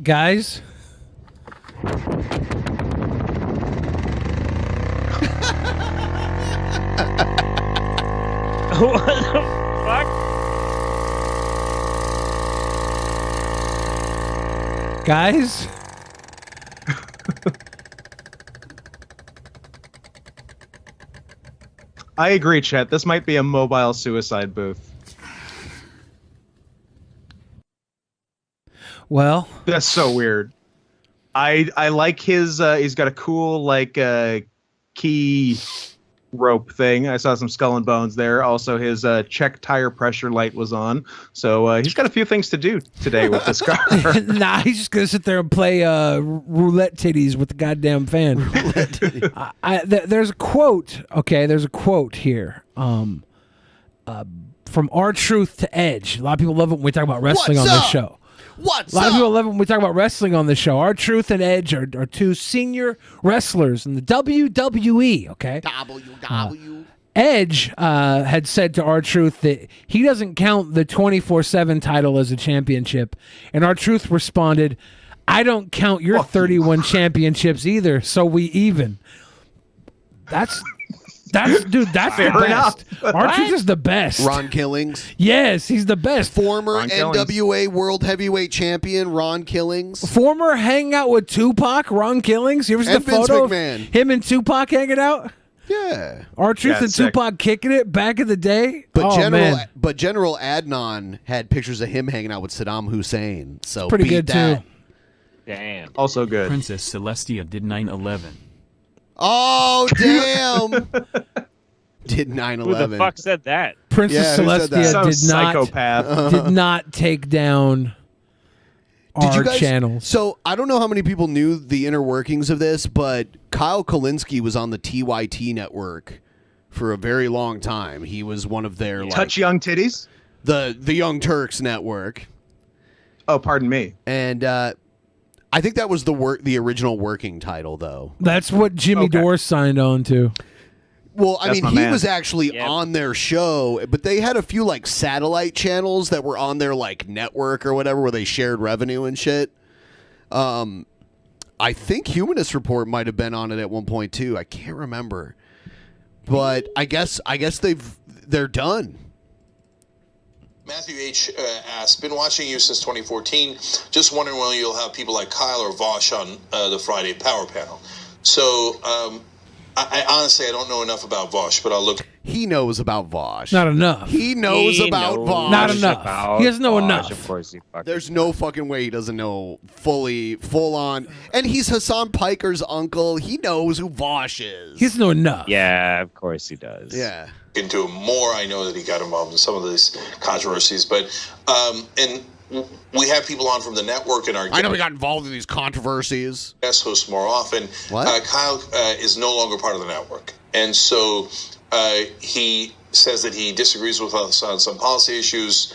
Guys? What the fuck? Guys? I agree, Chet. This might be a mobile suicide booth. Well, that's so weird. I like his. He's got a cool key rope thing. I saw some skull and bones there. Also, his check tire pressure light was on. So he's got a few things to do today with this car. Nah, he's just gonna sit there and play roulette titties with the goddamn fan. There's a quote. Okay, there's a quote here. From R-Truth to Edge. A lot of people love it when we talk about wrestling on this show. A lot of people love it when we talk about wrestling on the show. R-Truth and Edge are two senior wrestlers in the WWE, okay? Edge had said to R-Truth that he doesn't count the 24/7 title as a championship. And R-Truth responded, I don't count your 31 championships either, so we even. That's Fair the best. R-Truth is the best. Ron Killings. Yes, he's the best. Former NWA World Heavyweight Champion Ron Killings. Former hanging out with Tupac, Ron Killings. You ever see the Vince photo McMahon. of him and Tupac hanging out? Yeah. R-Truth and sick. Tupac kicking it back in the day. But man. General Adnan had pictures of him hanging out with Saddam Hussein. So Pretty beat good that. too. Damn. Also good. Princess Celestia did 9/11. Oh, damn. Did 9/11. Who the fuck said that? Princess Celestia did not take down our channels. So I don't know how many people knew the inner workings of this, but Kyle Kalinske was on the TYT network for a very long time. He was one of their Touch Young Titties? The Young Turks network. Oh, pardon me. And I think that was the original working title, though. That's what Jimmy Dore signed on to. Well, I That's mean, my he man. was actually on their show, but they had a few like satellite channels that were on their like network or whatever, where they shared revenue and shit. I think Humanist Report might have been on it at one point too. I can't remember, but I guess they're done. Matthew H. asked, been watching you since 2014. Just wondering when you'll have people like Kyle or Vosh on the Friday Power Panel. So, I honestly, I don't know enough about Vosh, but I'll look. He knows about Vosh. Not enough. He knows about Vosh. Not enough. He doesn't know enough. Of course he fucking There's no fucking way he doesn't know full on. And he's Hassan Piker's uncle. He knows who Vosh is. He doesn't know enough. Yeah, of course he does. Yeah. Into him more. I know that he got involved in some of these controversies, but and we have people on from the network and our. I know we got involved in these controversies. Guest hosts more often. What? Kyle is no longer part of the network, and so he says that he disagrees with us on some policy issues.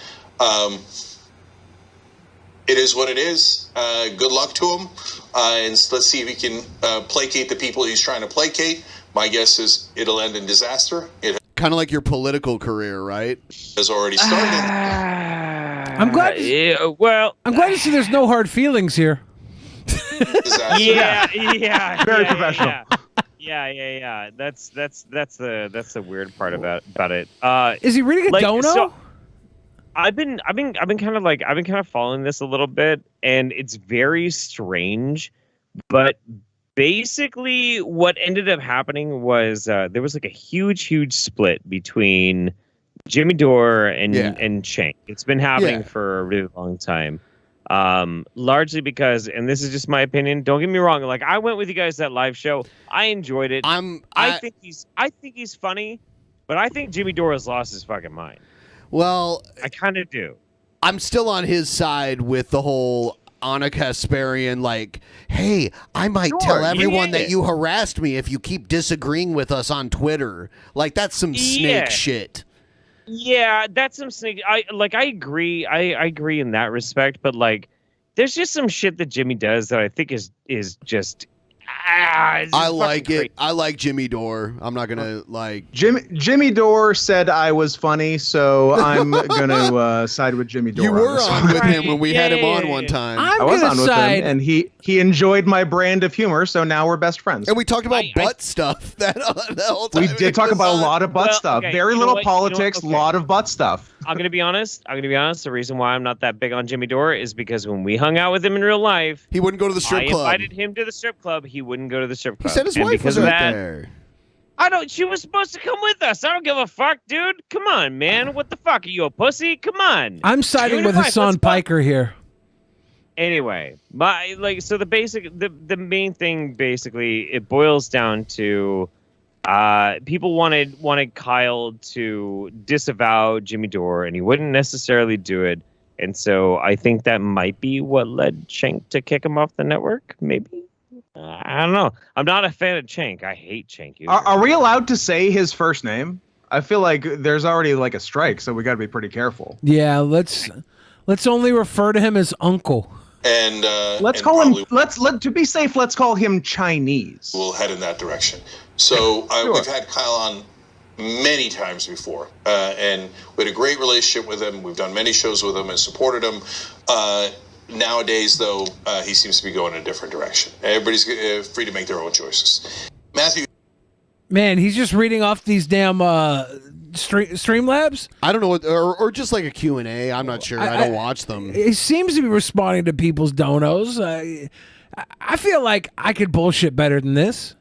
It is what it is. Good luck to him, and let's see if he can placate the people he's trying to placate. My guess is it'll end in disaster. It Kind of like your political career, right? has already started. I'm glad. I'm glad to see there's no hard feelings here. Yeah. Very professional. Yeah. That's the weird part about it. Is he reading a dono? So I've been kind of following this a little bit, and it's very strange. But basically, what ended up happening was there was like a huge split between Jimmy Dore and Cenk. It's been happening for a really long time. Largely because, and this is just my opinion, don't get me wrong, like I went with you guys to that live show. I enjoyed it. I think he's funny, but I think Jimmy Dore has lost his fucking mind. Well, I kind of do. I'm still on his side with the whole Anna Kasparian, like, hey, I might tell everyone that you harassed me if you keep disagreeing with us on Twitter. Like, that's some snake shit. Yeah, that's some snake. I agree. I agree in that respect, but like, there's just some shit that Jimmy does that I think is just. I like it. I like Jimmy Dore. I'm not gonna like Jimmy Dore said I was funny, so I'm gonna side with Jimmy Dore. You were on with him when we had him on one time. I was on with him, and he enjoyed my brand of humor, so now we're best friends. And we talked about butt stuff that whole time. We did talk about a lot of butt stuff. okay, Very you know little what? politics, You know what? lot of butt stuff. I'm gonna be honest. The reason why I'm not that big on Jimmy Dore is because when we hung out with him in real life, he wouldn't go to the strip club. I invited him to the strip club. He wouldn't go to the strip club. He said his And wife because was of right that, there. She was supposed to come with us. I don't give a fuck, dude. Come on, man. What the fuck? Are you a pussy? Come on. I'm siding with Let's Hassan go. Piker here. Anyway, the main thing basically it boils down to people wanted Kyle to disavow Jimmy Dore, and he wouldn't necessarily do it. And so I think that might be what led Cenk to kick him off the network. Maybe. I don't know. I'm not a fan of Cenk. I hate Cenk. Are we allowed to say his first name? I feel like there's already like a strike, so we got to be pretty careful. Yeah, let's only refer to him as Uncle. And let's call him. To be safe, let's call him Chinese. We'll head in that direction. So we've had Kyle on many times before, and we had a great relationship with him. We've done many shows with him and supported him. Nowadays, though, he seems to be going in a different direction. Everybody's free to make their own choices. Matthew. Man, he's just reading off these damn Streamlabs. I don't know what, or just like a Q&A. I'm not sure. I don't watch them. He seems to be responding to people's donos. I feel like I could bullshit better than this.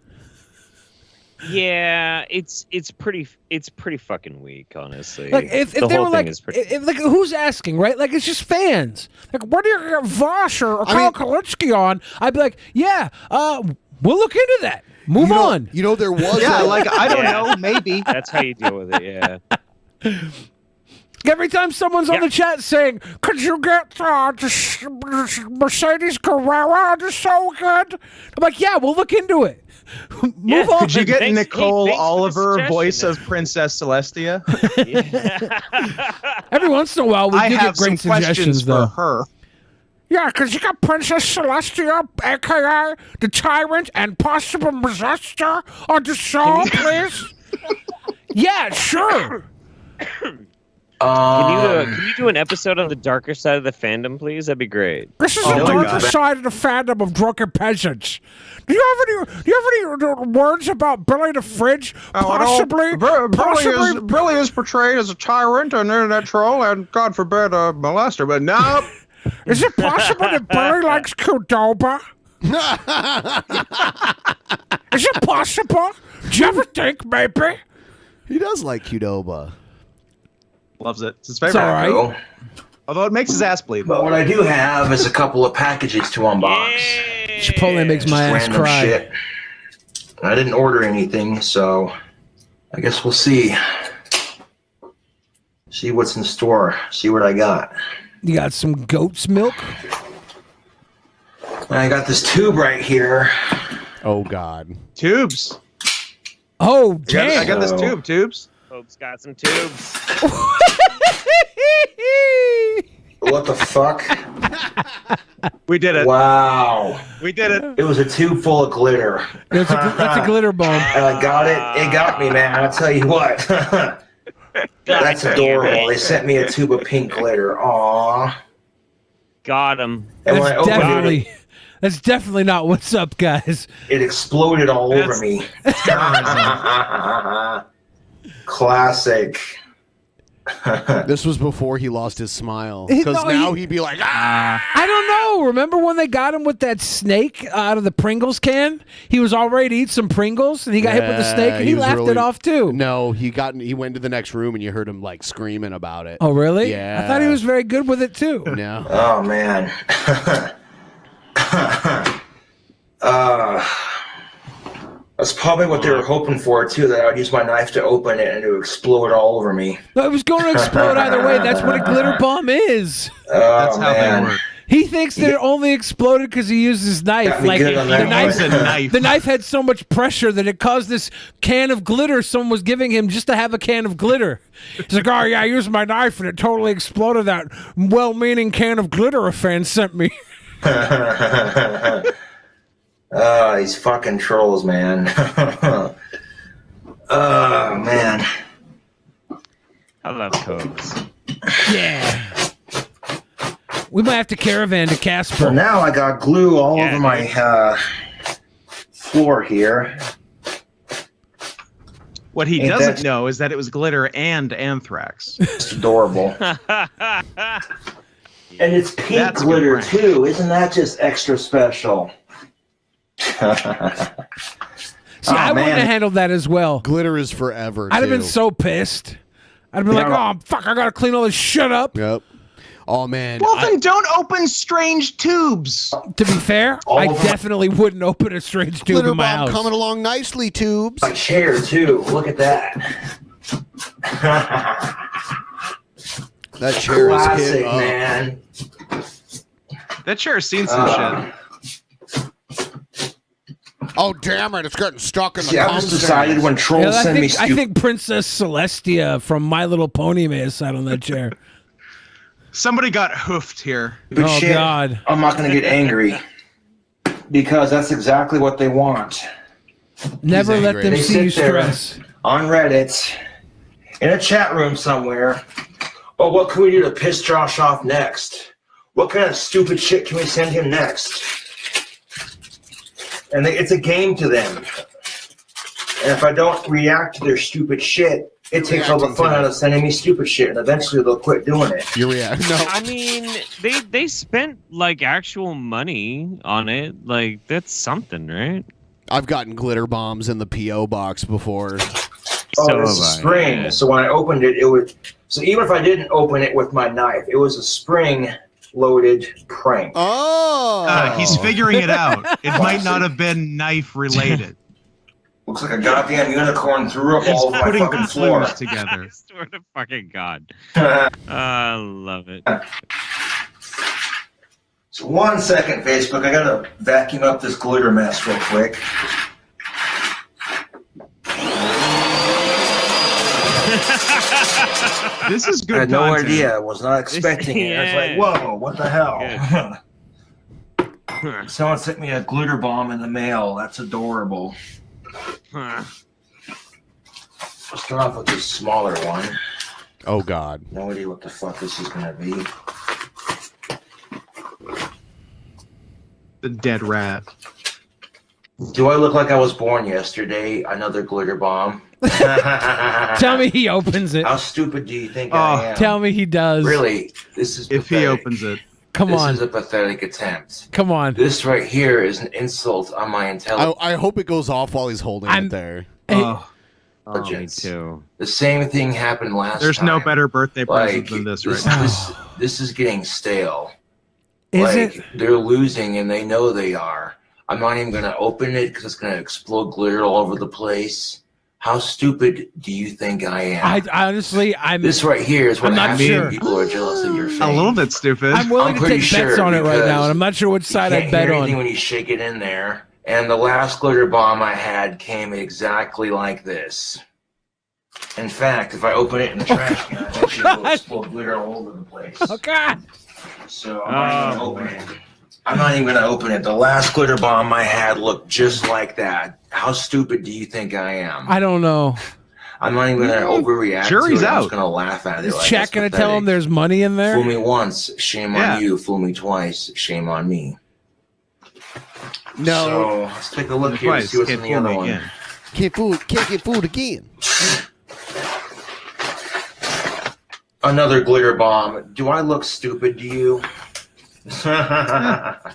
Yeah, it's pretty fucking weak, honestly. Like if they were like, like who's asking, right? Like it's just fans. Like what do you get Vosh or Kyle Kalinske on? I'd be like, yeah, we'll look into that. Move on. You know there was I don't know, maybe. That's how you deal with it. Yeah. Every time someone's on the chat saying, "Could you get this Mercedes Carrera? It's so good." I'm like, "Yeah, we'll look into it." Move on. Could you get Nicole Oliver, voice of Princess Celestia? Every once in a while, we do get great suggestions, though. For her. Yeah, because you got Princess Celestia, a.k.a. the Tyrant and Possible Possessor, on the show, please. Yeah, sure. Can you do an episode on the darker side of the fandom, please? That'd be great. This is the darker side of the fandom of Drunken Peasants. Do you have any words about Billy the Fridge? Possibly. Billy is portrayed as a tyrant, an internet troll, and God forbid a molester. But no. Is it possible that Billy likes Qdoba? Is it possible? Do you ever think maybe? He does like Qdoba. Loves it. It's his favorite. All right. Cool. Although it makes his ass bleed. But what I do have is a couple of packages to unbox. Chipotle makes my ass Random cry. shit. I didn't order anything, so I guess we'll see. See what's in store. See what I got. You got some goat's milk? And I got this tube right here. Oh, God. Tubes. Oh, damn. I got this tubes. Folks got some tubes. What the fuck? We did it. Wow. We did it. It was a tube full of glitter. That's a glitter bomb. And I got it. It got me, man. I'll tell you what. That's adorable. They sent me a tube of pink glitter. Aww. Got him. And when I opened it, That's definitely not what's up, guys. it exploded all over me. Classic. This was before he lost his smile. Because now he'd be like, ah! I don't know. Remember when they got him with that snake out of the Pringles can? He was all ready to eat some Pringles, and he got hit with the snake, and he laughed it off too. No, he went to the next room, and you heard him like screaming about it. Oh, really? Yeah. I thought he was very good with it too. No. Oh, man. That's probably what they were hoping for, too, that I would use my knife to open it and it would explode all over me. No, it was going to explode either way. That's what a glitter bomb is. That's how they work. He thinks that it only exploded because he used his knife. Got me Like good on that one. the knife had so much pressure that it caused this can of glitter someone was giving him just to have a can of glitter. He's like, oh yeah, I used my knife and it totally exploded. That well-meaning can of glitter a fan sent me. These fucking trolls, man. Oh, man. I love Cokes. Yeah. We might have to caravan to Casper. So now I got glue all over my floor here. What he Ain't doesn't that- know is that it was glitter and anthrax. It's adorable. And it's pink That's a good glitter, brand. too. Isn't that just extra special? See, I wouldn't have handled that as well. Glitter is forever, I'd have been too. so pissed. I'd have been like, oh, fuck, I got to clean all this shit up. Yep. Oh, man. Well, then don't open strange tubes. To be fair, I definitely wouldn't open a strange tube Glitter in my bomb house. coming along nicely, tubes. My chair, too. Look at that. That chair is Classic, hit up. man. That chair's seen some shit. Oh, damn it. It's getting stuck in the See, I just decided when trolls send me I think Princess Celestia from My Little Pony may have sat on that chair. Somebody got hoofed here. But Oh, shit, God. I'm not going to get angry because that's exactly what they want. Never let them They see you sit there stress. on Reddit in a chat room somewhere. Oh, what can we do to piss Josh off next? What kind of stupid shit can we send him next? And it's a game to them. And if I don't react to their stupid shit, it takes all the fun out of sending me stupid shit, and eventually they'll quit doing it. You react. No. I mean, they spent like actual money on it. Like that's something, right? I've gotten glitter bombs in the P.O. box before. Oh, it's a spring. So when I opened it, it would. So even if I didn't open it with my knife, it was a spring-loaded prank. Oh, he's figuring it out. It might not have been knife related. Looks like a goddamn unicorn threw up all over my Putting fucking floor. clues together. I swear to fucking God. I love it. So 1 second, Facebook. I gotta vacuum up this glitter mess real quick. This is good I had no content. idea. I was not expecting it. I was like, whoa, what the hell? Someone sent me a glitter bomb in the mail. That's adorable. Let's start off with this smaller one. Oh God. No idea what the fuck this is gonna be. The dead rat. Do I look like I was born yesterday? Another glitter bomb. Tell me he opens it. How stupid do you think I am? Tell me he does. Really, this is if pathetic. he opens it. Come on. This is a pathetic attempt. Come on. This right here is an insult on my intelligence. I hope it goes off while he's holding it there. Me too. The same thing happened last There's time. no better birthday present Like, than this right now. This is getting stale. Is it? They're losing and they know they are. I'm not even going to open it because it's going to explode glitter all over the place. How stupid do you think I am? Honestly, This right here is what I'm not happens sure. when people are jealous of your fame. A little bit stupid. I'm willing to pretty take bets sure on it right because now, and I'm not sure which side you I can't bet hear on. anything when you shake it in there. And the last glitter bomb I had came exactly like this. In fact, if I open it in the trash can, I bet you will explode glitter all over the place. Oh God! So I'm not even open it. I'm not even gonna open it. The last glitter bomb I had looked just like that. How stupid do you think I am? I don't know. I'm not even gonna overreact Jury's to it. I'm out. just gonna laugh at it. Is like, Chat it's gonna tell him pathetic. there's money in there? Fool me once, shame Yeah. on you. Fool me twice, shame on me. No. So let's take a look here to Twice, see what's can't in the fool other me one. again. Can't get fooled again. Another glitter bomb. Do I look stupid to you? I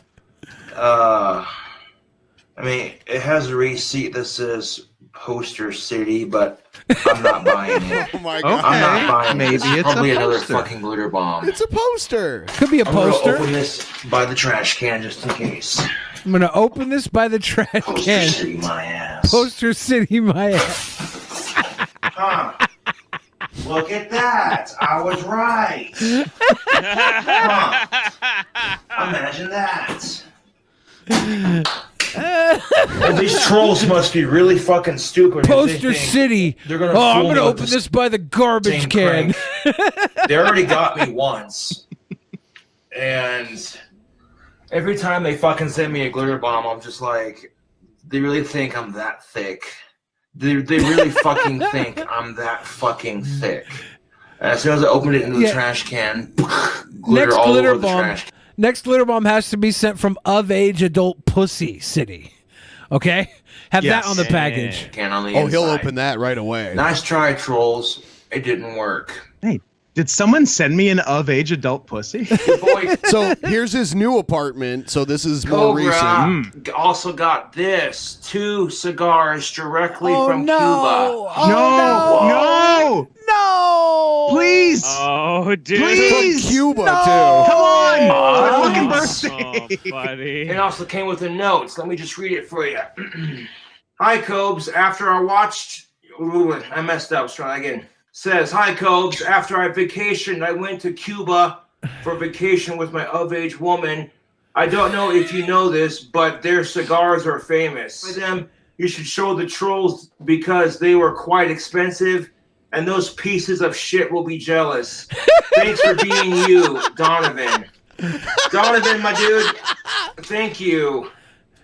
mean, it has a receipt that says Poster City, but I'm not buying it. Oh my God. I'm not buying Maybe it. This is it's a probably another poster. fucking glitter bomb. It's a poster. Could be a I'm gonna poster. open this by the trash can just in case. I'm gonna open this by the trash Poster can. City, my ass. Poster City, my ass. Huh. Look at that. I was right. Huh. Imagine that. Well, these trolls must be really fucking stupid. if they Poster think City. They're gonna Oh, I'm fool gonna me with open this by the garbage same can. They already got me once. And every time they fucking send me a glitter bomb, I'm just like, they really think I'm that thick. They really fucking think I'm that fucking thick. And as soon as I open it into the trash can, glitter Next all glitter over the bomb. trash can. Next glitter bomb has to be sent from of age adult pussy city. Okay, have that on the package. Can on the Oh, he'll inside. open that right away. Nice try, trolls. It didn't work. Hey, did someone send me an of-age adult pussy? So here's his new apartment. So this is more Cobra recent. also got this 2 cigars directly from Cuba. No! Please! Oh, dude. Please! From Cuba, Come too. on! Oh, My fucking nice. birthday! buddy. It also came with the notes. Let me just read it for you. Hi, Cobes. After I watched... Ooh, I messed up. Let's try that again. Says, hi, Cobes. After I vacationed, I went to Cuba for vacation with my of-age woman. I don't know if you know this, but their cigars are famous. For them, you should show the trolls because they were quite expensive, and those pieces of shit will be jealous. Thanks for being you, Donovan. Donovan, my dude, thank you.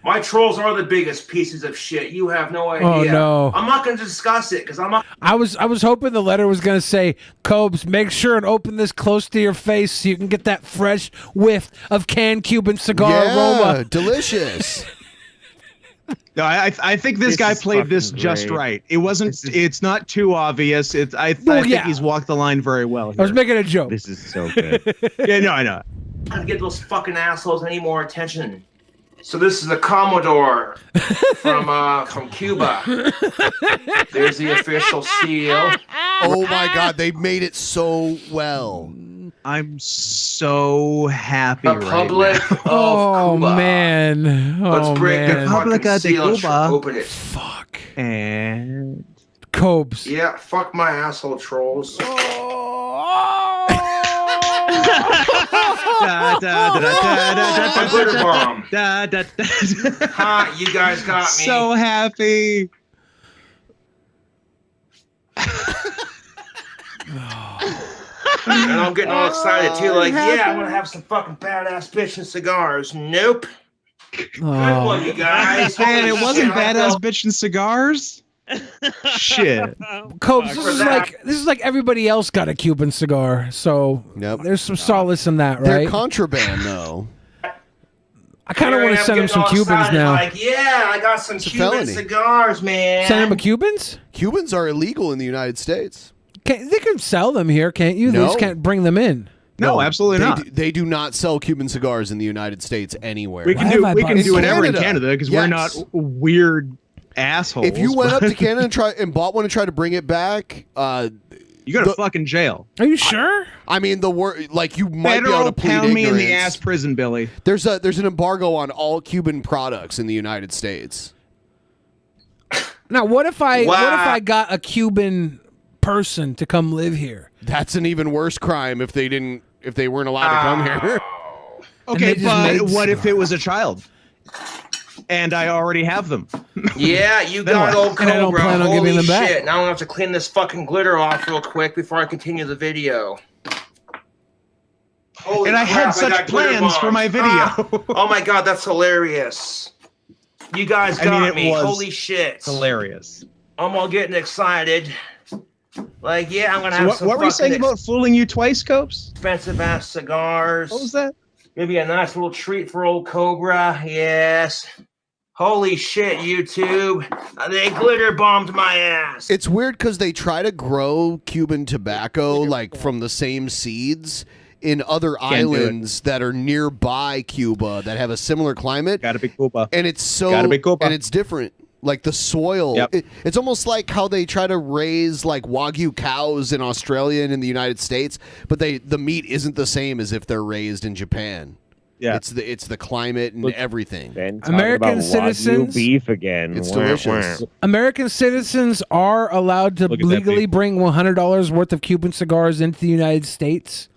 My trolls are the biggest pieces of shit. You have no idea. Oh, no. I'm not going to discuss it because I'm not. I was hoping the letter was gonna say, Cobes, make sure and open this close to your face so you can get that fresh whiff of canned Cuban cigar aroma. Delicious. No, I think this guy is played this fucking just great. right. It wasn't. It's not too obvious. I think yeah. he's walked the line very well. I was Here. making a joke. This is so good. Yeah, no, I know. to get those fucking assholes any more attention. So this is the Commodore from Cuba. There's the official seal. Oh my God, they made it so well. I'm so happy. Republic right now. of Cuba. Man. Let's break the fucking Republica de seal and Cuba. open it. Fuck. And Cobes. Yeah, fuck my asshole trolls. A glitter bomb. Ha, you guys got me. So happy. And I'm getting all excited too, like, yeah, I'm gonna have some fucking badass bitch and cigars. Nope. Good one, you guys. Man, Holy it wasn't shit, I badass felt- bitch and cigars. Shit. Cobes, this is like everybody else got a Cuban cigar, so there's some solace in that, right? They're contraband, though. I kind of want to send him some Cubans now. Like, yeah, I got some Cuban felony. cigars, man. Send him a Cubans? Cubans are illegal in the United States. They can sell them here, can't you? They No. just can't bring them in. No, absolutely they not. They do not sell Cuban cigars in the United States anywhere. We can do whatever in Canada because we're not weird assholes. If you went up to Canada and bought one and tried to bring it back, you go to fucking jail. Are you sure? I mean, the word like you might be able Federal to plead pound me in the ignorance. ass prison, Billy. There's an embargo on all Cuban products in the United States. Now, what if I got a Cuban person to come live here? That's an even worse crime if they weren't allowed to come here. Okay, but what if it was a child? And I already have them. Yeah, you Then got what? old And I don't Cobra. plan on Holy giving them back. shit. Now I have to clean this fucking glitter off real quick before I continue the video. Holy And I had crap, such got glitter plans for bombs. my video. Oh my god, that's hilarious. You guys got me. was Holy shit. hilarious. I'm all getting excited. Like, yeah, I'm gonna have some What were you saying fucking about fooling you twice, Copes? expensive ass cigars. What was that? Maybe a nice little treat for old Cobra. Yes. Holy shit, YouTube. They glitter bombed my ass. It's weird because they try to grow Cuban tobacco like from the same seeds in other islands that are nearby Cuba that have a similar climate. Gotta be Cuba. And it's so Gotta be Cuba. and it's different. Like the soil, it's almost like how they try to raise like Wagyu cows in Australia and in the United States, but the meat isn't the same as if they're raised in Japan. Yeah, it's the climate and everything. American citizens beef again. It's delicious. American citizens are allowed to Look at that legally beef. bring $100 worth of Cuban cigars into the United States.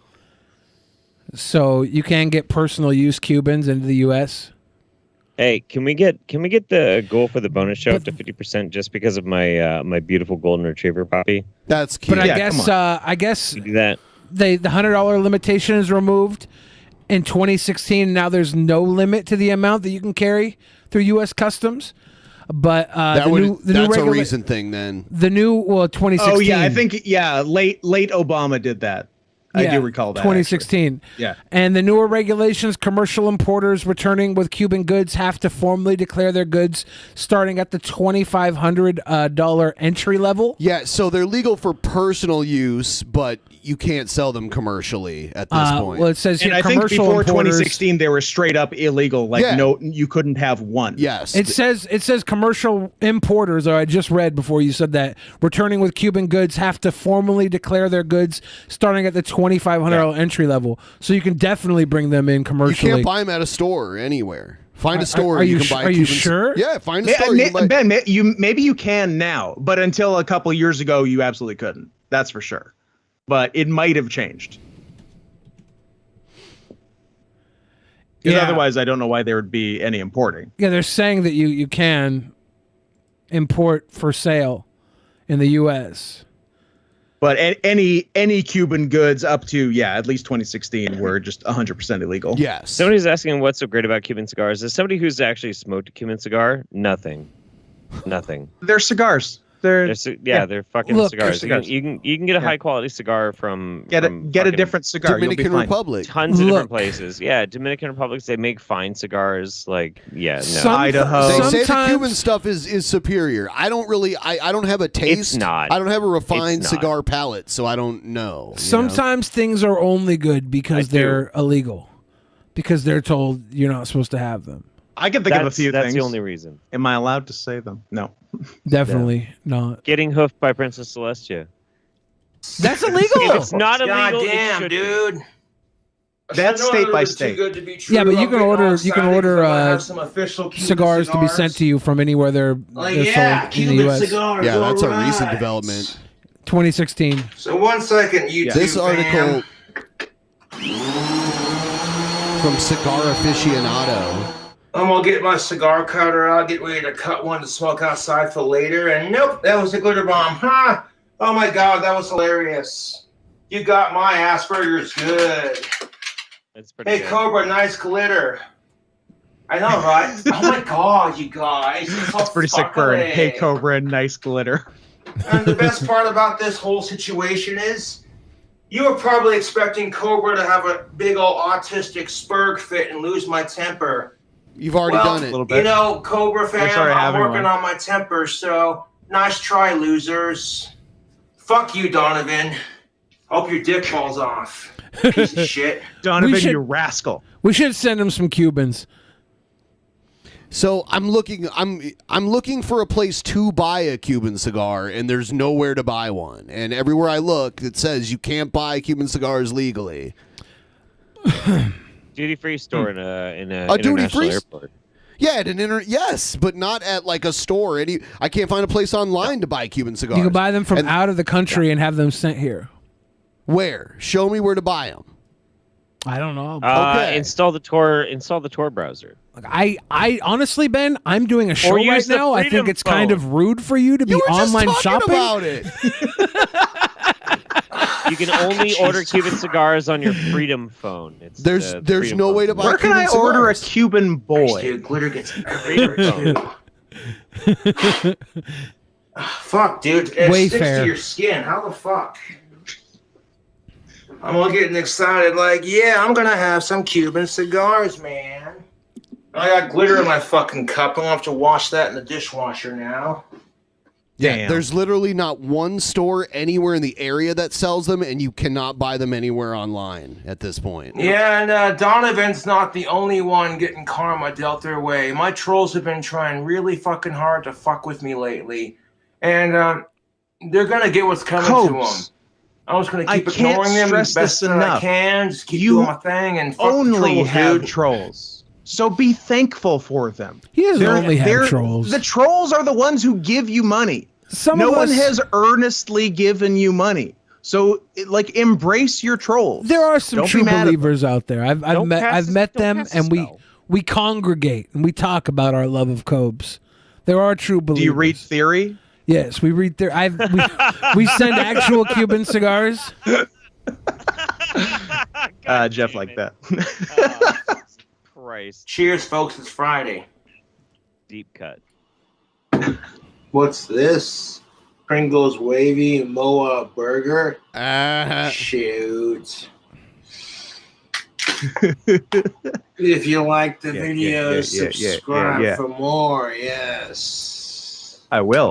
So you can get personal use Cubans into the U.S. Hey, can we get the goal for the bonus show up to 50% just because of my my beautiful golden retriever puppy? That's cute. But I guess Do that. the $100 limitation is removed in 2016. Now there's no limit to the amount that you can carry through U.S. Customs. But that's a regula- recent thing then. The new 2016. Oh yeah, I think late Obama did that. I do recall that. 2016. Actually. Yeah. And the newer regulations, commercial importers returning with Cuban goods have to formally declare their goods starting at the $2,500 entry level. Yeah, so they're legal for personal use, but you can't sell them commercially at this point. Well, it says And here I think commercial before importers. 2016 they were straight up illegal. Like you couldn't have one. Yes. It says commercial importers, or I just read before you said that, returning with Cuban goods have to formally declare their goods starting at the $2,500 entry level. So you can definitely bring them in You commercially. can't buy them at a store anywhere. Find a store are you you can buy. are you Cuban- sure? Yeah, find a store. You can buy. Ben, maybe you can now, but until a couple years ago, you absolutely couldn't. That's for sure. But it might have changed. Because otherwise, I don't know why there would be any importing. Yeah, they're saying that you can import for sale in the U.S. But any Cuban goods up to at least 2016 were just 100% illegal. Yes. Somebody's asking what's so great about Cuban cigars. As somebody who's actually smoked a Cuban cigar, nothing. They're cigars. They're fucking Look, cigars. they're cigars. You can get a high quality cigar from Get a different cigar. Dominican You'll be fine. Republic. tons of different places. Yeah, Dominican Republic, they make fine cigars. Like, no. Idaho. They say the Sometimes- Cuban stuff is superior. I don't really. I don't have a taste. It's not. I don't have a refined It's not. cigar palate, so I don't know. Sometimes things are only good because they're illegal, because they're told you're not supposed to have them. I can think of a few That's things. the only reason. Am I allowed to say them? No. Definitely not. Getting hoofed by Princess Celestia. That's illegal. If it's not God illegal, it damn, should be. dude. That's state by state. Yeah, but you can order some official Cuban cigars to be sent to you from anywhere they're Like, sold yeah, in the Cuban U.S. cigars. Yeah, that's a alright. recent development. 2016. So 1 second, YouTube. This fam. article from Cigar Aficionado. I'm gonna get my cigar cutter out, get ready to cut one to smoke outside for later, and nope, that was a glitter bomb, huh? Oh my god, that was hilarious. You got my Asperger's good. It's pretty Hey good. Cobra, nice glitter. I know, right? Oh my god, you guys. That's pretty sick burn. Hey Cobra, nice glitter. And the best part about this whole situation is you were probably expecting Cobra to have a big old autistic spurg fit and lose my temper. You've already done it. A little bit. You know, Cobra fam, sorry I'm having working one. on my temper, so nice try, losers. Fuck you, Donovan. Hope your dick falls off. Piece of shit. Donovan, you rascal. We should send him some Cubans. So I'm looking for a place to buy a Cuban cigar, and there's nowhere to buy one. And everywhere I look, it says you can't buy Cuban cigars legally. Duty-free store in a A international duty-free airport. Yeah, at an yes, but not at like a store. I can't find a place online to buy Cuban cigars. You can buy them from out of the country and have them sent here. Where? Show me where to buy them. I don't know. Install the Tor browser. I honestly, Ben, I'm doing a show Or right use the now. I think Freedom it's kind of rude for you to be You were just online talking shopping about it. You can only order Cuban cigars on your Freedom phone. It's There's Freedom no phone. way to buy. Where can Cuban I order a cigars? Cuban boy? Dude, glitter gets Freedom phone. Fuck, dude. It sticks Wayfair. to your skin. How the fuck? I'm all getting excited. Like, yeah, I'm gonna have some Cuban cigars, man. I got glitter in my fucking cup. I'm gonna have to wash that in the dishwasher now. Yeah, there's literally not one store anywhere in the area that sells them, and you cannot buy them anywhere online at this point. Yeah, and Donovan's not the only one getting karma dealt their way. My trolls have been trying really fucking hard to fuck with me lately. And they're gonna get what's coming to them. I'm just gonna keep ignoring them as best that I can. Just keep doing my thing and fuck only the trolls, have dude. trolls. So be thankful for them. He doesn't only have trolls. The trolls are the ones who give you money. No one has earnestly given you money. So, like, embrace your trolls. There are some Don't be true mad at them. believers out there. I've met them, and we congregate and we talk about our love of Cobes. There are true believers. Do you read theory? Yes, we read theory. We send actual Cuban cigars. Jeff like that. Christ. Cheers, folks. It's Friday. Deep cut. What's this? Pringles Wavy Moa Burger? Shoot. If you like the video, subscribe for more. Yes. I will.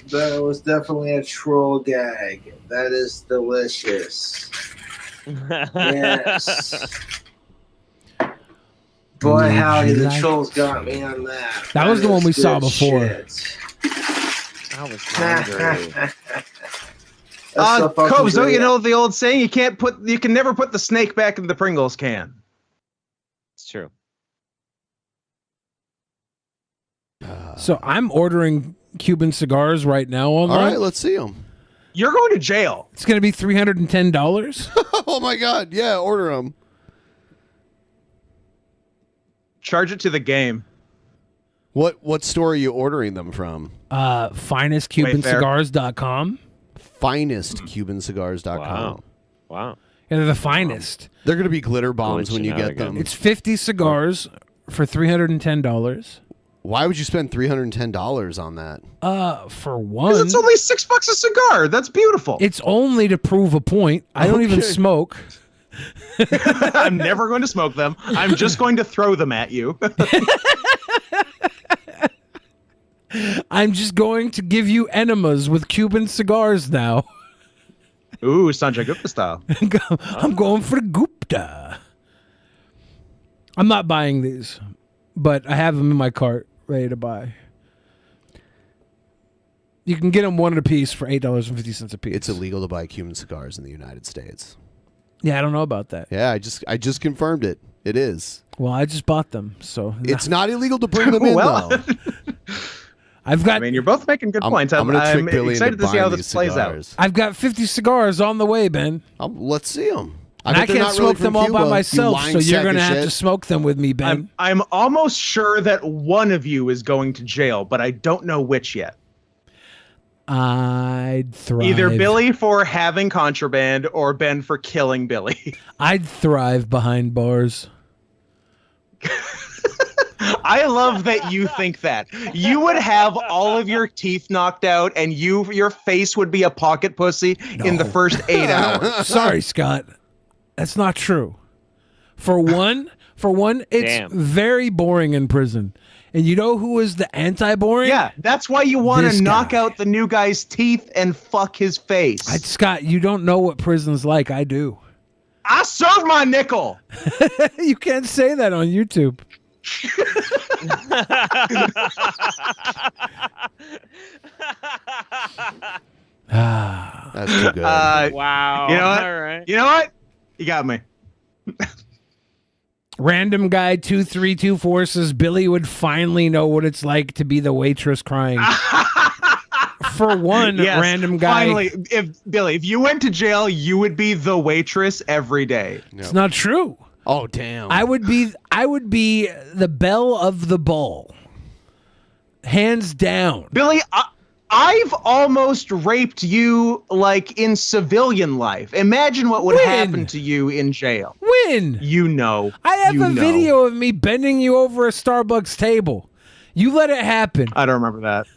That was definitely a troll gag. That is delicious. Yes. Boy, howdy, the trolls got me on that. That was the one we saw good before. shit. I was hungry. Cobes, don't you know the old saying? You can never put the snake back in the Pringles can. It's true. So I'm ordering Cuban cigars right now online. All right, let's see them. You're going to jail. It's going to be $310. Oh my God! Yeah, order them. Charge it to the game. What store are you ordering them from? Finestcubancigars.com. Finestcubancigars.com. Wow. Yeah, they're the finest. They're going to be glitter bombs when you get them. It's 50 cigars for $310. Why would you spend $310 on that? For one, It's only $6 a cigar. That's beautiful. it's only to prove a point. I don't even smoke. I'm never going to smoke them. I'm just going to throw them at you. I'm just going to give you enemas with Cuban cigars now. Ooh, Sanjay Gupta style. I'm going for Gupta. I'm not buying these, but I have them in my cart ready to buy. You can get them one at a piece for $8.50 a piece. It's illegal to buy Cuban cigars in the United States. Yeah, I don't know about that. Yeah, I just confirmed it. It is. Well, I just bought them, so It's not illegal to bring them in, Well. though. I mean, you're both making good points. I'm going to trick Billy excited into to see how buying this these plays cigars. I've got 50 cigars on the way, Ben. Let's see them. And I can't smoke them all by myself, so you're going to have to smoke them with me, Ben. I'm almost sure that one of you is going to jail, but I don't know which yet. I'd thrive. Either Billy for having contraband or Ben for killing Billy. I'd thrive behind bars. I love that you think that. You would have all of your teeth knocked out and your face would be a pocket pussy in the first 8 hours. Sorry, Scott. That's not true. For one, it's Damn. very boring in prison. And you know who is the anti-boring? Yeah, that's why you want This to knock guy. out the new guy's teeth and fuck his face. Scott, you don't know what prison's like. I do. I serve my nickel. You can't say that on YouTube. That's too good. Wow. You know what? All right. You know what? You got me. Random guy 2324 says Billy would finally know what it's like to be the waitress crying. For one, Yes, random guy. Finally, if you went to jail, you would be the waitress every day. It's not true. Oh damn! I would be the belle of the ball. Hands down. Billy, I've almost raped you like in civilian life. Imagine what would happen to you in jail. When? You know. I have a video of me bending you over a Starbucks table. You let it happen. I don't remember that.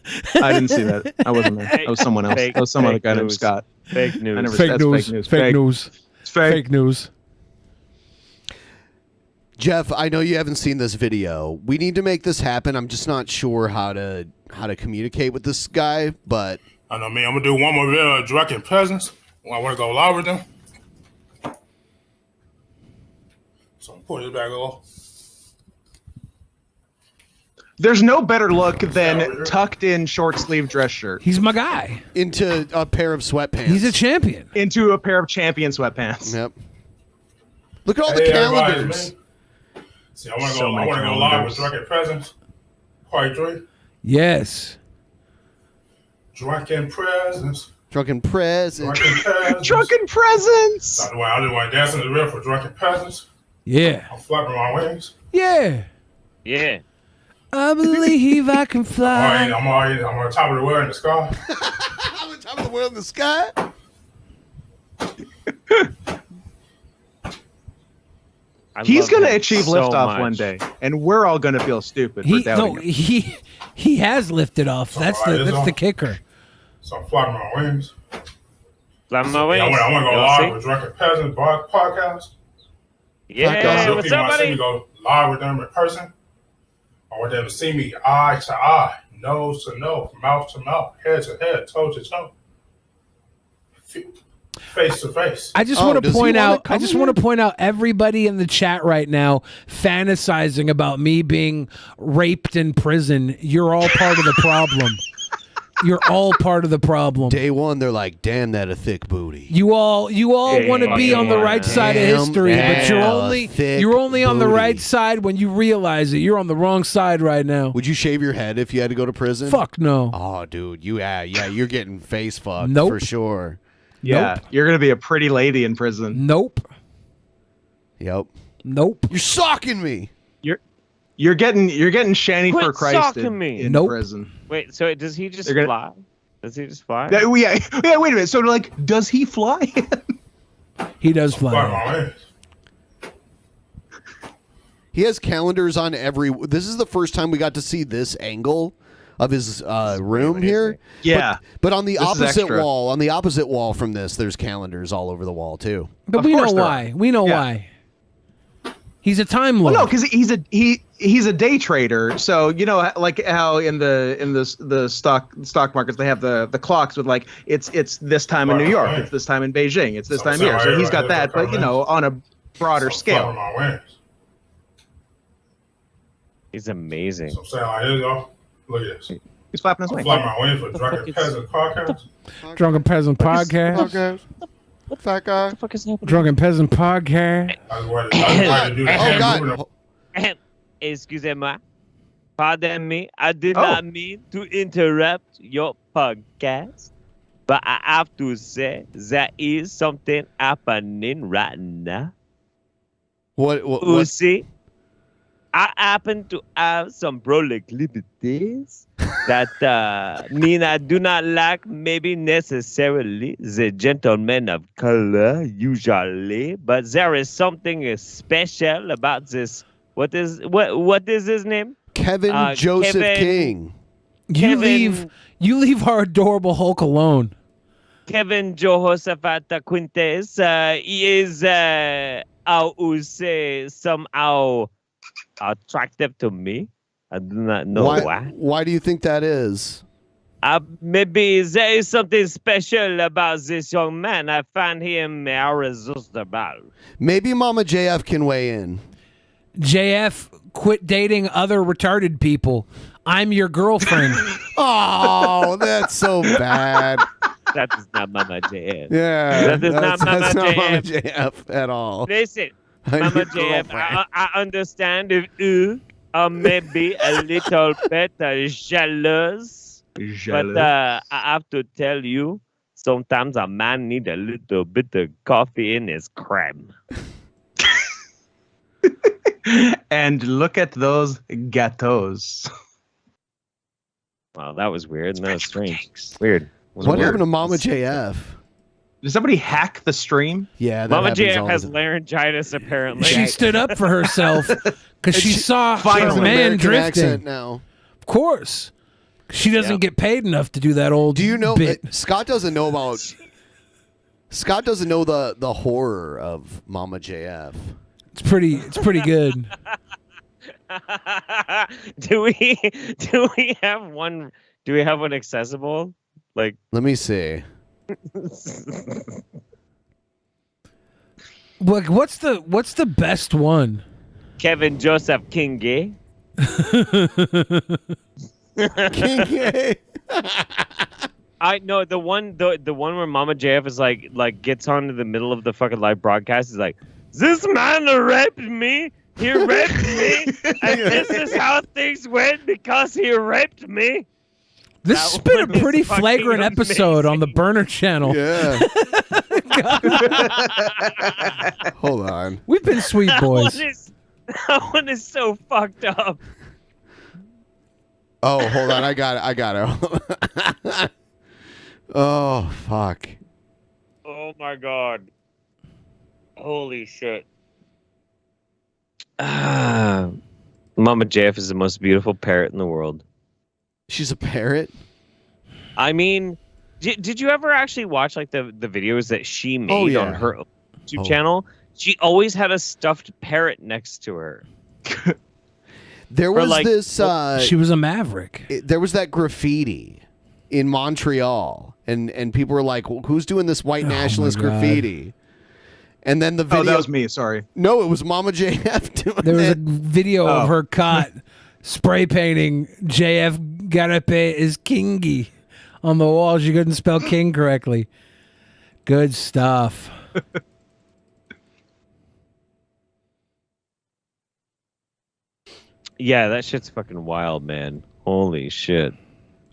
I didn't see that. I wasn't there. That was someone else. That was some other guy named Scott. Fake news. I never, Fake that's news. Fake news. Fake news. It's fake. Fake news. Jeff, I know you haven't seen this video. We need to make this happen. I'm just not sure how to communicate with this guy, but I know me. I'm gonna do one more video of Drunken Peasants. I want to go live with them. So I'm putting it back on. There's no better look than tucked in short sleeve dress shirt. He's my guy. into a pair of sweatpants. He's a champion. Into a pair of champion sweatpants. Yep. Look at all the Hey, everybody, calendars. man. See, I want to So many go live calendars. with Drunken Peasants. Part 3. Yes. Drunken Presents. Drunken presents. Drunken Peasants. Drunken presents. By the way, I just want to dance in the real for Drunken Peasants. Yeah. I'm flapping my wings. Yeah. Yeah. I believe I can fly. I'm on top of the world in the sky. I'm on top of the world in the sky. He's going to him achieve so liftoff much. one day, and we're all going to feel stupid for doubting him. He has lifted off. That's the kicker. So I'm flapping my wings. Flapping my wings. I want to go You live wanna with Drunken Peasants podcast. Yeah, what's up, See me buddy? go live with them in person. I want them to see me eye to eye, nose to nose, mouth to mouth, head to head, toe to toe, face to face. I just want to point out. I just want to point out everybody in the chat right now fantasizing about me being raped in prison. You're all part of the problem. You're all part of the problem. Day one, they're like, "Damn, that a thick booty." You all want to be on the right side of history, but you're only on the right side when you realize it. You're on the wrong side right now. Would you shave your head if you had to go to prison? Fuck no. Oh, dude, you're getting face fucked Nope. for sure. Yeah, you're going to be a pretty lady in prison. Nope. Yep. Nope. You're socking me. You're getting Shanny Quit for Christ socking me. in Nope. prison. Wait, so does he just They're gonna- fly? Does he just fly? Yeah, wait a minute. So, like, does he fly? He does Flapping fly. my wings. He has calendars on every. This is the first time we got to see this angle of his room here. Yeah. But on the This is opposite extra. wall from this, there's calendars all over the wall too. But Of we know course there why. are. We know Yeah. why. He's a time lord. Well, no, because he's a day trader. So you know, like how in the stock markets they have the clocks with like it's this time in New York, it's this time in Beijing, it's this time here. So he's got that, but you know, on a broader scale. Flapping my wings. He's amazing. So I'm saying, like, here you go. Look at this. He's flapping his I'm wings. flapping my wings for Drunken Peasants podcast. Drunken Peasant Podcast. Fat guy. What the fuck is happening? Drunken Peasant Podcast. I just wanted to do the hand movement. Excusez-moi. Pardon me. I did not mean to interrupt your podcast, but I have to say there is something happening right now. What? See, I happen to have some proclivities that mean I do not like maybe necessarily the gentlemen of color usually, but there is something special about this What is his name? Kevin Joseph King. You leave our adorable Hulk alone. Kevin Josafat Quintes is somehow attractive to me. I do not know why. Why do you think that is? Maybe there is something special about this young man. I find him irresistible. Maybe Mama JF can weigh in. JF, quit dating other retarded people. I'm your girlfriend. Oh, that's so bad. That is not Mama JF. Yeah, that is not Mama Mama JF. JF at all. Listen, I'm Mama your JF, girlfriend. I understand if you are maybe a little bit jealous. But I have to tell you, sometimes a man needs a little bit of coffee in his cream. And look at those gâteaux. Wow, that was weird. That was strange. Weird. What happened to Mama JF? Did somebody hack the stream? Yeah, that Mama happens JF all has the time. laryngitis, apparently. She stood up for herself because she saw She has her an man American drifting. accent now. Of course. She doesn't get paid enough to do that old Do you know bit. Scott doesn't know about Scott doesn't know the horror of Mama JF. It's pretty good. Do we have one accessible? Like, Let me see. Like, what's the best one? Kevin Joseph Kingy. Kingy. I know the one where Mama JF is like gets onto the middle of the fucking live broadcast. Is like, this man raped me. He raped me, and this is how things went because he raped me. This has been a pretty flagrant episode on the Burner channel. Yeah. Hold on. We've been sweet boys. That one is so fucked up. Oh, hold on. I got it. Oh, fuck. Oh my god. Holy shit. Mama JF is the most beautiful parrot in the world. She's a parrot? I mean, did you ever actually watch like the videos that she made on her YouTube channel? She always had a stuffed parrot next to her. There was this she was a maverick. There was that graffiti in Montreal and people were like, well, who's doing this white nationalist graffiti? And then the video. Oh, that was me. Sorry. No, it was Mama JF doing There was a it. video of her caught spray painting JF Garape is Kingy on the wall. She couldn't spell king correctly. Good stuff. Yeah, that shit's fucking wild, man. Holy shit.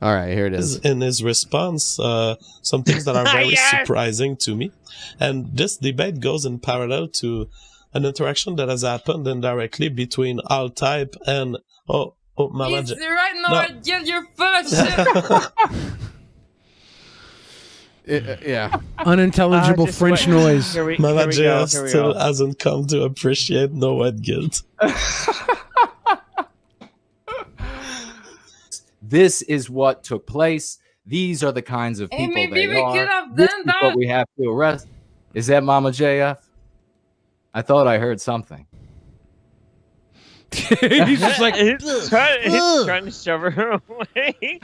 All right, here it is. In his response, some things that are very surprising to me. And this debate goes in parallel to an interaction that has happened indirectly between All-Type and... Mama It's right now, I get your first yeah. Unintelligible French noise. Mama JF still hasn't come to appreciate no white guilt. This is what took place. These are the kinds of Hey, people maybe they we are. could have This done is that. what we have to arrest. Is that Mama JF? I thought I heard something. He's just like, he's trying to shove her away.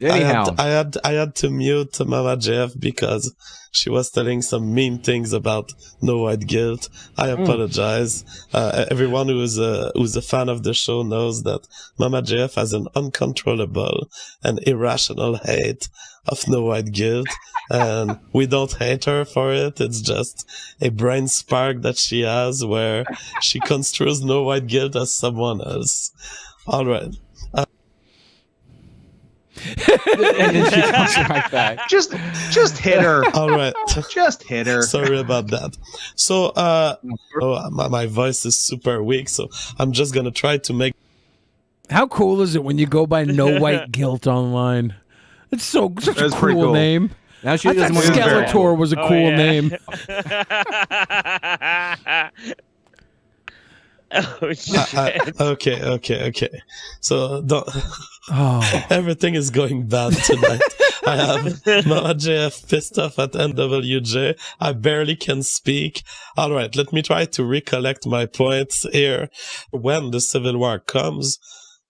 Anyhow, I had to mute Mama JF because she was telling some mean things about no white guilt. I apologize. Everyone who's a fan of the show knows that Mama JF has an uncontrollable and irrational hate of no white guilt, and we don't hate her for it. It's just a brain spark that she has where she construes no white guilt as someone else. All right. and then she comes right back. Just hit her. All right. Just hit her. Sorry about that. So, my voice is super weak, so I'm just gonna try to make. how cool is it when you go by No White Guilt online? It's such a That's pretty cool cool. name. Now she I thought doesn't want to be very Skeletor was a cool name. Oh shit. Okay. So everything is going bad tonight. I have Mama JF pissed off at NWJ. I barely can speak. All right, let me try to recollect my points here. When the Civil War comes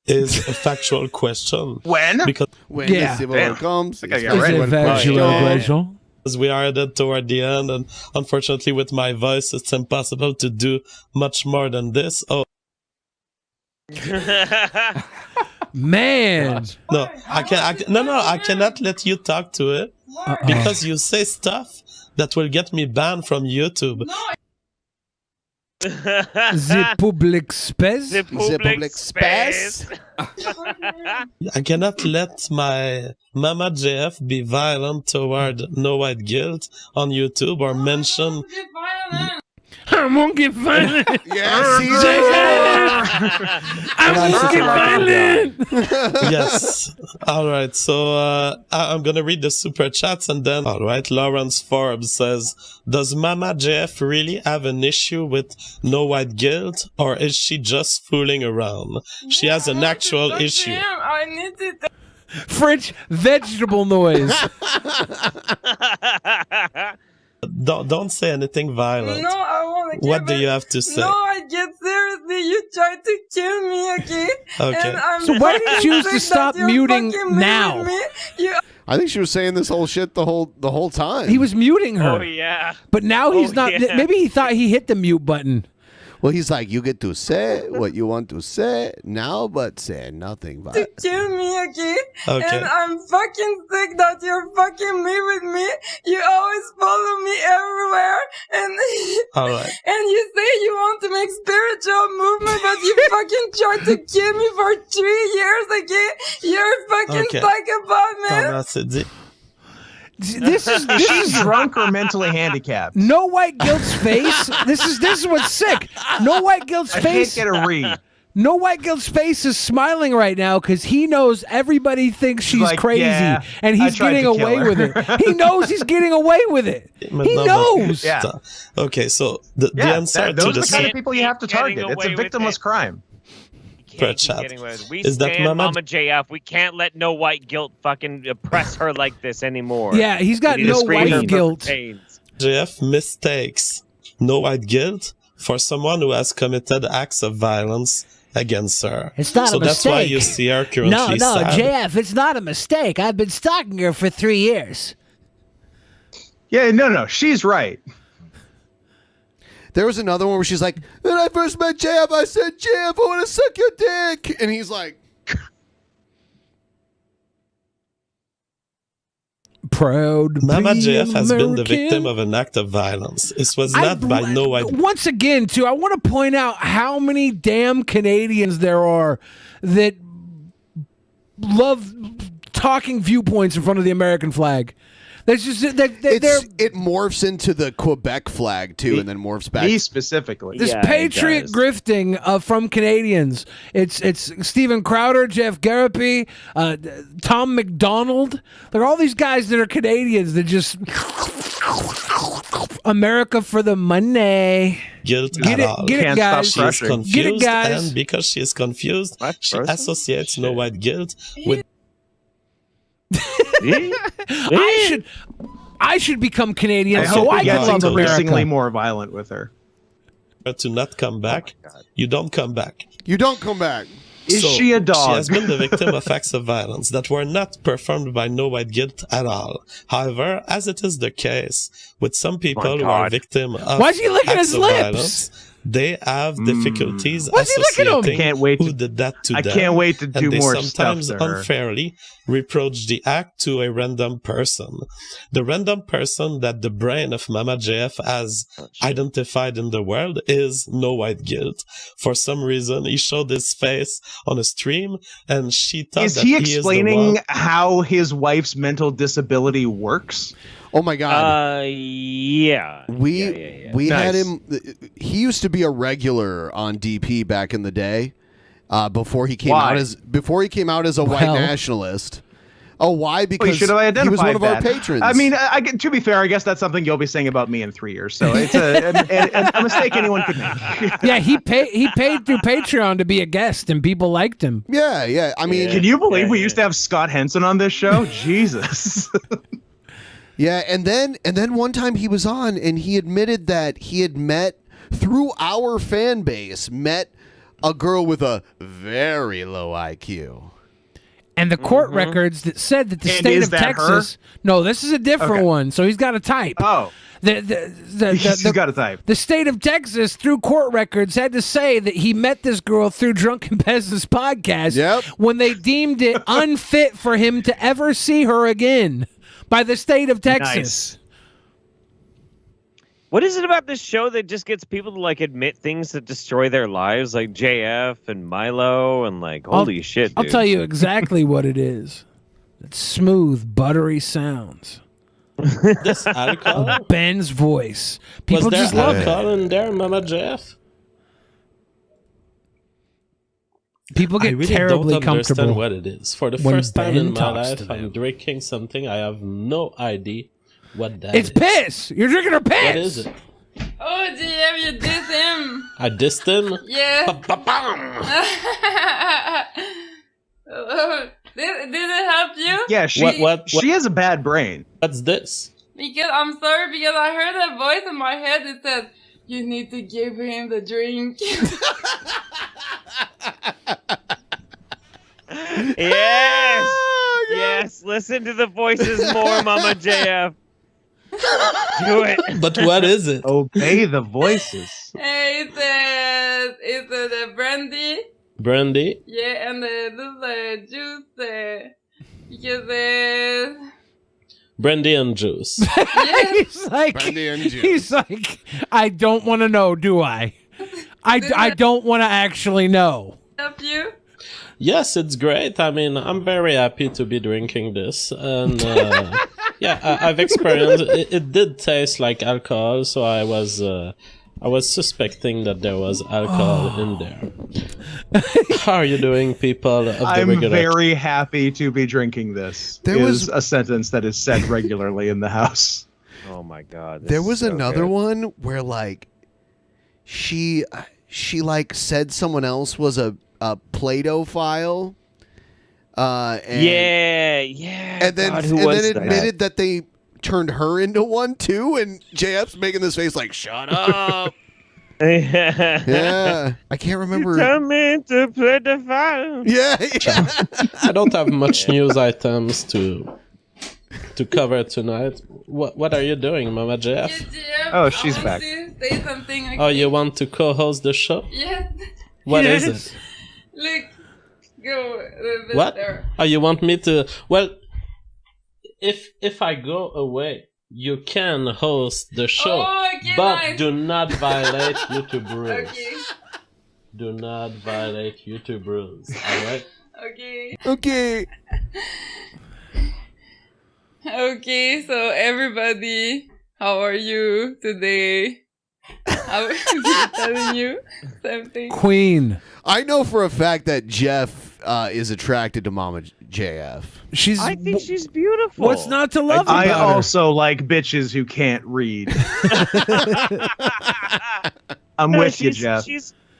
is a factual question. When? Because the Civil War comes, It's a factual question. as we are headed toward the end, and unfortunately with my voice, it's impossible to do much more than this. Oh. Man. No, I cannot let you talk to it because you say stuff that will get me banned from YouTube. The public space? The public space? I cannot let my Mama JF be violent toward No White Guilt on YouTube or mention. I won't get violent. I won't get violent. Yes. All right. So I'm gonna read the super chats and then. All right. Lawrence Forbes says, "Does Mama JF really have an issue with No White Guilt, or is she just fooling around? She has an actual issue." I need it. French vegetable noise. Don't say anything violent. No, I want to get What do you have to say? No, I get seriously. You tried to kill me, okay? Okay. And I'm So why did you choose to sick stop that you're muting fucking now? mad at me. You I think she was saying this whole shit the whole time. He was muting her. Oh yeah. But now he's not. yeah. Maybe he thought he hit the mute button. Well, he's like, you get to say what you want to say now, but say nothing. to kill me, okay? Okay. And I'm fucking sick that you're fucking me with me. You always follow me everywhere, and All right. and you say you want to make spiritual movement, but you fucking tried to kill me for 3 years, okay? You're a fucking Okay. psychopath, man. Thomas, This is She's drunk or mentally handicapped. No White Guilt's face. This is what's sick. No White Guilt's I face. can't get a read. No White Guilt's face is smiling right now because he knows everybody thinks she's like, crazy, yeah, and I he's tried getting to kill away her. with it. He knows he's getting away with it. He knows. Yeah. Okay, so the answer to those are the the kind of people you have to target. It's a victimless crime. super chat We is that stand Mama JF. We can't let No White Guilt fucking oppress her like this anymore. Yeah, he's got We need to no screen her white for guilt. pains. JF mistakes No White Guilt for someone who has committed acts of violence against her. It's not so a that's why mistake. you see her currently No, sad. JF, it's not a mistake. I've been stalking her for 3 years. Yeah, no, she's right. There was another one where she's like, when I first met JF, I said, JF, I want to suck your dick. And he's like, proud. Mama be JF has been the American. victim of an act of violence. It was not by No White. Once again, too, I want to point out how many damn Canadians there are that love talking viewpoints in front of the American flag. There's just it morphs into the Quebec flag too, and then morphs back. Me specifically. This patriot grifting from Canadians. It's Stephen Crowder, Jeff Garapi, Tom McDonald. There are all these guys that are Canadians that just America for the money. Guilt Get at it, all. get it, guys. She is confused, Get it, guys. and because she is confused, she person? associates No White Guilt with. I should become Canadian, I so hope I he can gets love increasingly America. more violent with her. To not come back, you don't come back. You don't come back. Is she a dog? She has been the victim of acts of violence that were not performed by No White Guilt at all. However, as it is the case with some people who are victim of Why is he licking acts his of lips? violence, they have difficulties Why is he licking 'em? associating I can't wait to- who did that to I them. can't wait to and do they more stuff sometimes to her. unfairly reproach the act to a random person. The random person that the brain of Mama JF has identified in the world is No White Guilt. For some reason, he showed his face on a stream, and she thought Is that he is the explaining one. how his wife's mental disability works? Oh my God. Yeah. We had Nice. him. He used to be a regular on DP back in the day, before he came Why? out as a white Well. nationalist. Oh, why? Because you should have identified he was one of that. our patrons. I mean, to be fair, I guess that's something you'll be saying about me in 3 years. So it's a mistake anyone could make. Yeah, he paid through Patreon to be a guest, and people liked him. Yeah. I mean, can you believe we used to have Scott Henson on this show? Jesus. Yeah, and then one time he was on, and he admitted that he had met through our fan base, met a girl with a very low IQ. And the court records that said that the state of Texas. No, this is a different one. So he's got to type. Oh. He's got to type. The state of Texas, through court records, had to say that he met this girl through Drunken Peasants podcast when they deemed it unfit for him to ever see her again by the state of Texas. Nice. What is it about this show that just gets people to like admit things that destroy their lives, like JF and Milo, and like holy shit, dude. I'll tell you exactly what it is. It's smooth, buttery sounds. This alcohol? Of Ben's voice. People Was there just love it. alcohol in there, Mama Jeff? People get I really terribly don't understand comfortable what it is. For the when first time Ben in my talks life, to them. I'm drinking something. I have no idea what that It's is. piss. You're drinking her piss. What is it? Oh, GF, you diss him. I dissed him? Yeah. Did it help you? Yeah, she has a bad brain. What's this? Because I'm sorry, because I heard a voice in my head that said, you need to give him the drink. Yes. Yes. Listen to the voices more, Mama JF. Do it. But what is it? Obey the voices. It's the brandy. Brandy? Yeah, and the juice. Because Brandy and juice. He's like, he's like, I don't want to know, do I? I don't want to actually know. help you? Yes, it's great. I mean, I'm very happy to be drinking this, and yeah, I've experienced. It did taste like alcohol, so I was suspecting that there was alcohol in there. How are you doing, people? Of the I'm regular... very happy to be drinking this. There was a sentence that is said regularly in the house. Oh my god! There was another one where like she like said someone else was a Play-Doh file. And, yeah. And then admitted that they turned her into one too, and JF's making this face like, "Shut up." Yeah, I can't remember. Come in to play the file. Yeah. I don't have much news items to cover tonight. What are you doing, Mama Jeff? Oh, she's back. Say something. Oh, you want to co-host the show? Yeah. What is it? Look, go a little bit What? there. Oh, you want me to? Well, if I go away, you can host the show, okay, but nice. do not violate YouTube rules. Okay. Do not violate YouTube rules. All right. Okay. Okay. Okay, so everybody, how are you today? How are you telling you something? Queen. I know for a fact that Jeff is attracted to Mama JF. I think she's beautiful. What's not to love I about her? also like bitches who can't read. I'm with you, Jeff.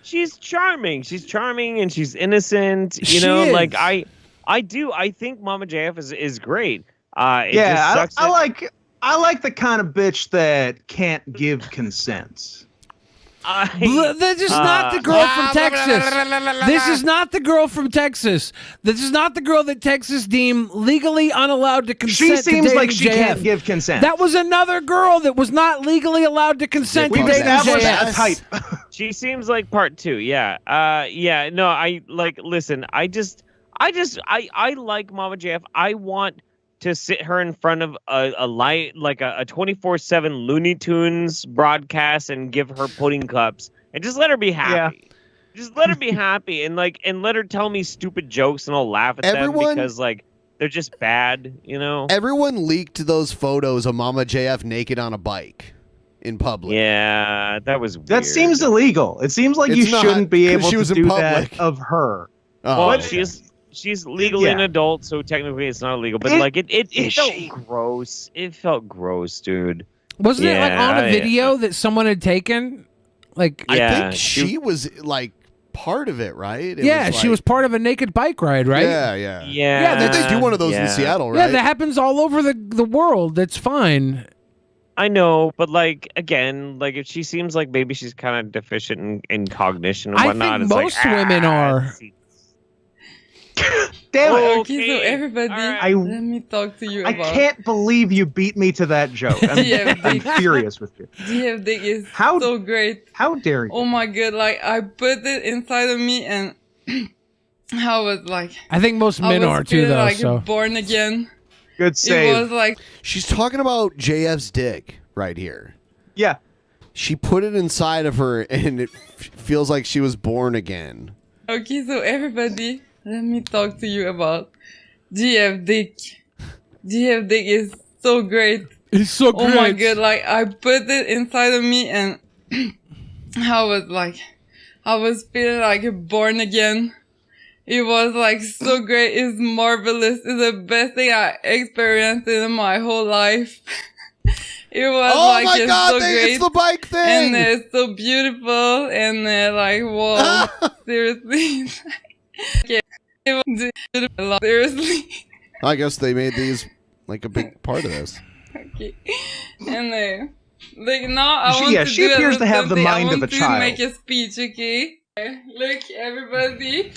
She's charming. She's charming and she's innocent. You She know, is. like I think Mama JF is great. It Yeah, just sucks that- I like the kind of bitch that can't give consent. This is not the girl from Texas. This is not the girl from Texas. This is not the girl that Texas deemed legally unallowed to consent. She seems to like dating she JF. can't give consent. That was another girl that was not legally allowed to consent to We've dating established JF. a type. She seems like part 2. Yeah. Yeah. No, I like. Listen, I like Mama JF. I want to sit her in front of a light, like a 24/7 Looney Tunes broadcast, and give her pudding cups and just let her be happy. Yeah. Just let her be happy and let her tell me stupid jokes and I'll laugh at them because like they're just bad, you know. Everyone leaked those photos of Mama JF naked on a bike in public. Yeah, that was weird. That seems illegal. It seems like It's you not, shouldn't be 'cause able she was to in do public. that of her. Oh, Well, okay. she's legally an adult, so technically it's not illegal. But like it felt gross. It felt gross, dude. Wasn't it like on a video that someone had taken? Like I think she was like part of it, right? She was part of a naked bike ride, right? Yeah. Yeah, they do one of those in Seattle, right? Yeah, that happens all over the world. That's fine. I know, but like again, like if she seems like maybe she's kind of deficient in cognition and whatnot, I think it's most like, women are. Damn it. Okay, so everybody, let me talk to you I about. can't believe you beat me to that joke. I'm furious with you. GF Dick is so great. How dare you? Oh my god, like I put it inside of me and I was like, I think most men are too, though. Like So born again. Good save. It was like She's talking about JF's dick right here. Yeah. She put it inside of her, and it feels like she was born again. Okay, so everybody, let me talk to you about GF Dick. GF Dick is so great. It's so great. Oh my god, like I put it inside of me and I was feeling like born again. It was like so great. It's marvelous. It's the best thing I experienced in my whole life. It was like my just God, so great. it's the bike thing. And it's so beautiful. And like, whoa, seriously. Okay. It was beautiful. Seriously. I guess they made these like a big part of this. Okay. And like now I want to she do appears to have the something. mind I of want a to child. make a speech, okay? Look, everybody.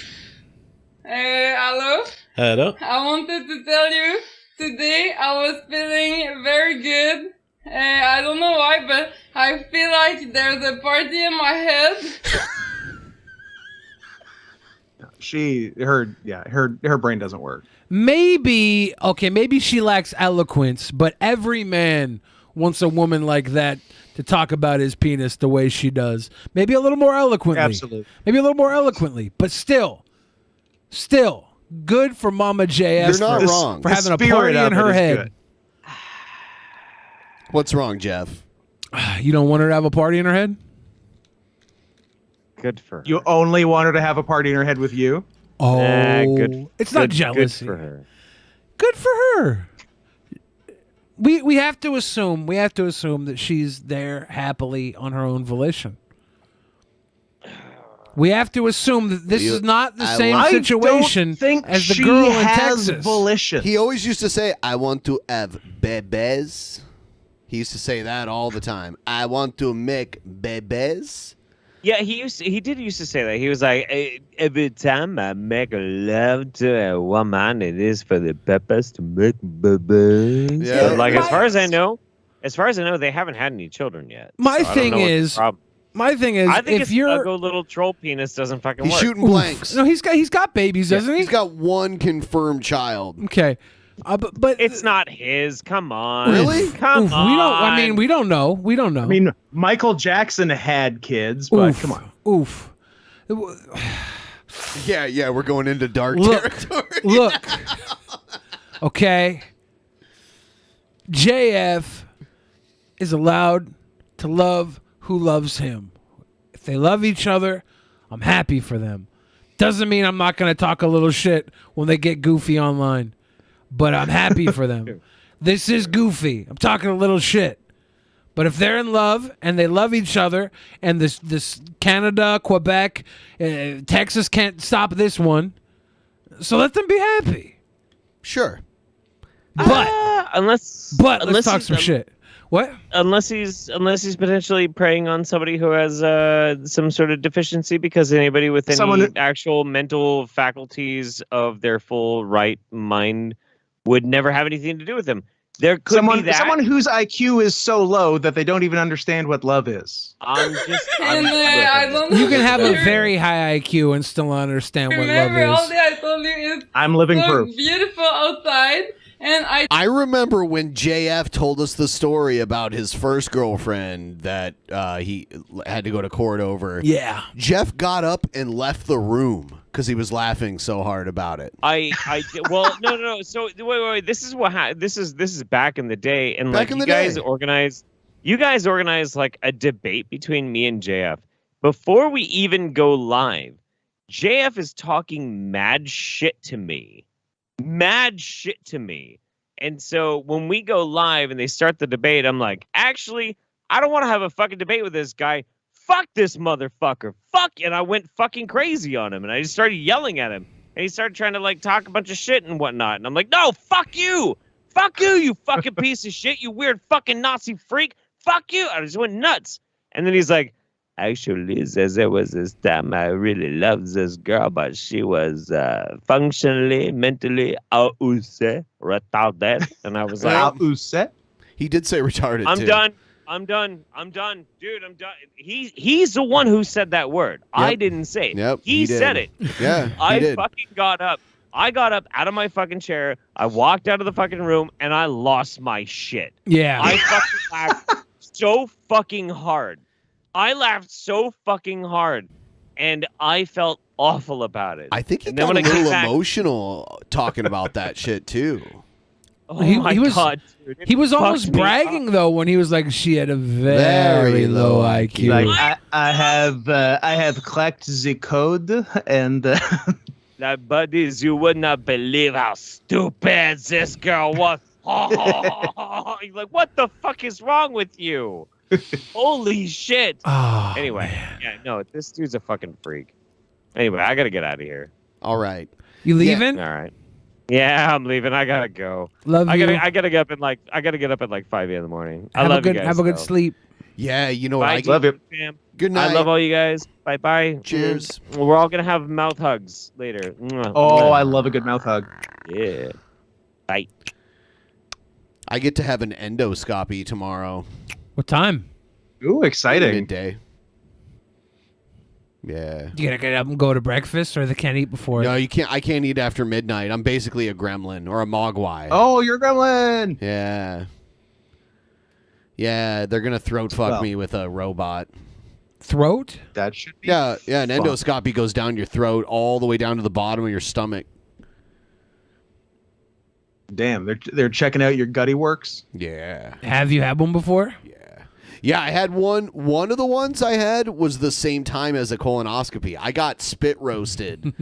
Hello. Hello. I wanted to tell you today I was feeling very good. I don't know why, but I feel like there's a party in my head. Her brain doesn't work. maybe she lacks eloquence, but every man wants a woman like that to talk about his penis the way she does. Maybe a little more eloquently. Absolutely. Maybe a little more eloquently, but still, good for Mama JS. You're not wrong. For having a party in her head. good. What's wrong, Jeff? You don't want her to have a party in her head? Good for her. You only want her to have a party in her head with you? Oh, good. It's not good jealousy. for her. Good for her. We have to assume that she's there happily on her own volition. We have to assume that this is not the same situation as the girl in Texas. Volition. He always used to say, "I want to have bebés." He used to say that all the time. I want to make bebés. Yeah, he did used to say that. He was like, every time I make love to a woman, it is for the peppers to make babies. Yeah. But like as far as I know, they haven't had any children yet. My So I don't thing know what the is, problem- I think if you're Uggo little troll penis doesn't fucking He's work. shooting blanks. No, he's got babies, doesn't he? He's got one confirmed child. Okay. But it's not his. Come on. Really? Come on. We don't. I mean, we don't know. We don't know. I mean, Michael Jackson had kids, but come on. Oof. Yeah, we're going into dark Look. territory. Okay. JF is allowed to love who loves him. If they love each other, I'm happy for them. Doesn't mean I'm not going to talk a little shit when they get goofy online, but I'm happy for them. This is goofy. I'm talking a little shit. But if they're in love and they love each other, and this Canada, Quebec, Texas can't stop this one, so let them be happy. Sure. But let's talk some shit. What? Unless he's potentially preying on somebody who has some sort of deficiency, because anybody with any actual mental faculties of their full right mind would never have anything to do with him. There could be that. Someone whose IQ is so low that they don't even understand what love is. You can have a very high IQ and still not understand what love Remember all is. day I told you it's I'm living so proof. beautiful outside, and I remember when JF told us the story about his first girlfriend that he had to go to court over. Yeah. Jeff got up and left the room because he was laughing so hard about it. Well, no. So wait. This is what this is back in the day, and Back like in you the guys day. organized like a debate between me and JF before we even go live. JF is talking mad shit to me. Mad shit to me. And so when we go live and they start the debate, I'm like, actually, I don't want to have a fucking debate with this guy. Fuck this motherfucker. Fuck. And I went fucking crazy on him. And I just started yelling at him. And he started trying to like talk a bunch of shit and whatnot. And I'm like, no, fuck you. Fuck you, you fucking piece of shit. You weird fucking Nazi freak. Fuck you. I just went nuts. And then he's like, actually, there was this time I really loved this girl, but she was functionally, mentally retarded. And I was like, He did say retarded. I'm too. done. I'm done. Dude, I'm done. He's the one who said that word. I didn't say it. Yep, he did. said it. Yeah, I did. fucking got up. I got up out of my fucking chair. I walked out of the fucking room and I lost my shit. Yeah. I fucking laughed so fucking hard. I laughed so fucking hard, and I felt awful about it. I think he And then got a when I came little back- emotional talking about that shit too. Oh he, my he was, God, dude. It he was fucked almost me bragging though when he was like, she had a Very very low low IQ. Like I have cracked the code and Like, buddies, you would not believe how stupid this girl was. You're like, what the fuck is wrong with you? Holy shit. Oh, anyway, yeah, no, this dude's a fucking freak. Anyway, I gotta get out of here. All right. You leaving? All right. Yeah, I'm leaving. I gotta go. Love I you. gotta get up at like 5 a.m. in the morning. I Have love a good, you guys. have a good though. sleep. Yeah, you know what? Bye, I love you. Fam. Good night. I love all you guys. Bye bye. Cheers. We're all gonna have mouth hugs later. oh, I love a good mouth hug. Yeah. Bye. I get to have an endoscopy tomorrow. What time? Ooh, exciting. Midday. Yeah. You gotta get up and go to breakfast, or they can't eat before. No, you can't. I can't eat after midnight. I'm basically a gremlin or a mogwai. Oh, you're a gremlin. Yeah. Yeah, they're gonna throat fuck Well. me with a robot. Throat? That should be Yeah, an fun. endoscopy goes down your throat all the way down to the bottom of your stomach. Damn, they're checking out your gutty works. Yeah. Have you had one before? Yeah, I had one. One of the ones I had was the same time as a colonoscopy. I got spit roasted.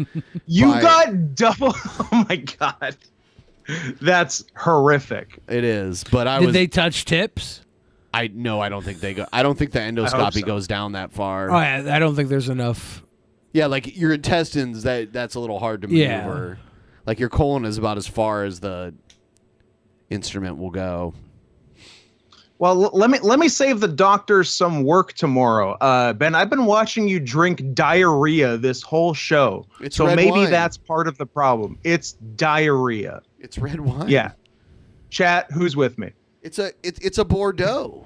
You by- got double. Oh my god, that's horrific. It is, but I Did was. they touch tips? I don't think they go. I don't think the endoscopy so. goes down that far. Oh, yeah, I don't think there's enough. Yeah, like your intestines. That's a little hard to maneuver. Yeah. Like your colon is about as far as the instrument will go. Well, let me save the doctor some work tomorrow. Ben, I've been watching you drink diarrhea this whole show. It's so red maybe wine. that's part of the problem. It's diarrhea. It's red wine. Yeah. Chat, who's with me? It's a Bordeaux.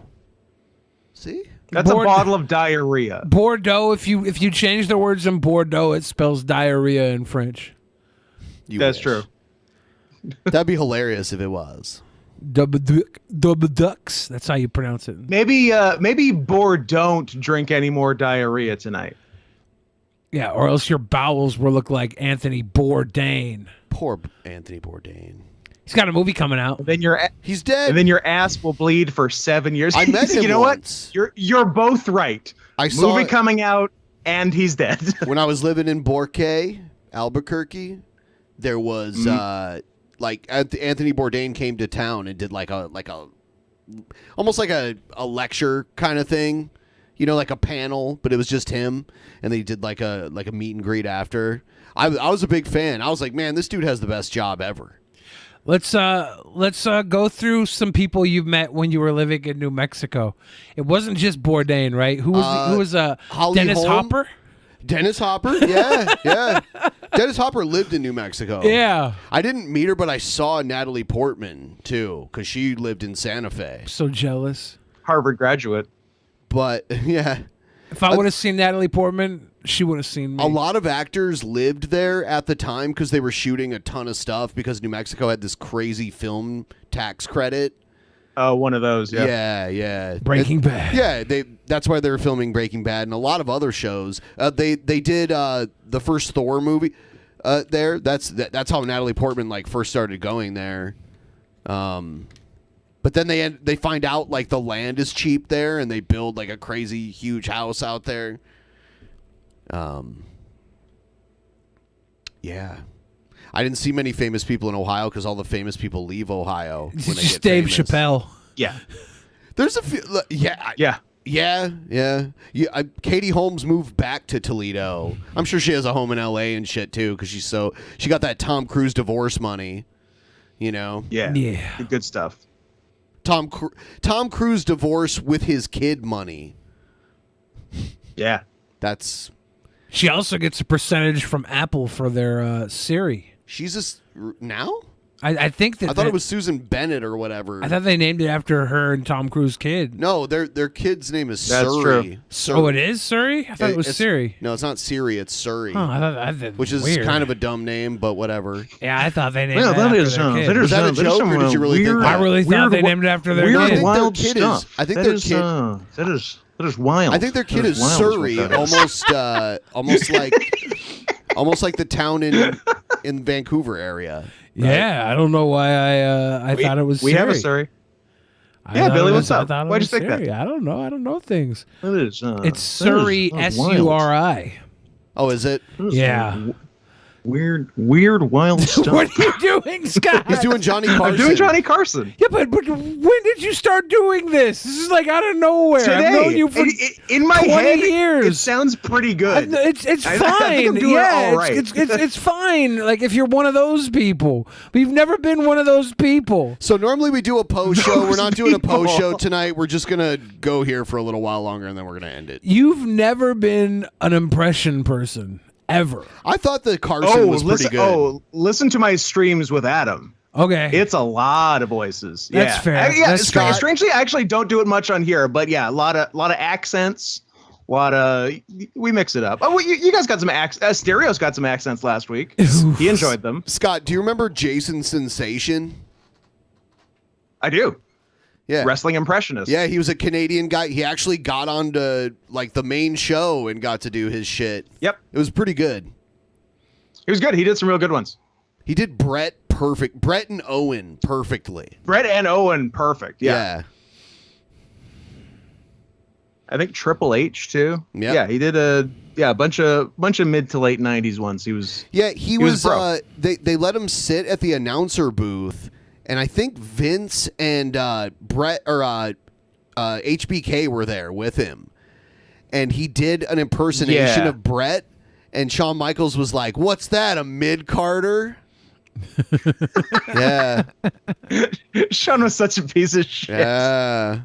See? That's a bottle of diarrhea. Bordeaux. If you change the words in Bordeaux, it spells diarrhea in French. That's true. That'd be hilarious if it was. Ducks. That's how you pronounce it. Maybe don't drink any more diarrhea tonight. Yeah, or else your bowels will look like Anthony Bourdain. Poor Anthony Bourdain. He's got a movie coming out. He's dead. And then your ass will bleed for 7 years. I met him You know once. what? You're both right. I saw movie it- coming out, and he's dead. When I was living in Borquet, Albuquerque, there was like Anthony Bourdain came to town and did like a almost like a lecture kind of thing, you know, like a panel, but it was just him, and they did like a meet and greet after. I was a big fan. I was like, man, this dude has the best job ever. Let's go through some people you've met when you were living in New Mexico. It wasn't just Bourdain, right? Who was Holly Dennis Holm? Hopper? Dennis Hopper? Yeah. Dennis Hopper lived in New Mexico. Yeah. I didn't meet her, but I saw Natalie Portman, too, because she lived in Santa Fe. So jealous. Harvard graduate. But, yeah. If I would have seen Natalie Portman, she would have seen me. A lot of actors lived there at the time because they were shooting a ton of stuff because New Mexico had this crazy film tax credit. One of those, yeah. Yeah. Breaking Bad. Yeah, that's why they were filming Breaking Bad and a lot of other shows. They did the first Thor movie there. That's how Natalie Portman like first started going there. But then they find out like the land is cheap there and they build like a crazy huge house out there. Yeah. I didn't see many famous people in Ohio because all the famous people leave Ohio when they Just get Dave famous. Chappelle. Yeah. There's a few. Yeah. Katie Holmes moved back to Toledo. I'm sure she has a home in L.A. and shit too because she got that Tom Cruise divorce money. You know. Yeah. Good stuff. Tom Cruise divorce with his kid money. Yeah. That's. She also gets a percentage from Apple for their Siri. She's now. I think that. I thought it was Susan Bennett or whatever. I thought they named it after her and Tom Cruise's kid. No, their kid's name is That's Surrey. true. Oh, it is Surrey? I thought it was It's- Siri. No, it's not Siri. It's Surrey. Huh, I thought which is weird. kind of a dumb name, but whatever. Yeah, I thought they named Well, it that after is, their kid. that is, Was that a that is joke, some, or did you really think weird, that? I really thought they named it after their weird, kid. wild Their kid stuff. is. I think That their is, kid. that is wild. I think their kid That is wild what Surrey, that is. almost like the town in Vancouver area. Yeah, I don't know why I thought it was We Siri. have a Surrey. I Yeah, thought Billy, it what's was- I up? thought it Why'd you was think that? Siri. I don't know. I don't know things. That is. It's Surrey, that is Suri. Oh, is it? Yeah. Weird, wild stuff. What are you doing, Scott? He's doing Johnny Carson. I'm doing Johnny Carson. Yeah, but when did you start doing this? This is like out of nowhere. Today. I've known you for In my 20 head, years. it sounds pretty good. It's I fine. think I'm doing it yeah, all right. it's fine. Like if you're one of those people, but you've never been one of those people. So normally we do a post show. We're not doing a post people. show tonight. We're just gonna go here for a little while longer, and then we're gonna end it. You've never been an impression person ever. I thought the Carson was pretty good. Listen to my streams with Adam. Okay, it's a lot of voices. That's yeah. fair. That's Strangely, I actually don't do it much on here, but yeah, a lot of accents. We mix it up. Oh, you guys got some accents. Stereo's got some accents last week. He enjoyed them. Scott, do you remember Jason Sensation? I do. Yeah, wrestling impressionist. Yeah, he was a Canadian guy. He actually got onto like the main show and got to do his shit. Yep, it was pretty good. He was good. He did some real good ones. He did Brett and Owen perfectly. Brett and Owen perfect. Yeah. I think Triple H too. Yep. Yeah, he did a bunch of mid to late 90s ones. He was he was pro. They let him sit at the announcer booth, and I think Vince and Brett or HBK were there with him, and he did an impersonation of Brett, and Shawn Michaels was like, "What's that? A mid-carder?" Yeah. Shawn was such a piece of shit. Yeah.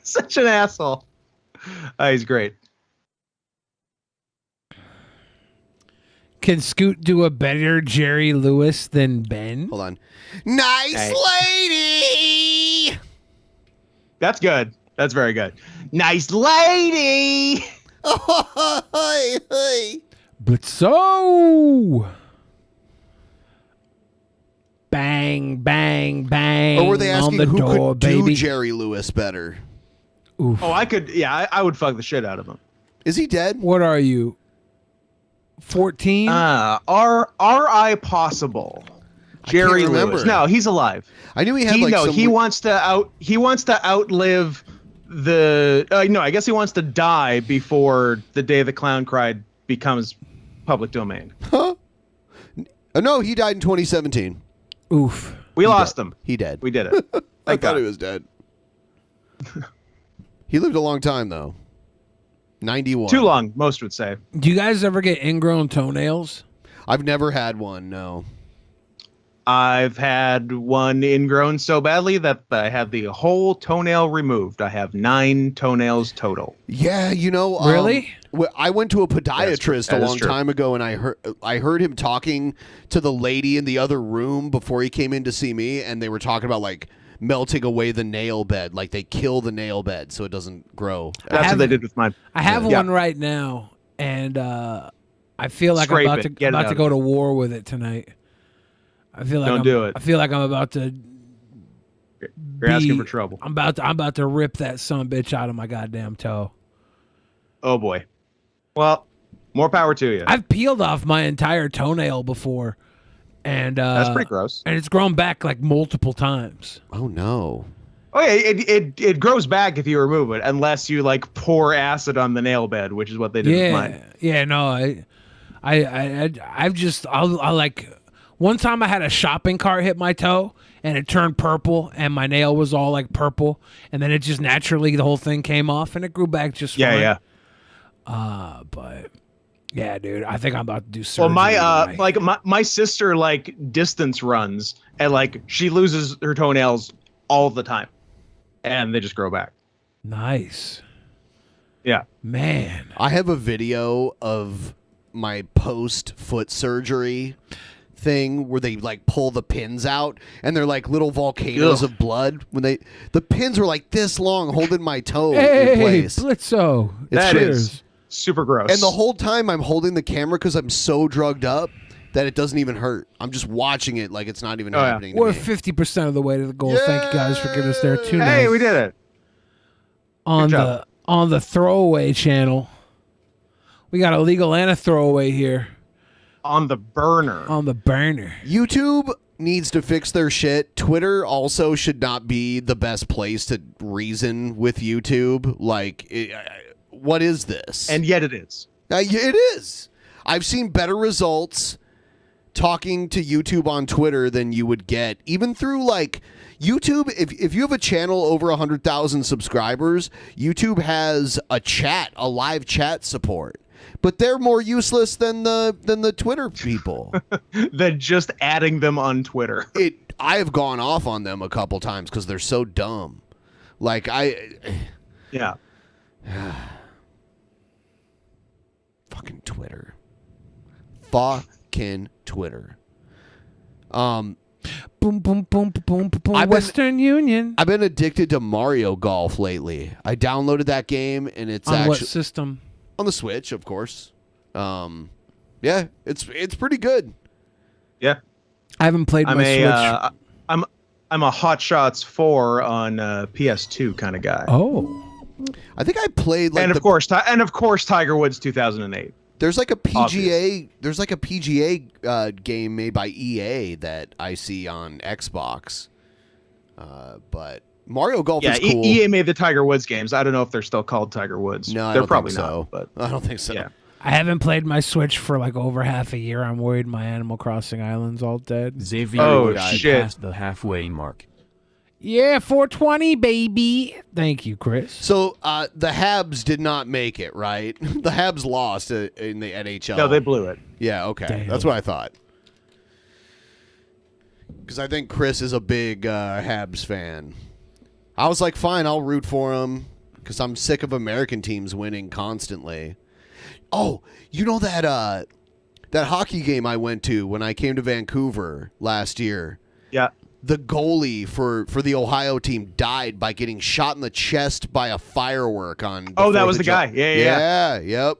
Such an asshole. He's great. Can Scoot do a better Jerry Lewis than Ben? Hold on. Nice lady. That's good. That's very good. Nice lady. But so bang, bang, bang. Or were they asking on the who door, could do baby? Jerry Lewis better? Oof. Oh, I could. Yeah, I would fuck the shit out of him. Is he dead? What are you? 14? Are I possible? Jerry remember. Lewis. No, he's alive. I knew he had like some he wants to outlive the no, I guess he wants to die before the day the clown cried becomes public domain. Huh? No, he died in 2017. Oof. We lost him. He dead. We did it. I thought he was dead. He lived a long time though. 91. Too long, most would say. Do you guys ever get ingrown toenails? I've never had one, no. I've had one ingrown so badly that I had the whole toenail removed. I have 9 toenails total. Yeah, you know, Really? I went to a podiatrist That a is long true. time ago, and I heard him talking to the lady in the other room before he came in to see me, and they were talking about like melting away the nail bed, like they kill the nail bed so it doesn't grow. That's what they did with mine. I have Yeah. one right now, and I feel like Scrape I'm it. Get it about out to of go it. to war with it tonight. I feel like Don't do it. I feel like I'm about to. You're asking for trouble. I'm about to rip that son bitch out of my goddamn toe. Oh boy. Well, more power to you. I've peeled off my entire toenail before, and That's pretty gross. And it's grown back like multiple times. Oh no. Oh yeah, it grows back if you remove it, unless you like pour acid on the nail bed, which is what they did with mine. Yeah, no, I'll like. One time I had a shopping cart hit my toe and it turned purple and my nail was all like purple and then it just naturally the whole thing came off and it grew back just fine. Yeah. But yeah, dude, I think I'm about to do surgery. Well, my sister like distance runs and like she loses her toenails all the time, and they just grow back. Nice. Yeah, man. I have a video of my post foot surgery thing where they like pull the pins out and they're like little volcanoes of blood when the pins were like this long holding my toe in place. Blitzo. That is super gross. And the whole time I'm holding the camera because I'm so drugged up that it doesn't even hurt. I'm just watching it like it's not even happening to We're me. 50% of the way to the goal. Thank you guys for getting us there too. Hey, we did it. On the throwaway channel. We got a legal and a throwaway here. On the burner. YouTube needs to fix their shit. Twitter also should not be the best place to reason with YouTube. Like, what is this? And yet it is. It is. I've seen better results talking to YouTube on Twitter than you would get even through like YouTube. If you have a channel over 100,000 subscribers, YouTube has a live chat support. But they're more useless than the Twitter people. Than just adding them on Twitter. I have gone off on them a couple times because they're so dumb. Like yeah. Fucking Twitter. Fucking Twitter. Boom, boom, boom, boom, boom, boom. Western Union. I've been addicted to Mario Golf lately. I downloaded that game and it's on what system? On the Switch, of course. Yeah, it's pretty good. Yeah, I haven't played my Switch. I'm a Hot Shots 4 on PS2 kind of guy. Oh, I think I played like and of course Tiger Woods 2008. There's like a PGA. Obvious. There's like a PGA game made by EA that I see on Xbox. But Mario Golf is cool. EA made the Tiger Woods games. I don't know if they're still called Tiger Woods. No, they're probably think so. not. But I don't think so. Yeah. I haven't played my Switch for like over half a year. I'm worried my Animal Crossing Island's all dead. Xavier passed the halfway mark. Yeah, 420, baby. Thank you, Chris. So the Habs did not make it, right? The Habs lost in the NHL. No, they blew it. Yeah, okay. Damn. That's what I thought. Because I think Chris is a big Habs fan. I was like, fine, I'll root for him because I'm sick of American teams winning constantly. Oh, you know that hockey game I went to when I came to Vancouver last year? Yeah. The goalie for the Ohio team died by getting shot in the chest by a firework on. Oh, that was the guy. Yeah. Yep.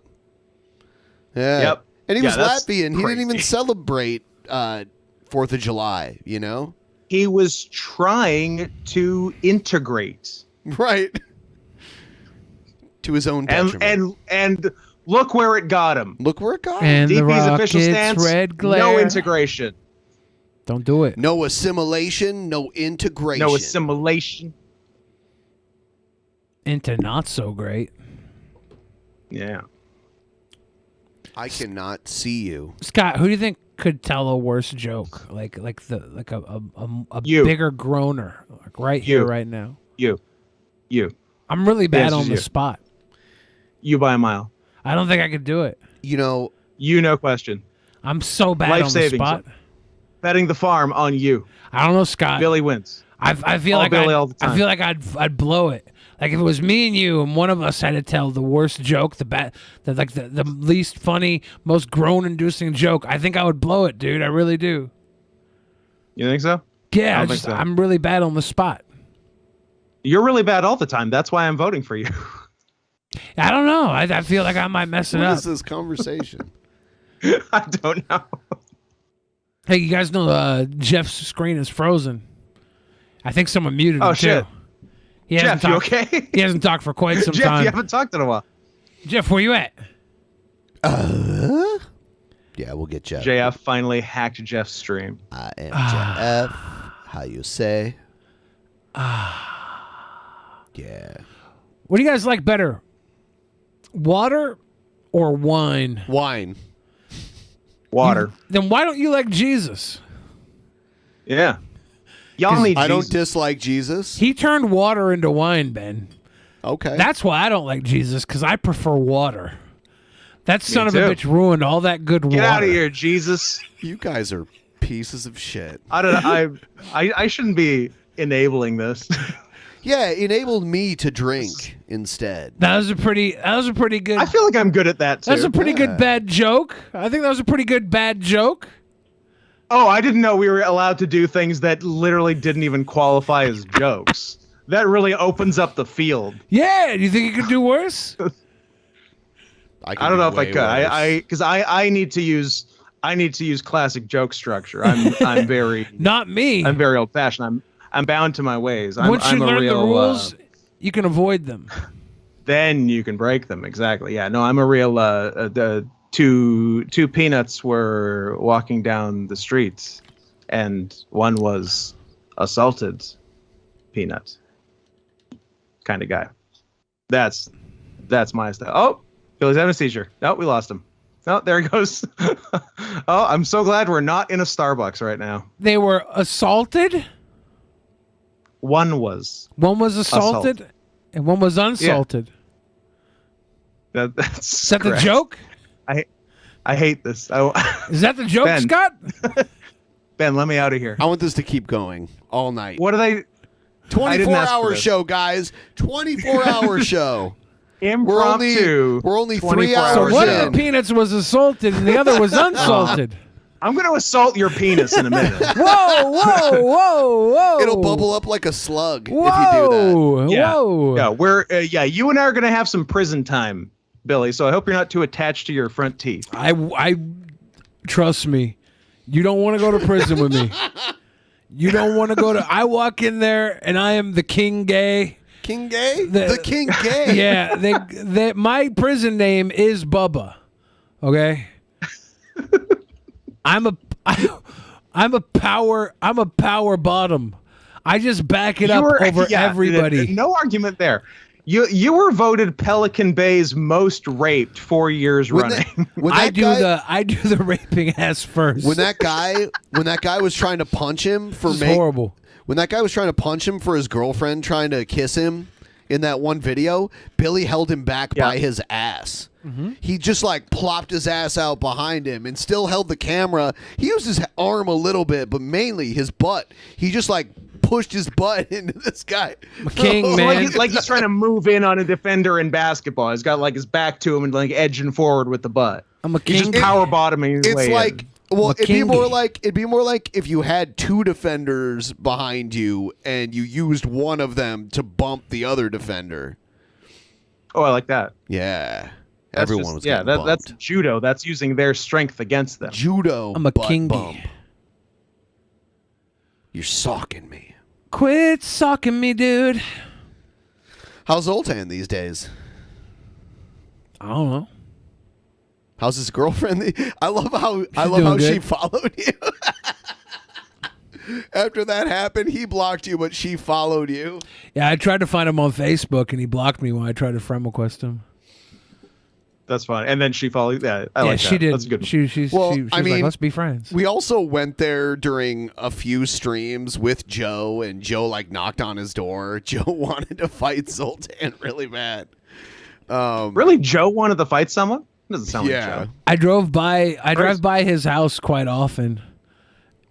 And he was Latvian. He didn't even celebrate 4th of July. You know. He was trying to integrate. Right. To his own detriment. And look where it got him. Look where it got him. And the DP's official Rockets' stance, red glare. no integration. Don't do it. No assimilation, no integration. No assimilation. Into not so great. Yeah. I cannot see you. Scott, who do you think could tell a worse joke? Like a You. bigger groaner. Like right here, right now. You. I'm really bad Yes, on the you. spot. You by a mile. I don't think I could do it. You know. You, no question. I'm so bad Life on the savings. spot. Betting the farm on you. I don't know, Scott. Billy wins. I feel All like Billy all the time. I feel like I'd blow it. Like if it was me and you, and one of us had to tell the worst joke, the least funny, most groan-inducing joke, I think I would blow it, dude. I really do. You think so? Yeah, I don't think so. I'm really bad on the spot. You're really bad all the time. That's why I'm voting for you. I don't know. I feel like I might mess it What up. is this conversation? I don't know. Hey, you guys know Jeff's screen is frozen. I think someone muted him Oh, shit. too. He hasn't Jeff, you talked- okay? He hasn't talked for quite some Jeff, time. you haven't talked in a while. Jeff, where you at? Yeah, we'll get Jeff. JF finally hacked Jeff's stream. I am Jeff. How you say? Yeah. What do you guys like better? Water or wine? Wine. Water. Then why don't you like Jesus? Yeah. Y'all need I don't Jesus. dislike Jesus. He turned water into wine, Ben. Okay. That's why I don't like Jesus, because I prefer water. That son of a too. bitch ruined all that good water. Get out of here, Jesus. You guys are pieces of shit. I shouldn't be enabling this. Yeah, enabled me to drink instead. That was a pretty good. I feel like I'm good at that too. That's a pretty good bad joke. I think that was a pretty good bad joke. Oh, I didn't know we were allowed to do things that literally didn't even qualify as jokes. That really opens up the field. Yeah, do you think you could do worse? I don't know if I could. Because I need to use classic joke structure. I'm very not me. I'm very old fashioned. I'm bound to my ways. Once you I'm a learn real, the rules, you can avoid them. Then you can break them. Exactly. Yeah. No, I'm a real. The two peanuts were walking down the streets, and one was assaulted peanut kind of guy. That's my style. Oh, Billy's having a seizure. No, we lost him. Oh, there he goes. Oh, I'm so glad we're not in a Starbucks right now. They were assaulted? One was assaulted, and one was unsalted. Yeah. Is that the joke? I hate this. Is that the joke, Ben. Scott? Ben, let me out of here. I want this to keep going all night. What are they? 24-hour show, guys. 24-hour show. Impromptu. We're only 3 24 hours So one in. of the peanuts was assaulted, and the other was unsalted. I'm going to assault your penis in a minute. Whoa! It'll bubble up like a slug if you do Whoa! that. Yeah. Whoa! Yeah, you and I are going to have some prison time, Billy. So I hope you're not too attached to your front teeth. I trust me. You don't want to go to prison with me. You don't want to go to. I walk in there and I am the king gay. King gay? The king gay. Yeah. My prison name is Bubba. Okay. I'm a power bottom. I just back it up over everybody. No argument there. You were voted Pelican Bay's most raped 4 years running. I do the raping ass first. When that guy was trying to punch him for horrible. When that guy was trying to punch him for his girlfriend trying to kiss him in that one video, Billy held him back by his ass. Mm-hmm. He just like plopped his ass out behind him and still held the camera. He used his arm a little bit, but mainly his butt. He just like pushed his butt into this guy. King, man. Like he's trying to move in on a defender in basketball. He's got like his back to him and like edging forward with the butt. I'm a He's king. just power bottoming his It's way like in. well, it'd be kingy. more like if you had two defenders behind you and you used one of them to bump the other defender. Oh, I like that. Yeah. That's Everyone was that's bumped. judo. That's using their strength against them. Judo. I'm a butt kingy. bump. You're socking me. Quit sucking me, dude. How's Zoltan these days? I don't know. How's his girlfriend? I love how doing she good. followed you. After that happened, he blocked you, but she followed you. Yeah, I tried to find him on Facebook, and he blocked me when I tried to friend request him. That's fine. And then she followed. Yeah, I yeah, like she that. did. That's a good. She was like, mean, let's be friends. We also went there during a few streams with Joe, and Joe like knocked on his door. Joe wanted to fight Zoltan really bad. Really, Joe wanted to fight someone? Doesn't sound like Joe. I drive by his house quite often,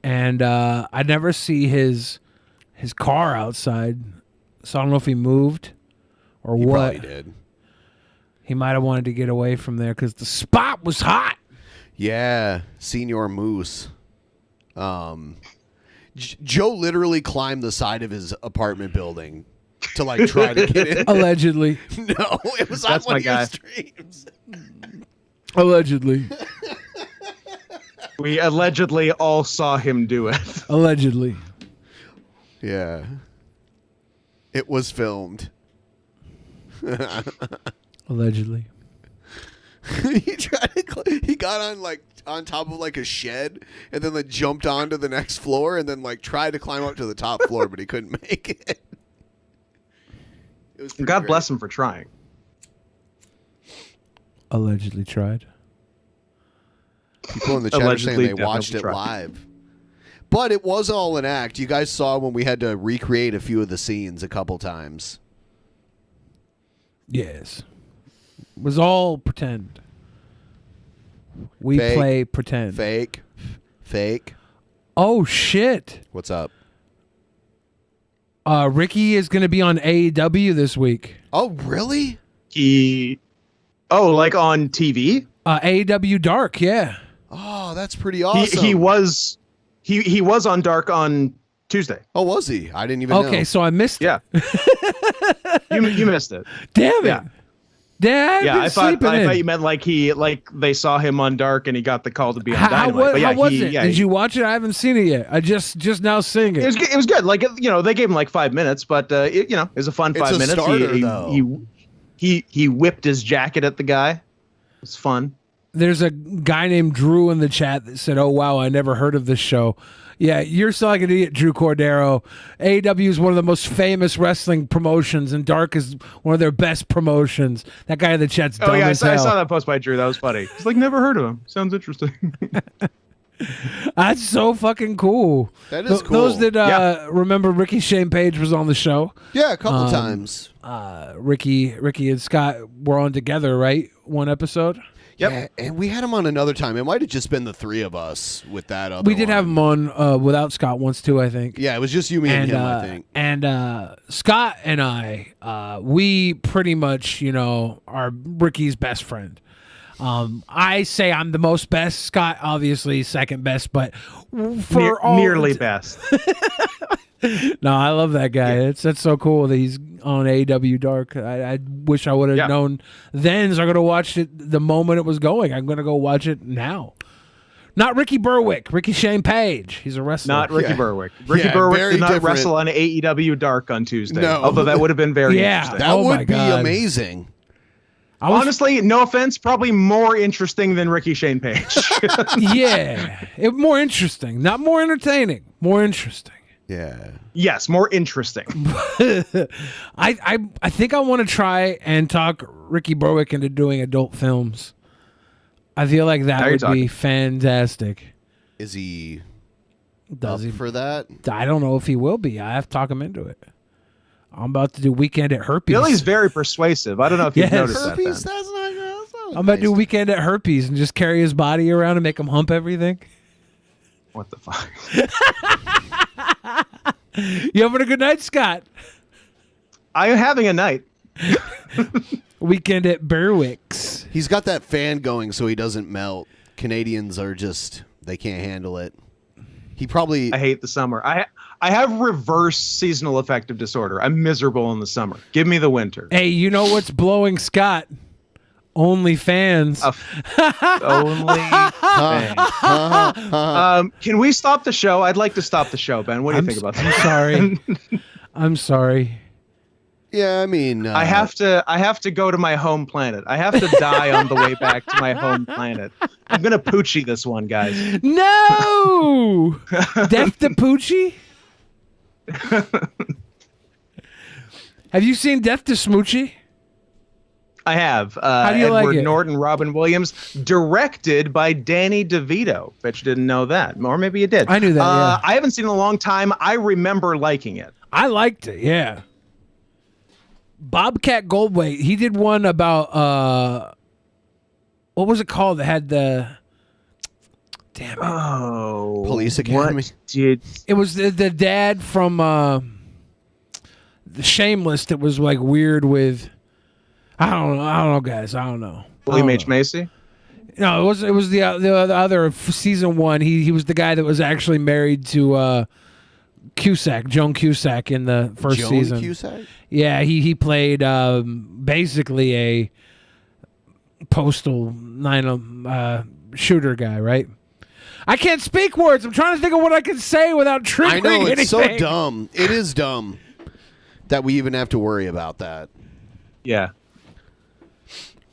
and I never see his car outside. So I don't know if he moved or He what. probably did. He might have wanted to get away from there because the spot was hot. Yeah, Senior Moose. Joe literally climbed the side of his apartment building to like try to get in. Allegedly. No, it was That's on one my of your guy. streams. Allegedly. We allegedly all saw him do it. Allegedly. Yeah. It was filmed. Allegedly. He got on like on top of like a shed and then like jumped onto the next floor and then like tried to climb up to the top floor, but he couldn't make it. It was pretty God great. bless him for trying. Allegedly tried. People in the chat are saying Allegedly, they watched it definitely live. But it was all an act. You guys saw when we had to recreate a few of the scenes a couple times. Yes. It was all pretend. We Fake. play pretend. Fake. Oh, shit. What's up? Ricky is going to be on AEW this week. Oh, really? Like on TV? AEW Dark, yeah. Oh, that's pretty awesome. He was on Dark on Tuesday. Oh, was he? I didn't even know. Okay, so I missed it. You missed it. Damn it. Yeah. Yeah, I thought you meant like they saw him on Dark and he got the call to be on Dynamite. How was it? Did you watch it? I haven't seen it yet. I just now seeing it. It was good. Like, they gave him like 5 minutes, but it was a fun 5 minutes. Starter, he whipped his jacket at the guy. It was fun. There's a guy named Drew in the chat that said, "Oh wow, I never heard of this show." Yeah, you're still like an idiot, Drew Cordero. AEW is one of the most famous wrestling promotions, and Dark is one of their best promotions. That guy in the chat's dumb as hell. I saw that post by Drew. That was funny. He's like, never heard of him. Sounds interesting. That's so fucking cool. That is cool. Those that remember Ricky Shane Page was on the show. Yeah, a couple times. Ricky and Scott were on together, right? One episode. Yep. Yeah, and we had him on another time. It might have just been the three of us with that other We did have him on without Scott once too, I think. Yeah, it was just you, me, and him, I think. And Scott and I, we pretty much, are Ricky's best friend. I say I'm the most best. Scott, obviously, second best, but for nearly best. No, I love that guy. That's so cool that he's on AEW Dark. I wish I would have known then. So I'm gonna watch it the moment it was going. I'm gonna go watch it now. Not Ricky Berwick, Ricky Shane Page. He's a wrestler. Not Ricky Berwick. Ricky Berwick did not wrestle on AEW Dark on Tuesday. No. Although that would have been very interesting. That would be amazing. Honestly, no offense, probably more interesting than Ricky Shane Page. More interesting, not more entertaining. More interesting. Yeah. Yes, more interesting. I think I want to try and talk Ricky Berwick into doing adult films. I feel like that would be fantastic. Is he Does he for that? I don't know if he will be. I have to talk him into it. I'm about to do Weekend at Herpes. Billy's very persuasive. I don't know if you've noticed Herpes, that. I'm about to do Weekend at Herpes and just carry his body around and make him hump everything. What the fuck? You having a good night, Scott? I'm having a night. Weekend at Berwick's. He's got that fan going so he doesn't melt. Canadians are just, they can't handle it. He probably... I hate the summer. I have reverse seasonal affective disorder. I'm miserable in the summer. Give me the winter. Hey, you know what's blowing Scott? OnlyFans. OnlyFans. Can we stop the show? I'd like to stop the show, Ben. What do you think about that? I'm sorry. I'm sorry. Yeah, I mean, I have to go to my home planet. I have to die on the way back to my home planet. I'm gonna Poochie this one, guys. No, Death to Poochie. Have you seen Death to Smoochie? I have. How do you Edward like it? Norton, Robin Williams, directed by Danny DeVito. Bet you didn't know that, or maybe you did. I knew that. Yeah. I haven't seen it in a long time. I remember liking it. I liked it. Yeah. Bobcat Goldthwait. He did one about what was it called? That had the damn it. Oh, Police Academy. It was the dad from the Shameless that was like weird with. I don't know, guys. I don't know. William H. Macy. No, it was the other season one. He was the guy that was actually married to Joan Cusack in the first season. Joan Cusack? Yeah, he played basically a postal shooter guy, right? I can't speak words. I'm trying to think of what I can say without triggering I know, it's anything. so dumb. It is dumb that we even have to worry about that. Yeah.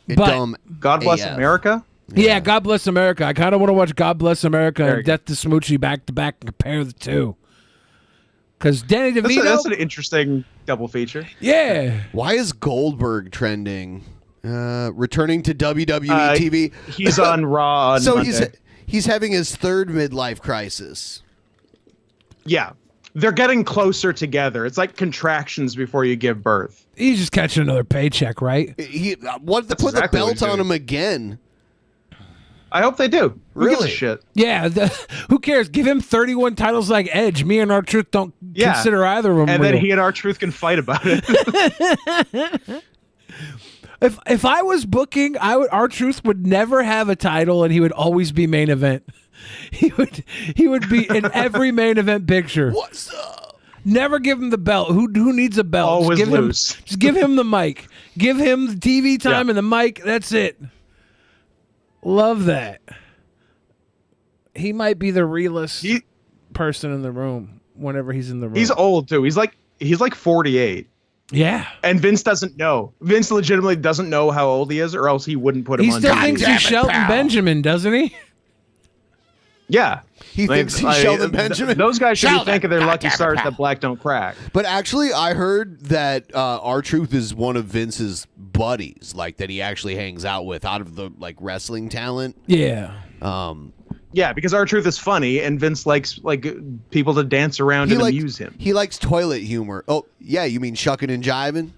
Dumb. God Bless AF. America? Yeah, God Bless America. I kind of want to watch God Bless America Very and Death to Smoochie back to back and compare the two. Because Danny DeVito... That's an interesting double feature. Yeah. Why is Goldberg trending? Returning to WWE TV. He's on Raw on so Monday. He's having his third midlife crisis. Yeah. They're getting closer together. It's like contractions before you give birth. He's just catching another paycheck, right? What to put the belt on him again? I hope they do. Who gives a shit? Yeah, who cares? Give him 31 titles like Edge. Me and R-Truth don't consider either of them And real. then he and R-Truth can fight about it. If I was booking, R-Truth would never have a title, and he would always be main event. He would be in every main event picture. What's up? Never give him the belt. Who needs a belt? Always just lose. Just give him the mic. Give him the TV time and the mic. That's it. Love that. He might be the realest person in the room whenever he's in the room. He's old too. He's like 48. Yeah. And Vince doesn't know. Vince legitimately doesn't know how old he is, or else he wouldn't put him He on still TV. thinks he's Shelton Benjamin, doesn't he? Yeah. He thinks he's Sheldon Benjamin. Those guys should be Sheldon, thanking their lucky goddamn it, stars pal. that black don't crack. But actually, I heard that R-Truth is one of Vince's buddies, like that he actually hangs out with out of the like wrestling talent. Yeah. Yeah, because R-Truth is funny, and Vince likes people to dance around and amuse him. He likes toilet humor. Oh, yeah, you mean shucking and jiving?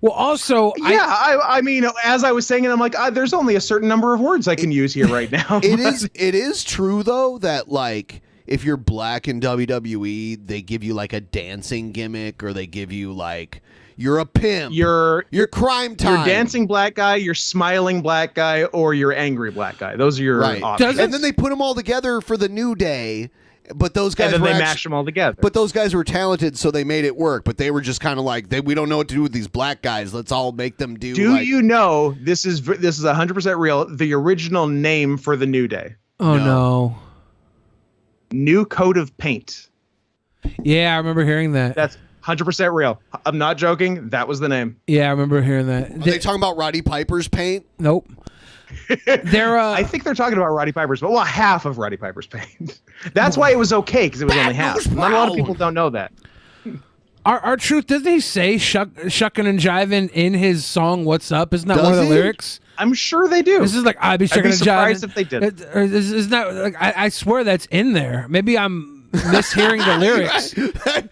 Well, also, I mean, as I was saying it, I'm like, there's only a certain number of words I can use here right now. It is true though that like if you're black in WWE, they give you like a dancing gimmick, or they give you like you're a pimp, you're crime time, You're dancing black guy, you're smiling black guy, or you're angry black guy. Those are your options. And then they put them all together for the New Day. But those guys and then were they mash them all together. But those guys were talented, so they made it work. But they were just kind of like, we don't know what to do with these black guys. Let's all make them do. Do you know this is 100% real? The original name for the New Day. Oh no. New coat of paint. Yeah, I remember hearing that. That's 100% real. I'm not joking. That was the name. Yeah, I remember hearing that. Are they talking about Roddy Piper's paint? Nope. They're. I think they're talking about Roddy Piper's, but half of Roddy Piper's paint. That's why it was okay, because it was only half. Not a lot of people don't know that. R-Truth, doesn't he say shucking and jiving in his song "What's Up"? Isn't that one of the lyrics? I'm sure they do. This is like I'd be shucking and jiving. surprised if they did. Isn't that like I swear that's in there? Maybe I'm mishearing the lyrics.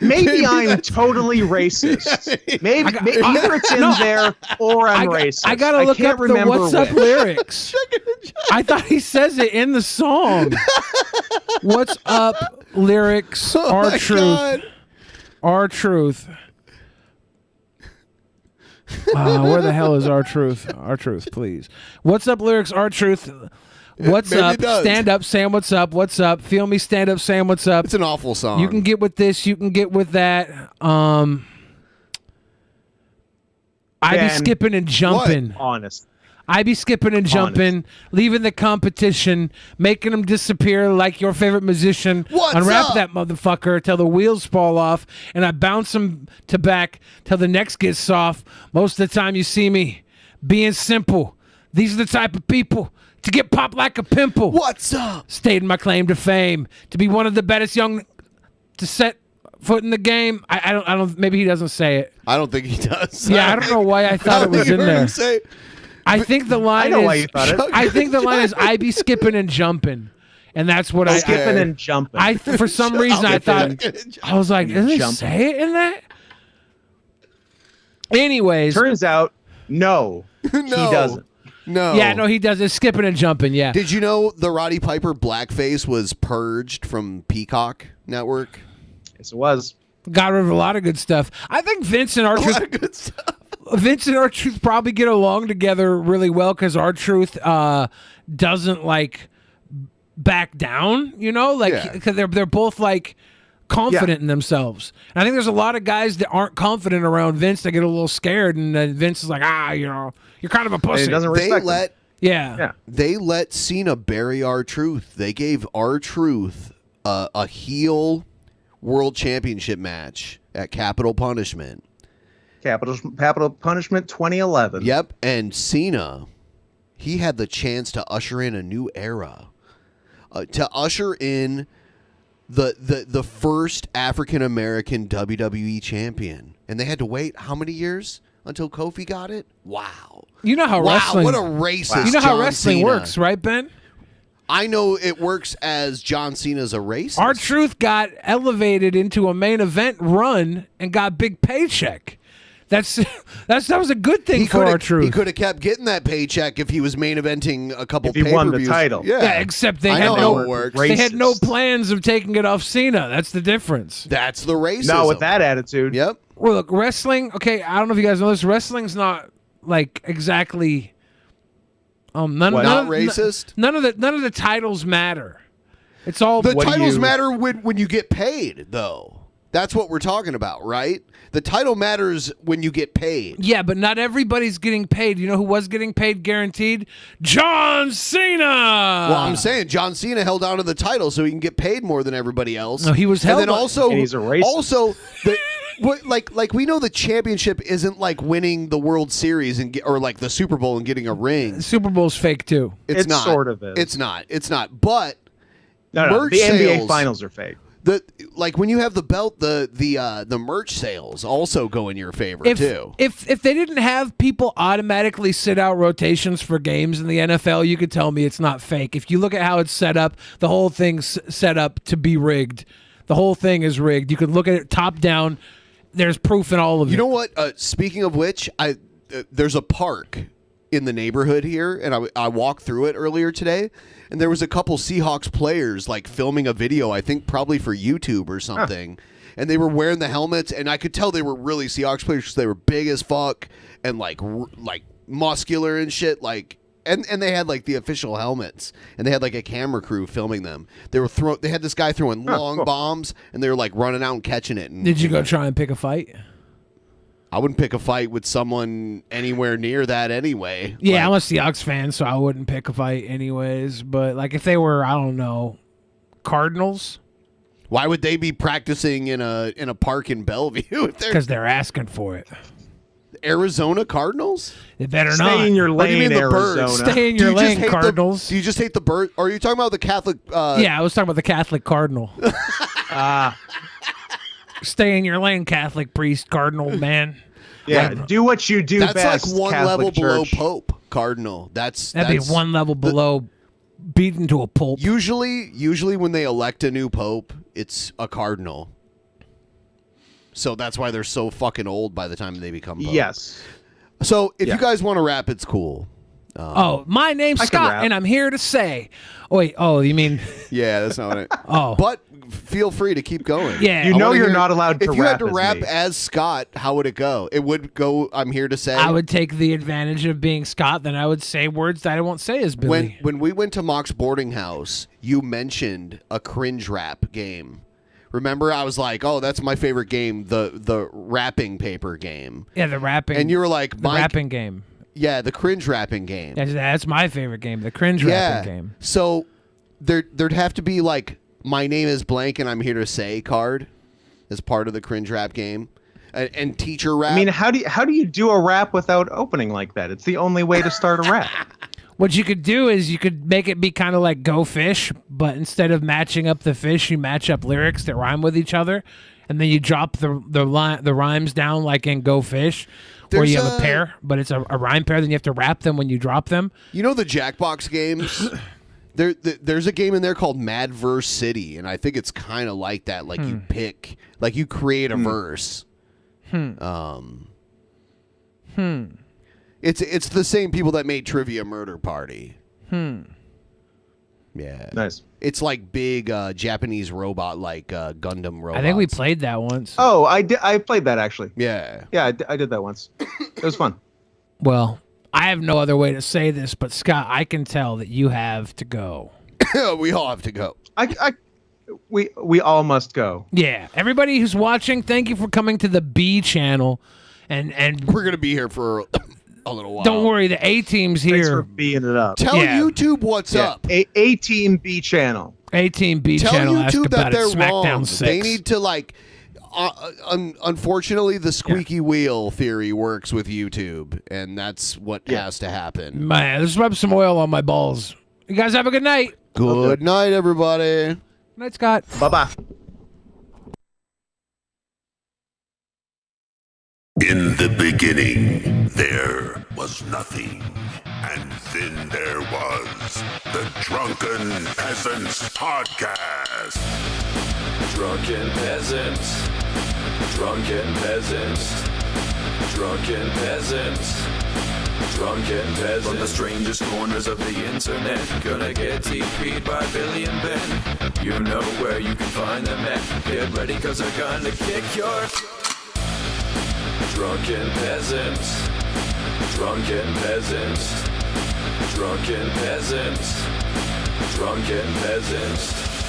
Maybe I'm totally racist. Maybe either it's in there or I'm racist. I gotta look up the "What's Up" lyrics. I thought he says it in the song. "What's Up" lyrics. R-Truth. R-Truth. Where the hell is R-Truth? R-Truth, please. "What's Up" lyrics. R-Truth. What's up? Stand up, saying what's up. What's up? Feel me, stand up, saying what's up. It's an awful song. You can get with this. You can get with that. I be skipping and jumping. What? Honest. I be skipping and jumping, leaving the competition, making them disappear like your favorite musician. What's Unwrap up? that motherfucker till the wheels fall off, and I bounce them to back till the necks get soft. Most of the time you see me being simple. These are the type of people to get popped like a pimple. What's up? Stating my claim to fame, to be one of the baddest young to set foot in the game. I don't. Maybe he doesn't say it. I don't think he does. Yeah, I don't know why I thought it was in there. I think the line I know is. why you thought it. I think the line is I be skipping and jumping, and that's what Skipping and jumping. For some reason I thought I was like, doesn't he say it in that? Anyways, turns out no, he doesn't. No. Yeah, no, he does. It's skipping and jumping. Yeah. Did you know the Roddy Piper blackface was purged from Peacock Network? Yes, it was. Got rid of a lot of good stuff. I think Vince and R-Truth. Vince and R-Truth probably get along together really well because R-Truth doesn't like back down. You know, like because they're both like confident in themselves. And I think there's a lot of guys that aren't confident around Vince that get a little scared, and Vince is like, you know, you're kind of a pussy. And he doesn't respect him. Yeah. They let Cena bury R-Truth. They gave R-Truth a heel world championship match at Capital Punishment. Capital Punishment 2011. Yep, and Cena, he had the chance to usher in a new era, to usher in the first African American WWE champion, and they had to wait how many years until Kofi got it? Wow. You know how wrestling. What a racist! You know how John wrestling Cena. works, right, Ben? I know it works as John Cena's a racist. R-Truth got elevated into a main event run and got big paycheck. That was a good thing for R-Truth. He could have kept getting that paycheck if he was main eventing a couple. If he won the title. Yeah, except they I had know no how it works. they had no plans of taking it off Cena. That's the difference. That's the racism. Not with that attitude. Yep. Well, look, wrestling. Okay, I don't know if you guys know this. Wrestling's not like exactly. None racist. None of the titles matter. It's all the titles matter when you get paid, though. That's what we're talking about, right? The title matters when you get paid. Yeah, but not everybody's getting paid. You know who was getting paid guaranteed? John Cena! Well, I'm saying John Cena held on to the title so he can get paid more than everybody else. No, he was held and then on- also, And he's a racist. Also, like we know the championship isn't like winning the World Series or like the Super Bowl and getting a ring. Super Bowl's fake too. It's It not. sort of is. It's not. It's not. But No, merch the NBA sales- finals are fake. Like when you have the belt, the merch sales also go in your favor too. If they didn't have people automatically sit out rotations for games in the NFL, you could tell me it's not fake. If you look at how it's set up, the whole thing's set up to be rigged. The whole thing is rigged. You could look at it top down. There's proof in all of it. You know what? Speaking of which, there's a park in the neighborhood here, and I walked through it earlier today, and there was a couple Seahawks players like filming a video, I think probably for YouTube or something, and they were wearing the helmets, and I could tell they were really Seahawks players because they were big as fuck and like muscular and shit, like. And they had like the official helmets, and they had like a camera crew filming them. They had this guy throwing long bombs, and they were like running out and catching it. And, Did you go try and pick a fight? I wouldn't pick a fight with someone anywhere near that anyway. Yeah, I'm a Seahawks fan, so I wouldn't pick a fight anyways. But like if they were, I don't know, Cardinals. Why would they be practicing in a park in Bellevue? Because they're asking for it. Arizona Cardinals? They better Stay not. in your What do you lane, mean the Arizona. birds? Stay in Do your you just lane, hate Cardinals. Do you just hate the bird? Or are you talking about the Catholic? Yeah, I was talking about the Catholic Cardinal. Stay in your lane, Catholic priest, Cardinal man. Yeah, do what you do That's best. like one Catholic level below Church. Pope Cardinal. That'd be one level below beaten to a pulp. Usually when they elect a new pope, it's a cardinal. So that's why they're so fucking old by the time they become pope. Yes. So if you guys want to rap, it's cool. My name's I can Scott, rap. and I'm here to say. Oh, wait, you mean? Yeah, that's not what I. Oh. But feel free to keep going. Yeah. You I know wanna you're hear- not allowed to If you had rap to as rap me. as Scott, how would it go? It would go. I'm here to say. I would take the advantage of being Scott, then I would say words that I won't say as Billy. When we went to Mock's boarding house, you mentioned a cringe rap game. Remember, I was like, "Oh, that's my favorite game, the wrapping paper game." Yeah, the rapping. And you were like, the "Mike." rapping game. Yeah, the cringe rapping game. That's my favorite game, the cringe rapping game. So there'd have to be like, "My name is blank and I'm here to say" card as part of the cringe rap game, and teacher rap. I mean, how do you do a rap without opening like that? It's the only way to start a rap. What you could do is you could make it be kind of like Go Fish, but instead of matching up the fish, you match up lyrics that rhyme with each other, and then you drop the rhymes down like in Go Fish, where you have a pair, but it's a rhyme pair. Then you have to rap them when you drop them. You know the Jackbox games? There's a game in there called Mad Verse City, and I think it's kind of like that. Like you pick, like you create a verse. It's the same people that made Trivia Murder Party. Yeah. Nice. It's like big Japanese robot, like Gundam robots. I think we played that once. Oh, I did. I played that actually. Yeah. Yeah, I did that once. It was fun. Well, I have no other way to say this, but Scott, I can tell that you have to go. We all have to go. We all must go. Yeah, everybody who's watching, thank you for coming to the B channel, and we're gonna be here for a little while. Don't worry, the A team's here. Thanks for being it up. Tell YouTube what's up. A Team B channel. A Team B Tell channel. Ask YouTube about that they're it. SmackDown wrong. 6. They need to like. Unfortunately, the squeaky wheel theory works with YouTube, and that's what has to happen. Man, let's rub some oil on my balls. You guys have a good night. Good night, everybody. Good night, Scott. Bye-bye. In the beginning, there was was nothing. And then there was the Drunken Peasants Podcast. Drunken Peasants. Drunken Peasants. Drunken Peasants. Drunken Peasants. From the strangest corners of the internet, gonna get TP'd by Billy and Ben. You know where you can find them at. Get ready, cause they're gonna kick your Drunken Peasants. Drunken Peasants. Drunken Peasants. Drunken Peasants.